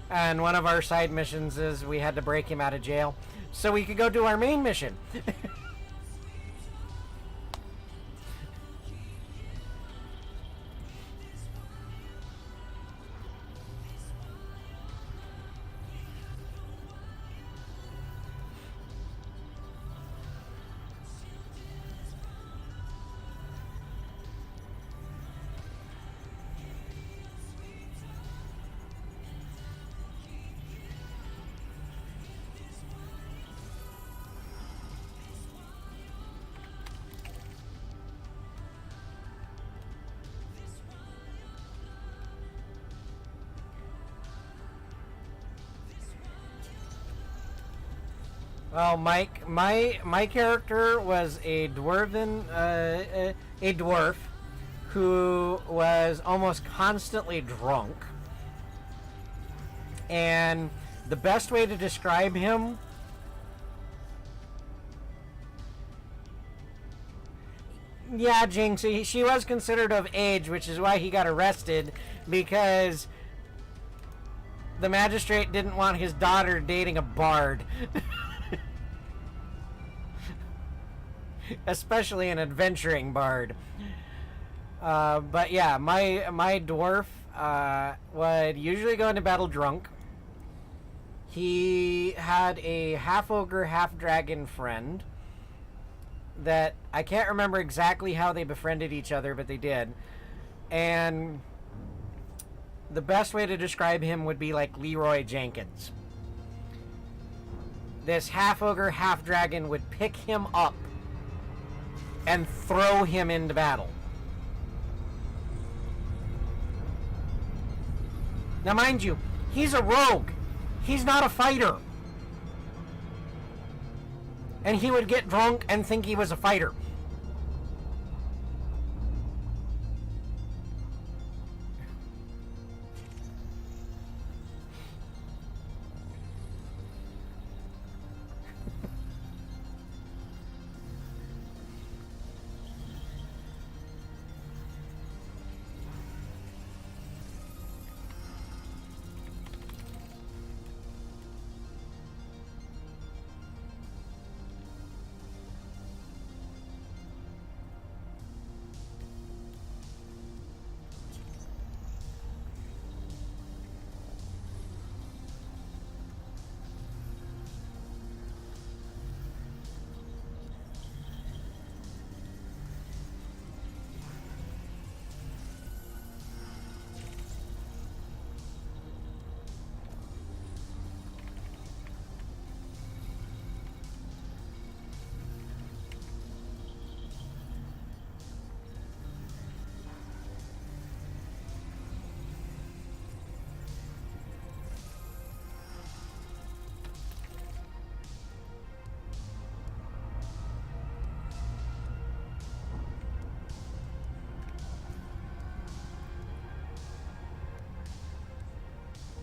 Speaker 1: And one of our side missions is we had to break him out of jail so we could go do our main mission. Well, Mike, my character was a dwarf who was almost constantly drunk, and the best way to describe him, yeah, Jinx, she was considered of age, which is why he got arrested, because the magistrate didn't want his daughter dating a bard. Especially an adventuring bard. But yeah, my dwarf would usually go into battle drunk. He had a half ogre, half dragon friend that I can't remember exactly how they befriended each other, but they did. And the best way to describe him would be like Leroy Jenkins. This half ogre, half dragon would pick him up and throw him into battle. Now, mind you, he's a rogue. He's not a fighter. And he would get drunk and think he was a fighter.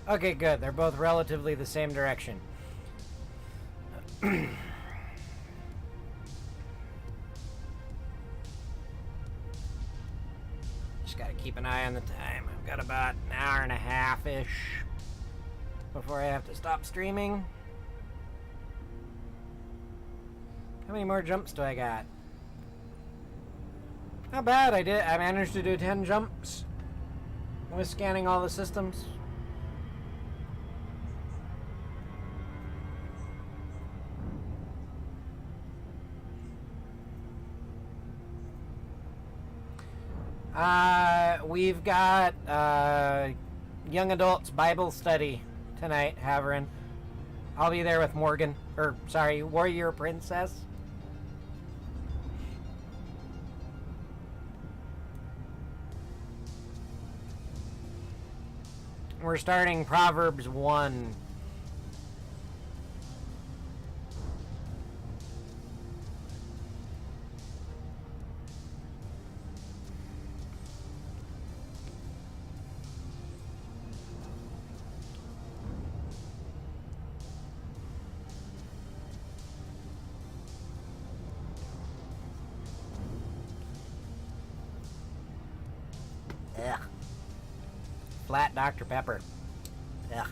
Speaker 1: Okay, good. They're both relatively the same direction. Just gotta keep an eye on the time. I've got about an hour and a half-ish before I have to stop streaming. How many more jumps do I got? Not bad. I managed to do 10 jumps with scanning all the systems. We've got young adults Bible study tonight, Haverin. I'll be there with Morgan, or sorry, Warrior Princess. We're starting Proverbs 1. Ugh. Flat Dr. Pepper. Ugh.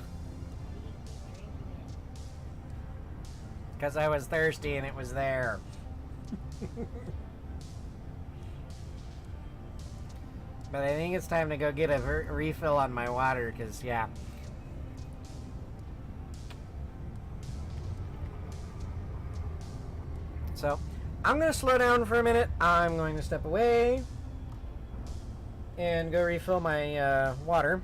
Speaker 1: Because I was thirsty and it was there. But I think it's time to go get a refill on my water, because, yeah. So, I'm going to slow down for a minute. I'm going to step away and go refill my water.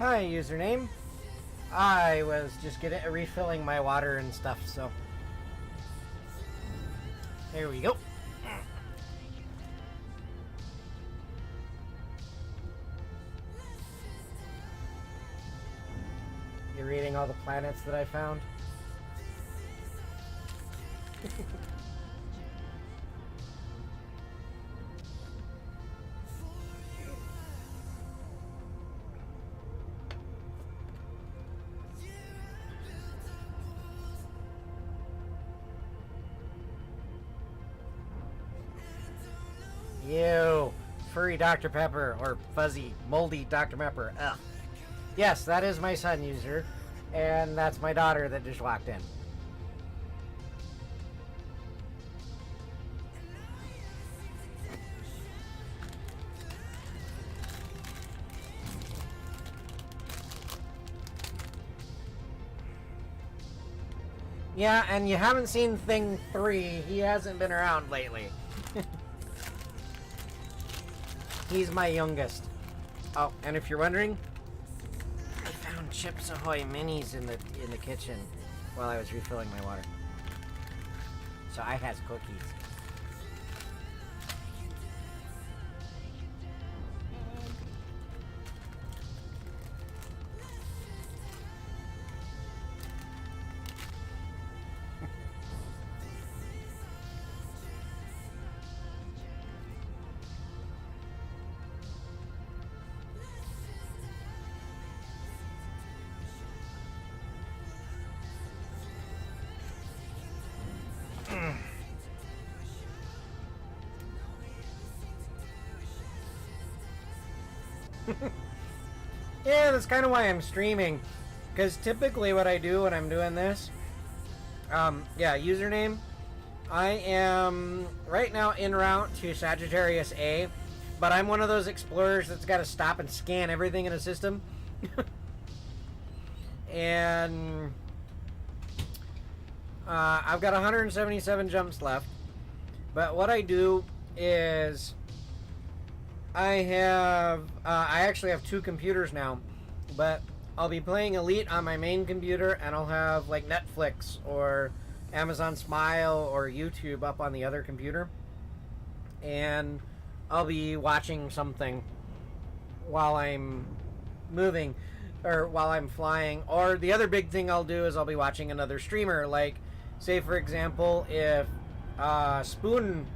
Speaker 1: Hi, username. I was just refilling my water and stuff, so. There we go. You're reading all the planets that I found? Ew. Furry Dr. Pepper, or fuzzy, moldy Dr. Pepper. Ugh. Yes, that is my son, user. And that's my daughter that just walked in. Yeah, and you haven't seen Thing 3. He hasn't been around lately. He's my youngest. Oh, and if you're wondering, I found Chips Ahoy minis in the kitchen while I was refilling my water. So I has cookies. Yeah, that's kind of why I'm streaming. Because typically what I do when I'm doing this, yeah, username, I am right now en route to Sagittarius A, but I'm one of those explorers that's got to stop and scan everything in a system. And I've got 177 jumps left. But what I do is I actually have two computers now, but I'll be playing Elite on my main computer, and I'll have like Netflix or Amazon Smile or YouTube up on the other computer, and I'll be watching something while I'm moving or while I'm flying. Or the other big thing I'll do is I'll be watching another streamer, like say for example if Spoonlawful,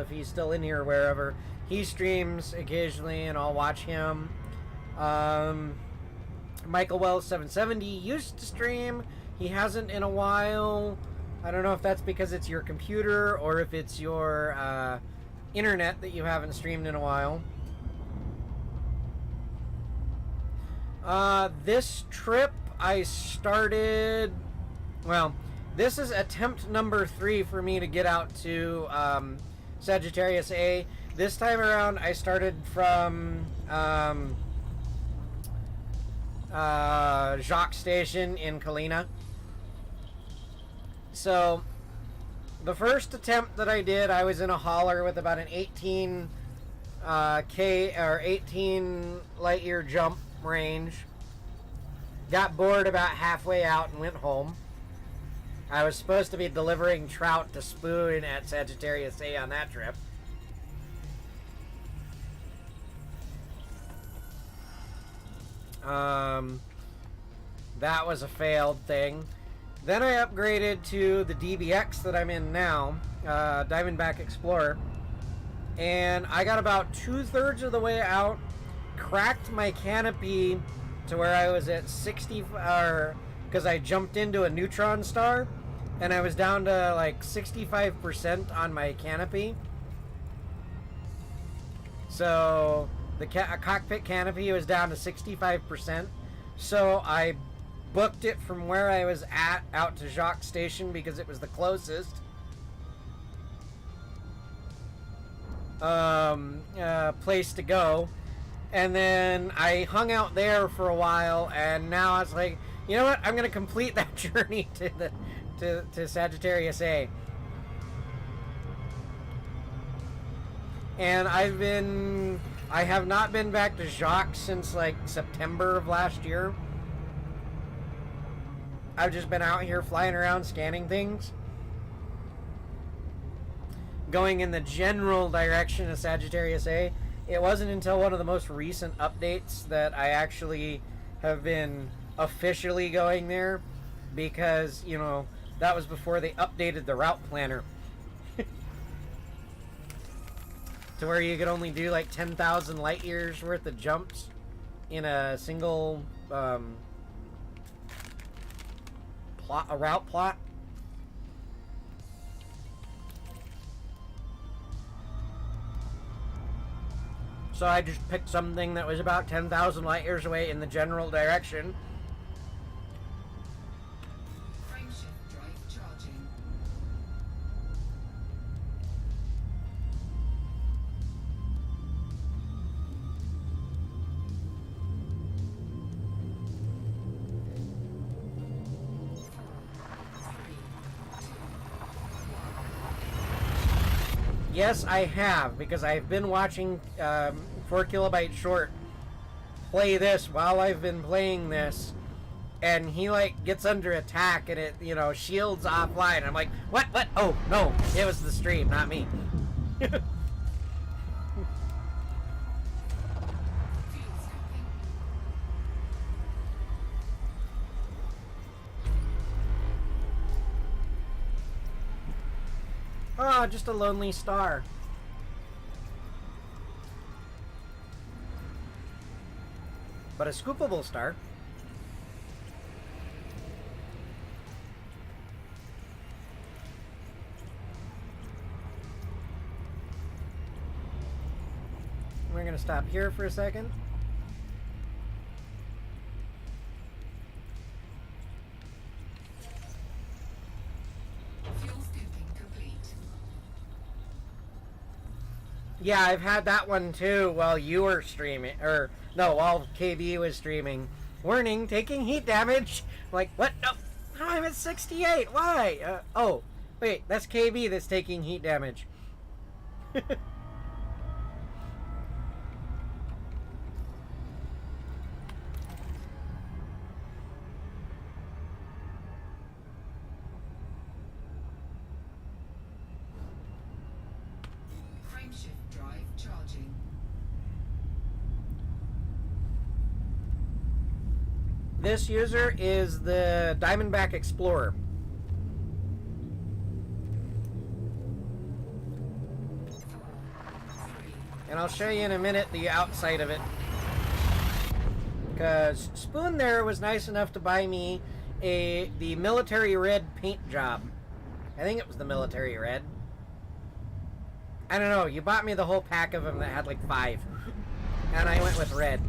Speaker 1: if he's still in here or wherever, he streams occasionally and I'll watch him. Michael Wells 770 used to stream. He hasn't in a while. I don't know if that's because it's your computer or if it's your internet that you haven't streamed in a while. This trip I started, well, this is attempt number 3 for me to get out to Sagittarius A. This time around, I started from Jacques Station in Kalina. So, the first attempt that I did, I was in a hauler with about an 18 light year jump range. Got bored about halfway out and went home. I was supposed to be delivering trout to Spoon at Sagittarius A on that trip. That was a failed thing. Then I upgraded to the DBX that I'm in now, Diamondback Explorer, and I got about 2/3 of the way out, cracked my canopy to where I was at 60, because I jumped into a neutron star, and I was down to like 65% on my canopy. So the cockpit canopy was down to 65%. So I booked it from where I was at out to Jacques Station because it was the closest place to go. And then I hung out there for a while, and now I was like, you know what? I'm gonna complete that journey to Sagittarius A. And I've been I have not been back to Jacques since like September of last year. I've just been out here flying around scanning things. Going in the general direction of Sagittarius A. It wasn't until one of the most recent updates that I actually have been officially going there, because, you know, that was before they updated the route planner. To where you could only do like 10,000 light years worth of jumps in a single a route plot. So I just picked something that was about 10,000 light years away in the general direction.
Speaker 2: Frameshift drive charging.
Speaker 1: Yes, I have, because I've been watching 4 Kilobyte Short play this while I've been playing this, and he like gets under attack and it, you know, shields offline. I'm like, what? Oh no, it was the stream, not me.
Speaker 2: Fuel scooping.
Speaker 1: Oh, just a lonely star. But a scoopable star. We're gonna stop here for a second.
Speaker 2: Fuel scooping complete.
Speaker 1: Yeah, I've had that one too while you were streaming. Or, no, while KB was streaming. Warning, taking heat damage. Like, what? No, I'm at 68. Why? Oh, wait, that's KB that's taking heat damage.
Speaker 2: Frameshift drive charging.
Speaker 1: This user is the Diamondback Explorer. And I'll show you in a minute the outside of it. Because Spoon there was nice enough to buy me the military red paint job. I think it was the military red. I don't know, you bought me the whole pack of them that had like 5. And I went with red.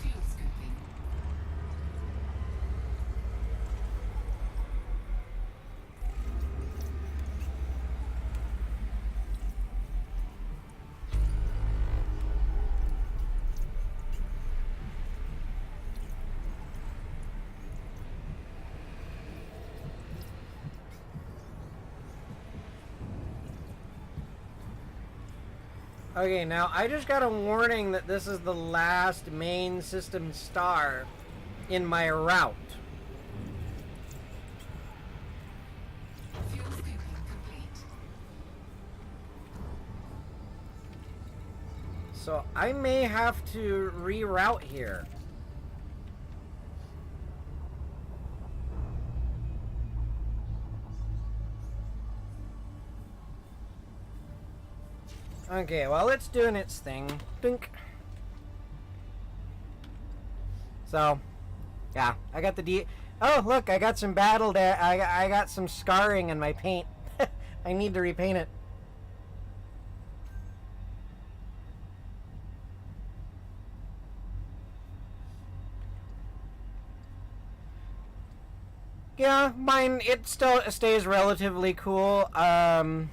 Speaker 2: Fuel scooping.
Speaker 1: Okay, now I just got a warning that this is the last main system star in my route.
Speaker 2: Fuel scooping complete.
Speaker 1: So I may have to reroute here. Okay, well, it's doing its thing. Dink. So, yeah, I got the Oh, look, I got some battle there. I got some scarring in my paint. I need to repaint it. Yeah, mine, it still stays relatively cool. I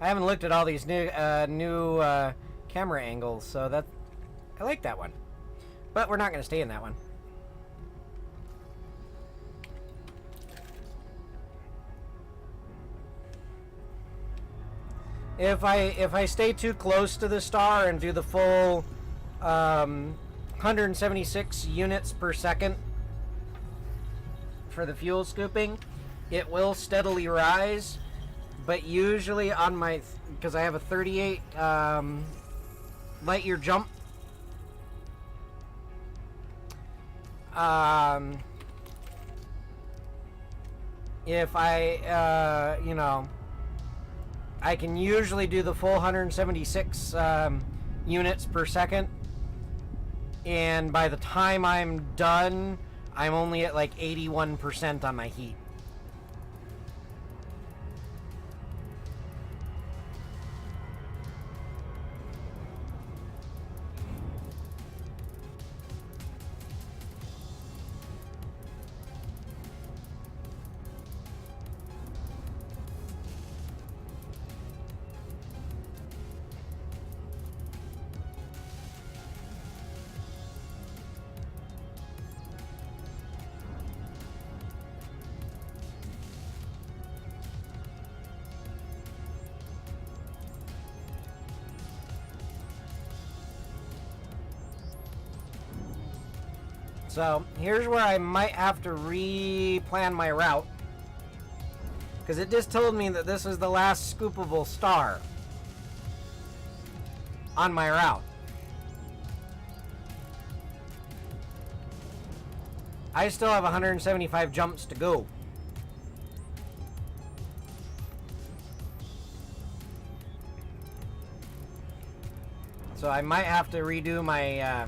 Speaker 1: haven't looked at all these new camera angles, so that I like that one. But we're not going to stay in that one. If I stay too close to the star and do the full 176 units per second for the fuel scooping, it will steadily rise. But usually on my, because I have a 38 light year jump, if I, you know, I can usually do the full 176 units per second, and by the time I'm done, I'm only at like 81% on my heat. So here's where I might have to re-plan my route, because it just told me that this is the last scoopable star on my route. I still have 175 jumps to go. So I might have to redo my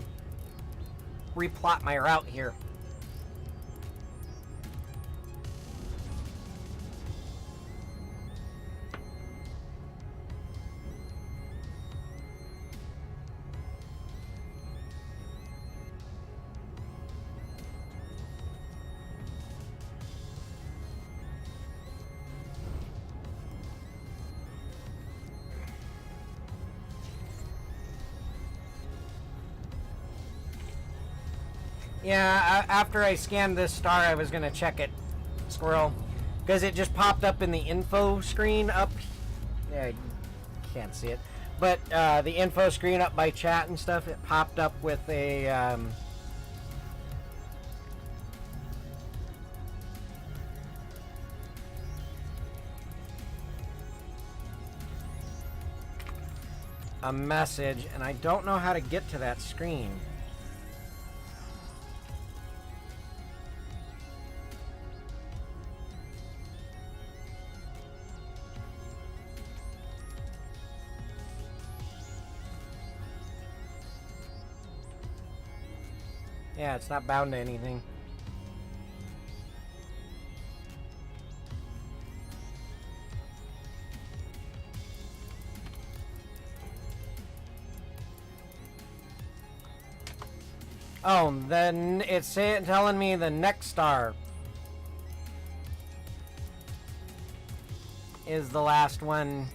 Speaker 1: replot my route here. Yeah, after I scanned this star, I was going to check it, Squirrel, because it just popped up in the info screen up. Yeah, I can't see it. But the info screen up by chat and stuff, it popped up with a message, and I don't know how to get to that screen. Yeah, it's not bound to anything. Oh, then it's telling me the next star is the last one.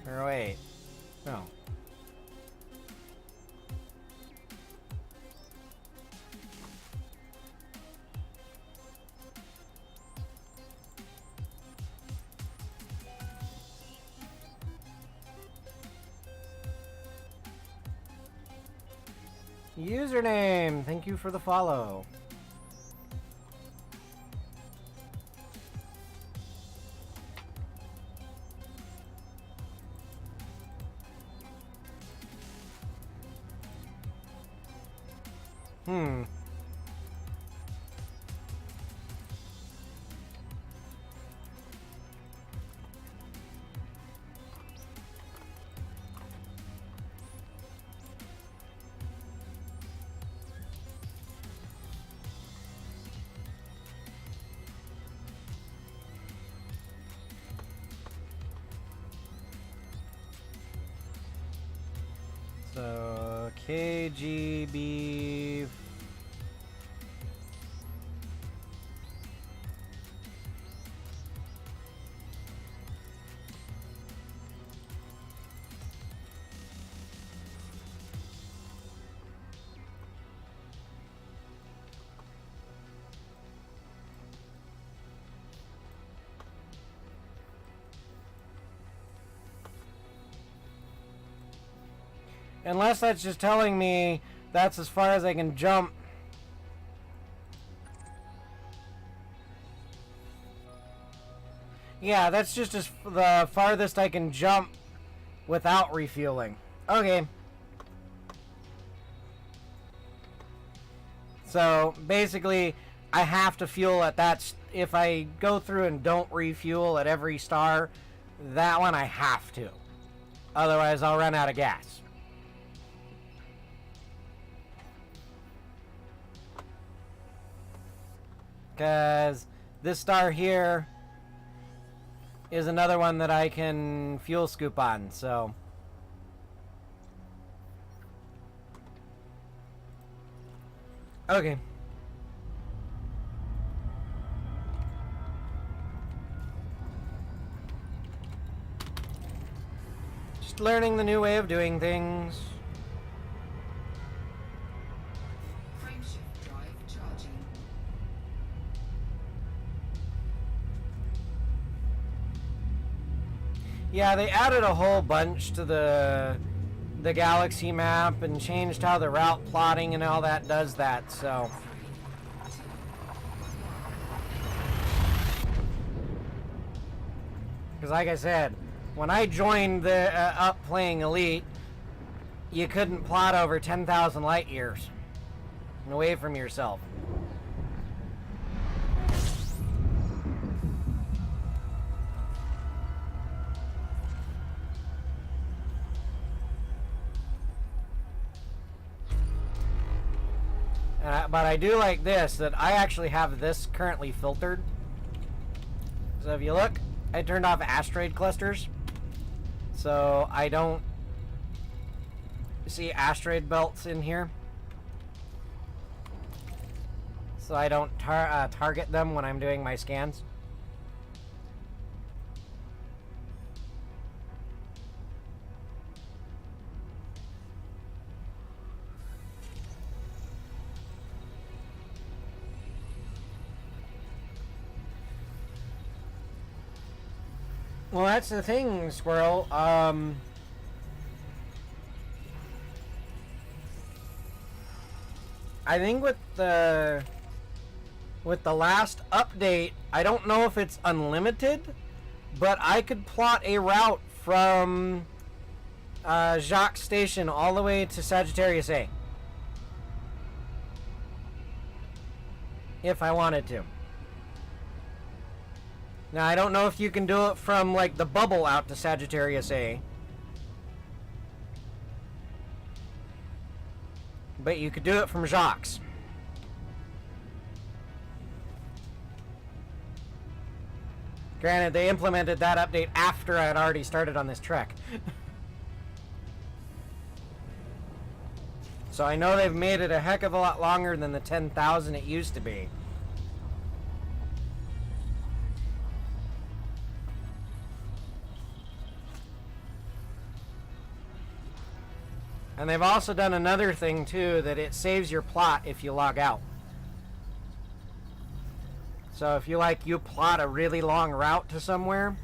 Speaker 1: Or wait. No. Username, thank you for the follow. So KGB. Unless that's just telling me that's as far as I can jump. Yeah, that's just as the farthest I can jump without refueling. Okay. So basically, I have to fuel at that. If I go through and don't refuel at every star, that one I have to. Otherwise, I'll run out of gas. Because this star here is another one that I can fuel scoop on, so. Okay. Just learning the new way of doing things.
Speaker 2: Frameshift drive charging.
Speaker 1: Yeah, they added a whole bunch to the galaxy map and changed how the route plotting and all that does that, so. Because like I said, when I joined the up playing Elite, you couldn't plot over 10,000 light years away from yourself. But I do like this, that I actually have this currently filtered. So if you look, I turned off asteroid clusters. So I don't see asteroid belts in here. So I don't target them when I'm doing my scans. Well, that's the thing, Squirrel. I think with the last update, I don't know if it's unlimited, but I could plot a route from Jacques Station all the way to Sagittarius A. If I wanted to. Now, I don't know if you can do it from, like, the bubble out to Sagittarius A. But you could do it from Jacques. Granted, they implemented that update after I had already started on this trek. So I know they've made it a heck of a lot longer than the 10,000 it used to be. And they've also done another thing too, that it saves your plot if you log out. So if you plot a really long route to somewhere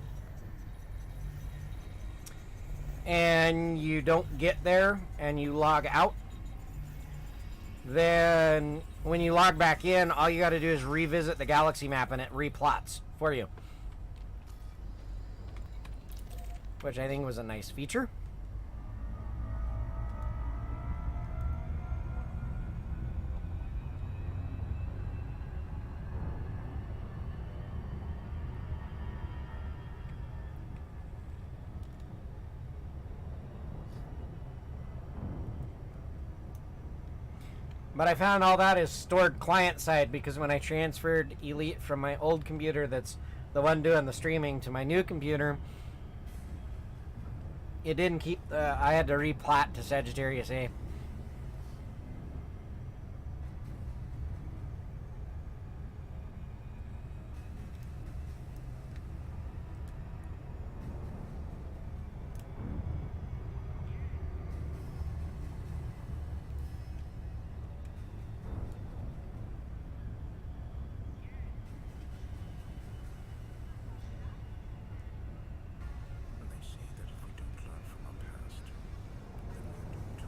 Speaker 1: and you don't get there and you log out, then when you log back in, all you got to do is revisit the galaxy map and it replots for you. Which I think was a nice feature. But I found all that is stored client side, because when I transferred Elite from my old computer that's the one doing the streaming to my new computer, it didn't keep, I had to replat to Sagittarius A.
Speaker 3: They say that if we don't learn from our past, then we're doomed to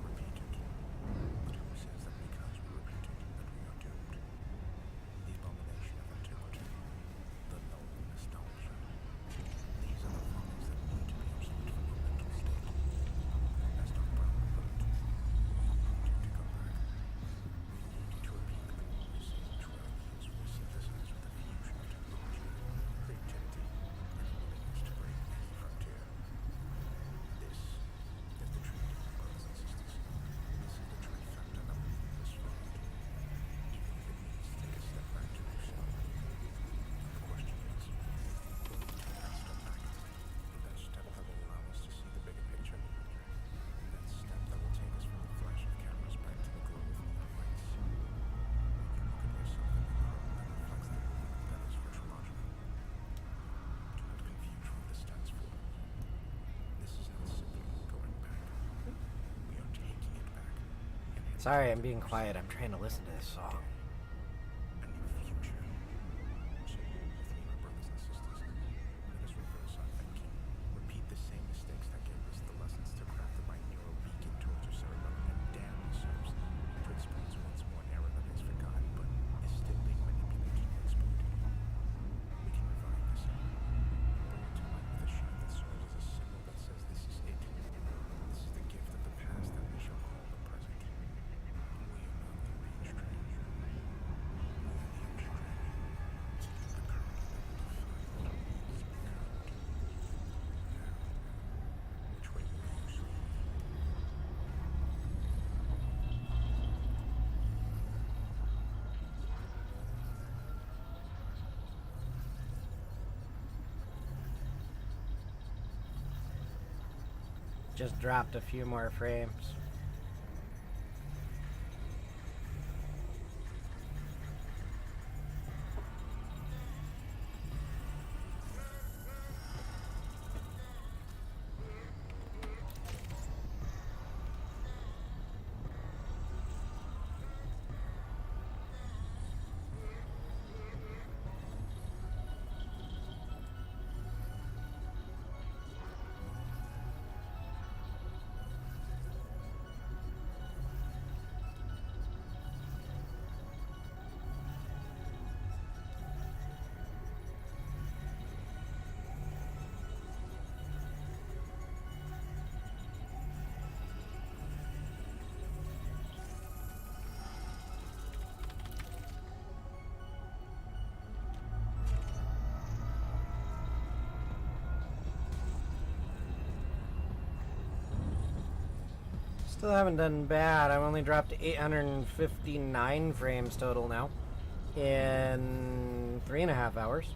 Speaker 1: Sorry, I'm being quiet. I'm trying to listen to this song.
Speaker 3: A new future. So, with me, my brothers and sisters, let us reverse our thinking. Repeat the same mistakes that gave us the lessons to craft the binaural beacon towards your cerebellum and damn the serves to expose once more an error that is forgotten but is still being manipulated and exploited. We can revive this error and bring it to light with a shine that serves as a signal that says this is it. This is the gift of the past that we shall call the present. We are not the arranged strategy. We are the unstrategy. The current that will define what is current. Now, which way will you swing?
Speaker 1: Just dropped a few more frames. Still haven't done bad. I've only dropped 859 frames total now in 3.5 hours.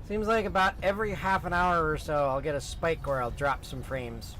Speaker 1: Seems like about every half an hour or so I'll get a spike where I'll drop some frames.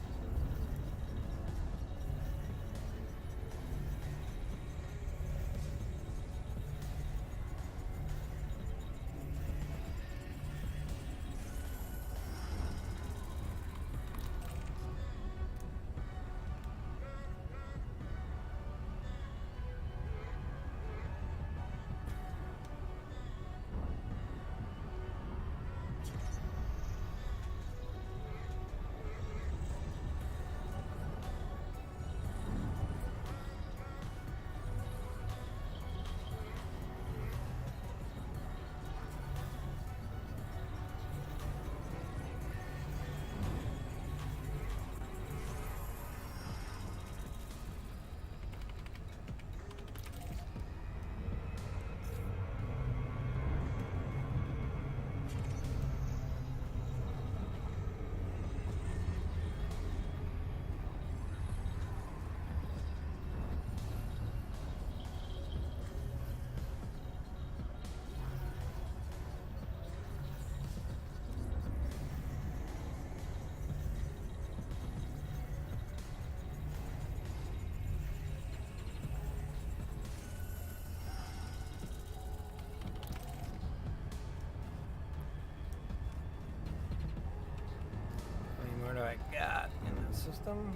Speaker 1: How many more do I got in the system?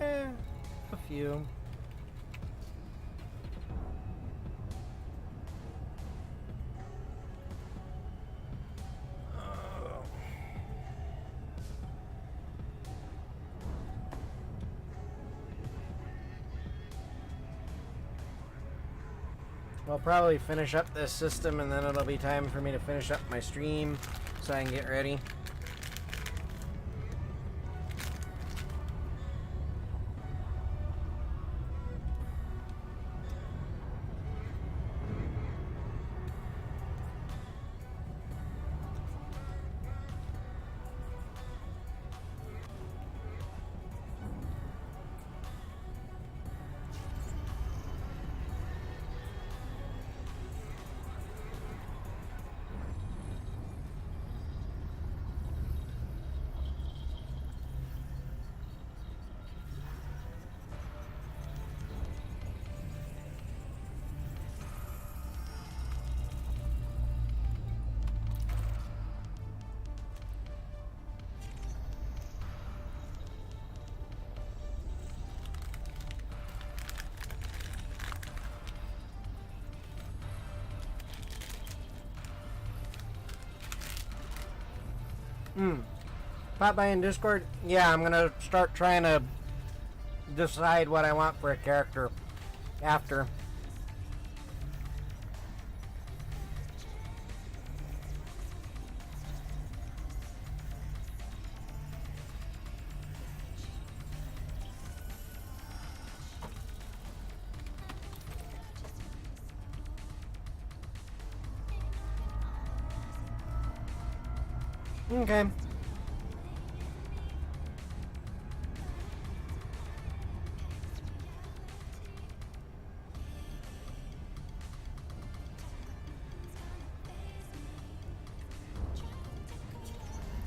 Speaker 1: A few. I'll probably finish up this system and then it'll be time for me to finish up my stream so I can get ready. Pop by in Discord. Yeah, I'm gonna start trying to decide what I want for a character after. Okay.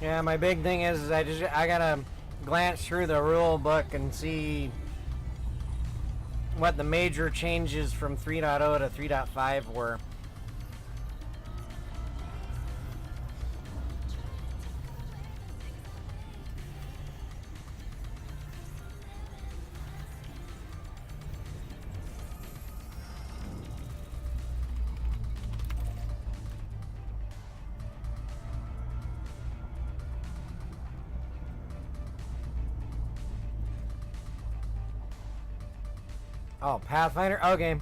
Speaker 1: Yeah, my big thing is I gotta glance through the rule book and see what the major changes from 3.0 to 3.5 were. Oh, Pathfinder? Okay.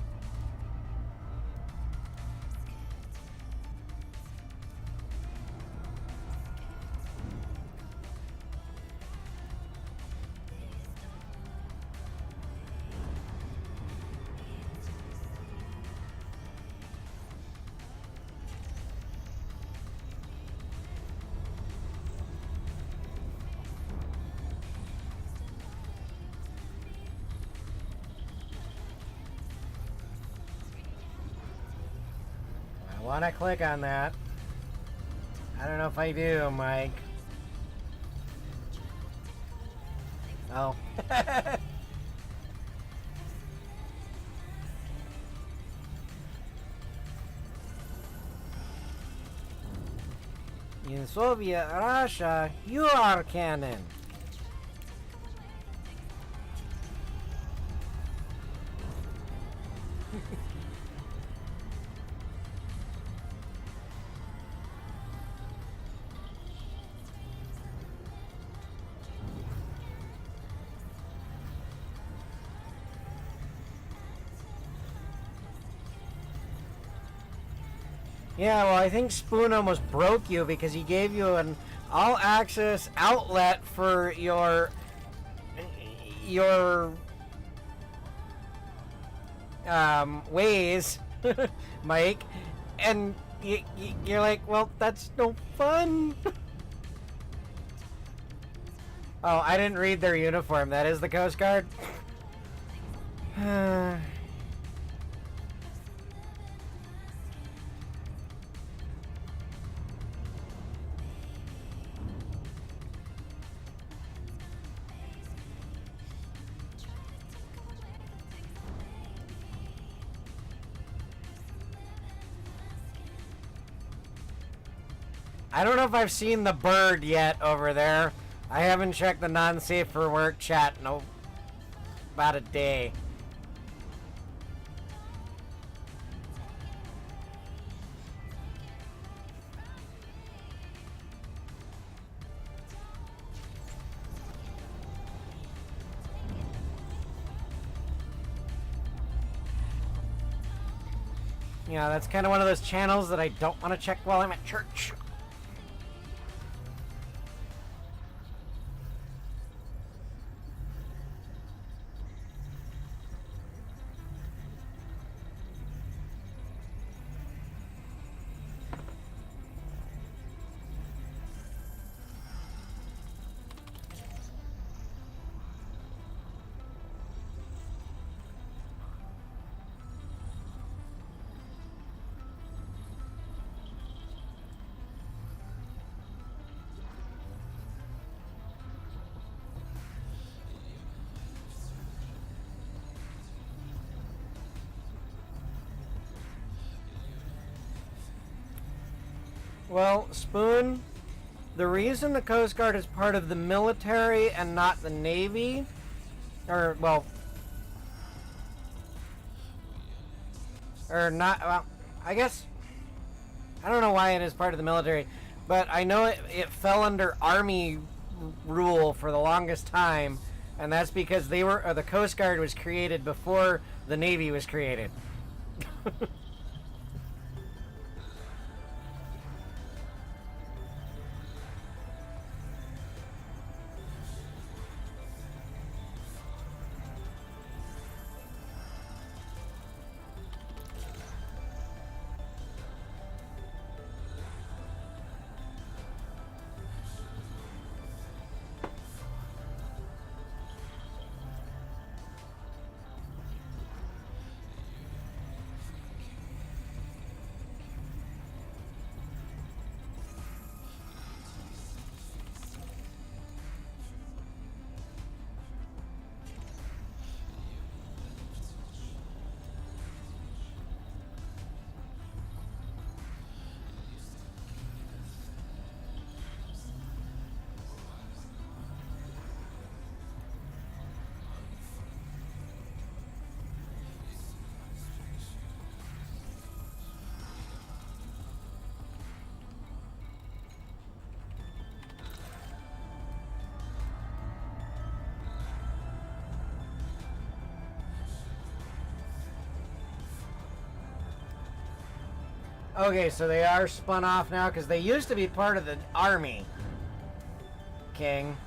Speaker 1: I want to click on that. I don't know if I do, Mike. Oh. In Soviet Russia, you are canon. Yeah, well, I think Spoon almost broke you because he gave you an all-access outlet for your ways, Mike, and you're like, well, that's no fun. Oh, I didn't read their uniform. That is the Coast Guard. I don't know if I've seen the bird yet over there. I haven't checked the non-safe for work chat in about a day. Yeah, that's kind of one of those channels that I don't want to check while I'm at church. Well, Spoon, the reason the Coast Guard is part of the military and not the Navy, or, well, or not, well, I guess, I don't know why it is part of the military, But I know it fell under Army rule for the longest time, and that's because the Coast Guard was created before the Navy was created. Okay, so they are spun off now because they used to be part of the Army, King.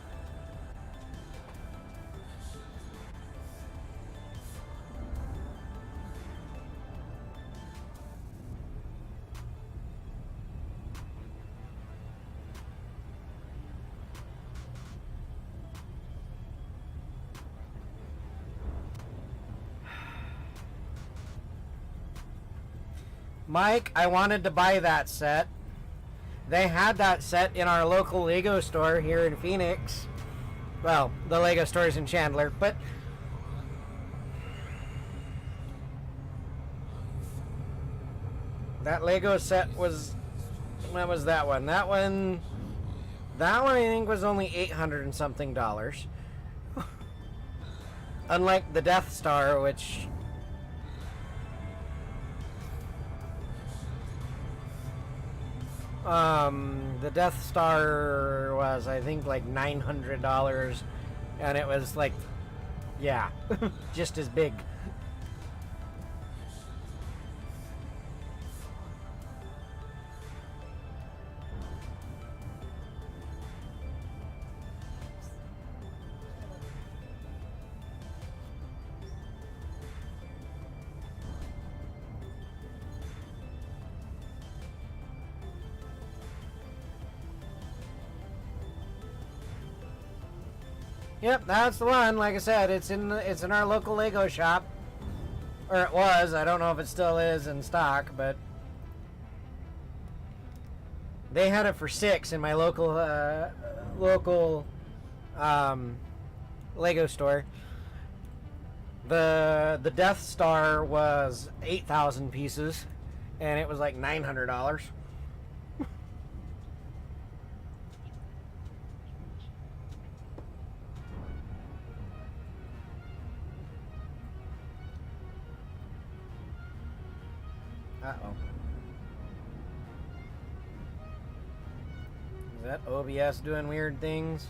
Speaker 1: Mike, I wanted to buy that set. They had that set in our local Lego store here in Phoenix. Well, the Lego store is in Chandler, but that Lego set was, what was that one? That one I think was only $800 and something. Unlike the Death Star, which the Death Star was, I think, like $900, and it was like, yeah, just as big. Yep, that's the one. Like I said, it's in our local Lego shop, or it was. I don't know if it still is in stock, but they had it for $6 in my local Lego store. The Death Star was 8,000 pieces, and it was like $900. Uh-oh. Is that OBS doing weird things?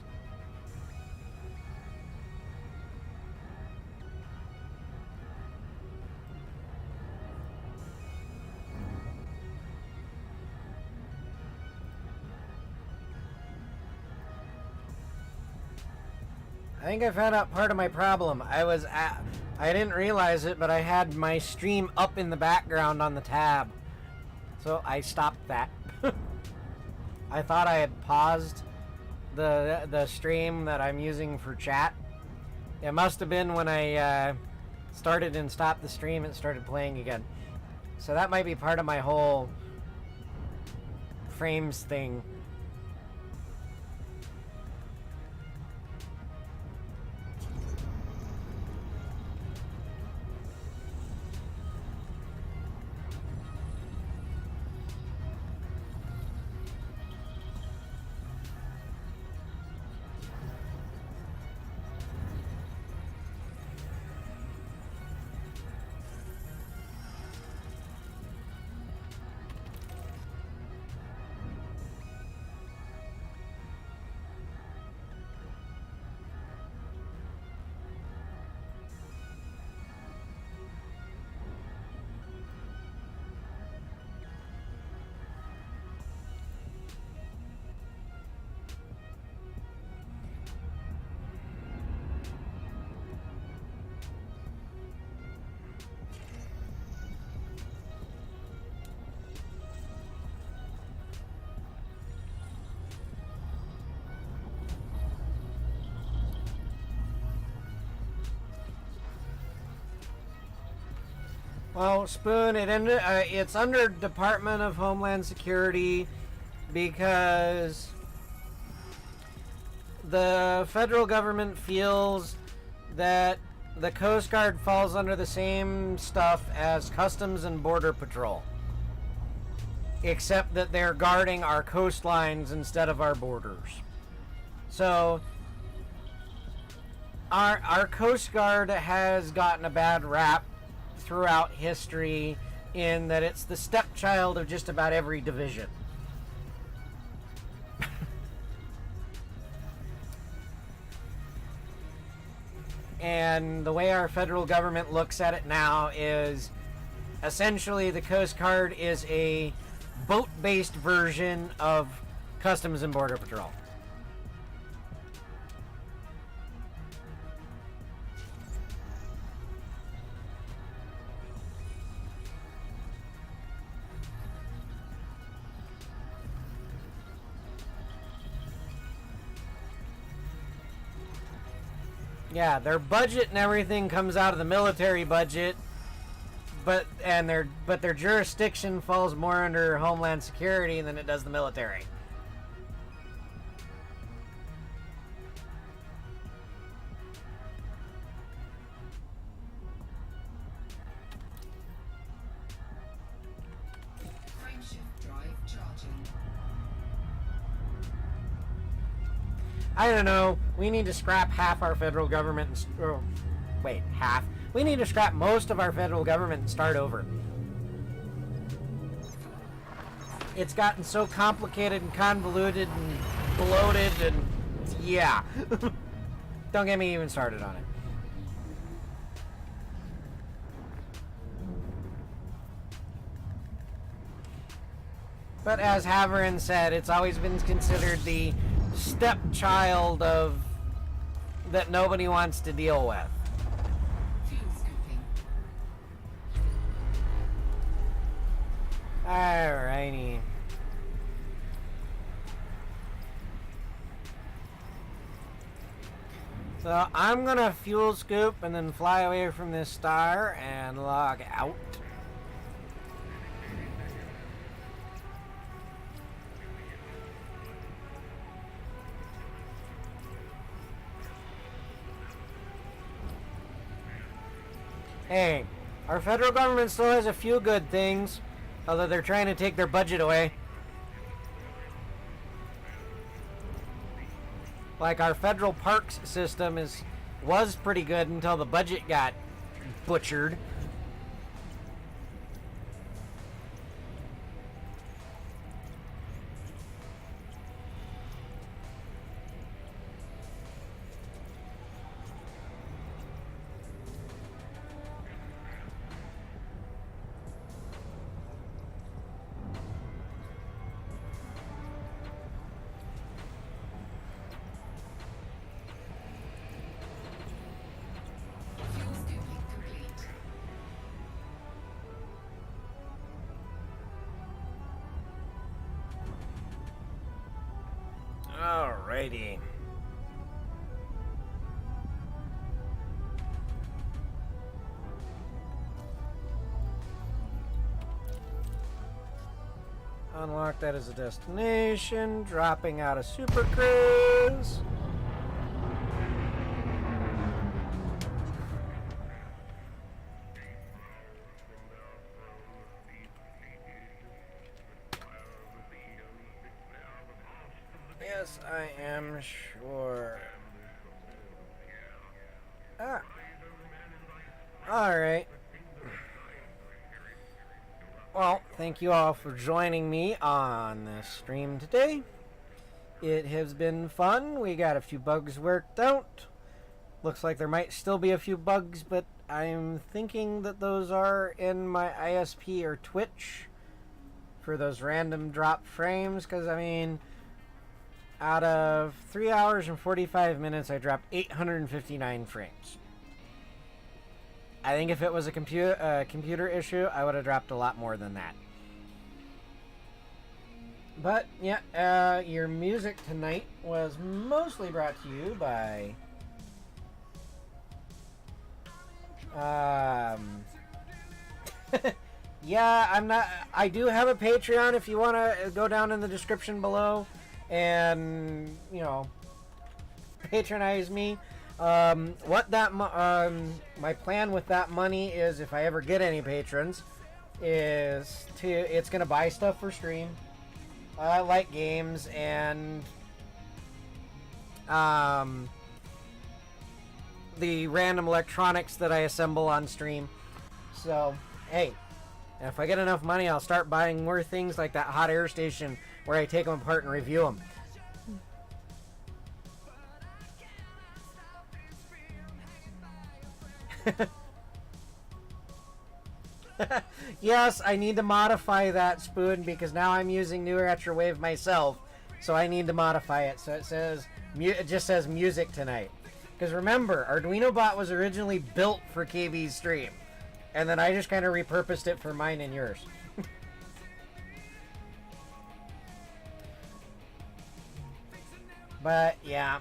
Speaker 1: I think I found out part of my problem. I didn't realize it, but I had my stream up in the background on the tab. So I stopped that. I thought I had paused the stream that I'm using for chat. It must have been when I started and stopped the stream, it started playing again. So that might be part of my whole frames thing. Well, Spoon, it's under Department of Homeland Security because the federal government feels that the Coast Guard falls under the same stuff as Customs and Border Patrol, except that they're guarding our coastlines instead of our borders. So our Coast Guard has gotten a bad rap throughout history in that it's the stepchild of just about every division. And the way our federal government looks at it now is essentially the Coast Guard is a boat-based version of Customs and Border Patrol. Yeah, their budget and everything comes out of the military budget, but their jurisdiction falls more under Homeland Security than it does the military.
Speaker 2: Frameshift drive charging.
Speaker 1: I don't know. We need to scrap half our federal government. Half. We need to scrap most of our federal government and start over. It's gotten so complicated and convoluted and bloated and yeah. Don't get me even started on it. But as Haverin said, it's always been considered the stepchild of that nobody wants to deal with.
Speaker 2: Fuel scooping.
Speaker 1: Alrighty. So I'm gonna fuel scoop and then fly away from this star and log out. Hey, our federal government still has a few good things, although they're trying to take their budget away. Like our federal parks system was pretty good until the budget got butchered.
Speaker 2: Fuel scooping complete.
Speaker 1: Alrighty. Unlock that as a destination. Dropping out of Super Cruise. Yes, I am sure. Ah. Alright. Well, thank you all for joining me on this stream today. It has been fun. We got a few bugs worked out. Looks like there might still be a few bugs, but I'm thinking that those are in my ISP or Twitch for those random drop frames, because I mean, out of 3 hours and 45 minutes, I dropped 859 frames. I think if it was a computer issue, I would have dropped a lot more than that. But yeah, your music tonight was mostly brought to you by Yeah, I'm not. I do have a Patreon if you want to go down in the description below and, you know, patronize me. My plan with that money is, if I ever get any patrons, it's gonna buy stuff for stream, like games and the random electronics that I assemble on stream. So, hey, if I get enough money, I'll start buying more things like that hot air station where I take them apart and review them. Yes, I need to modify that, Spoon, because now I'm using New Retrowave myself, so I need to modify it. So it just says music tonight. Because remember, Arduino Bot was originally built for KB's stream, and then I just kind of repurposed it for mine and yours. But yeah,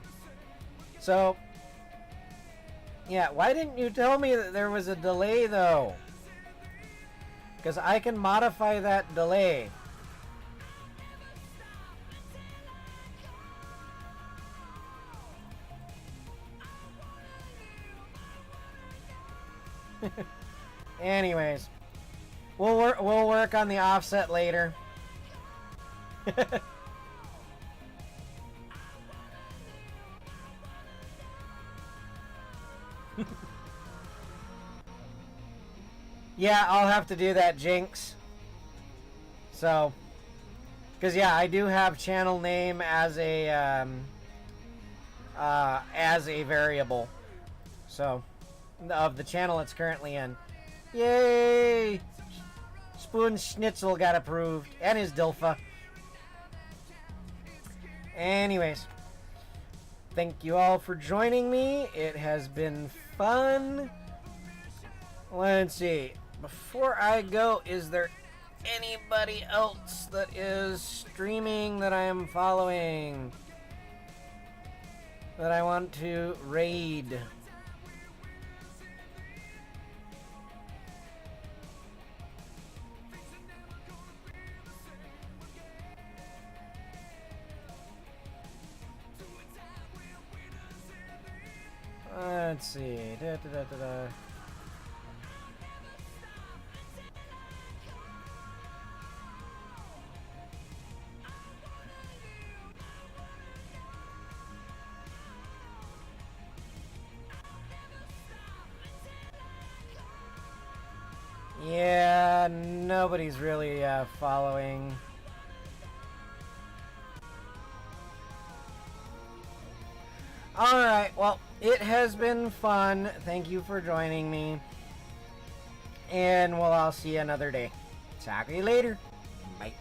Speaker 1: so yeah, why didn't you tell me that there was a delay though? Because I can modify that delay. Anyways, we'll work on the offset later. Yeah, I'll have to do that, Jinx. So, because yeah, I do have channel name as a variable. So, of the channel it's currently in. Yay! Spoon Schnitzel got approved, and his Dilfa. Anyways, thank you all for joining me. It has been fun. Let's see. Before I go, is there anybody else that is streaming that I am following that I want to raid? Let's see. Yeah, nobody's really following. Alright, well, it has been fun. Thank you for joining me. And, well, I'll see you another day. Talk to you later. Bye.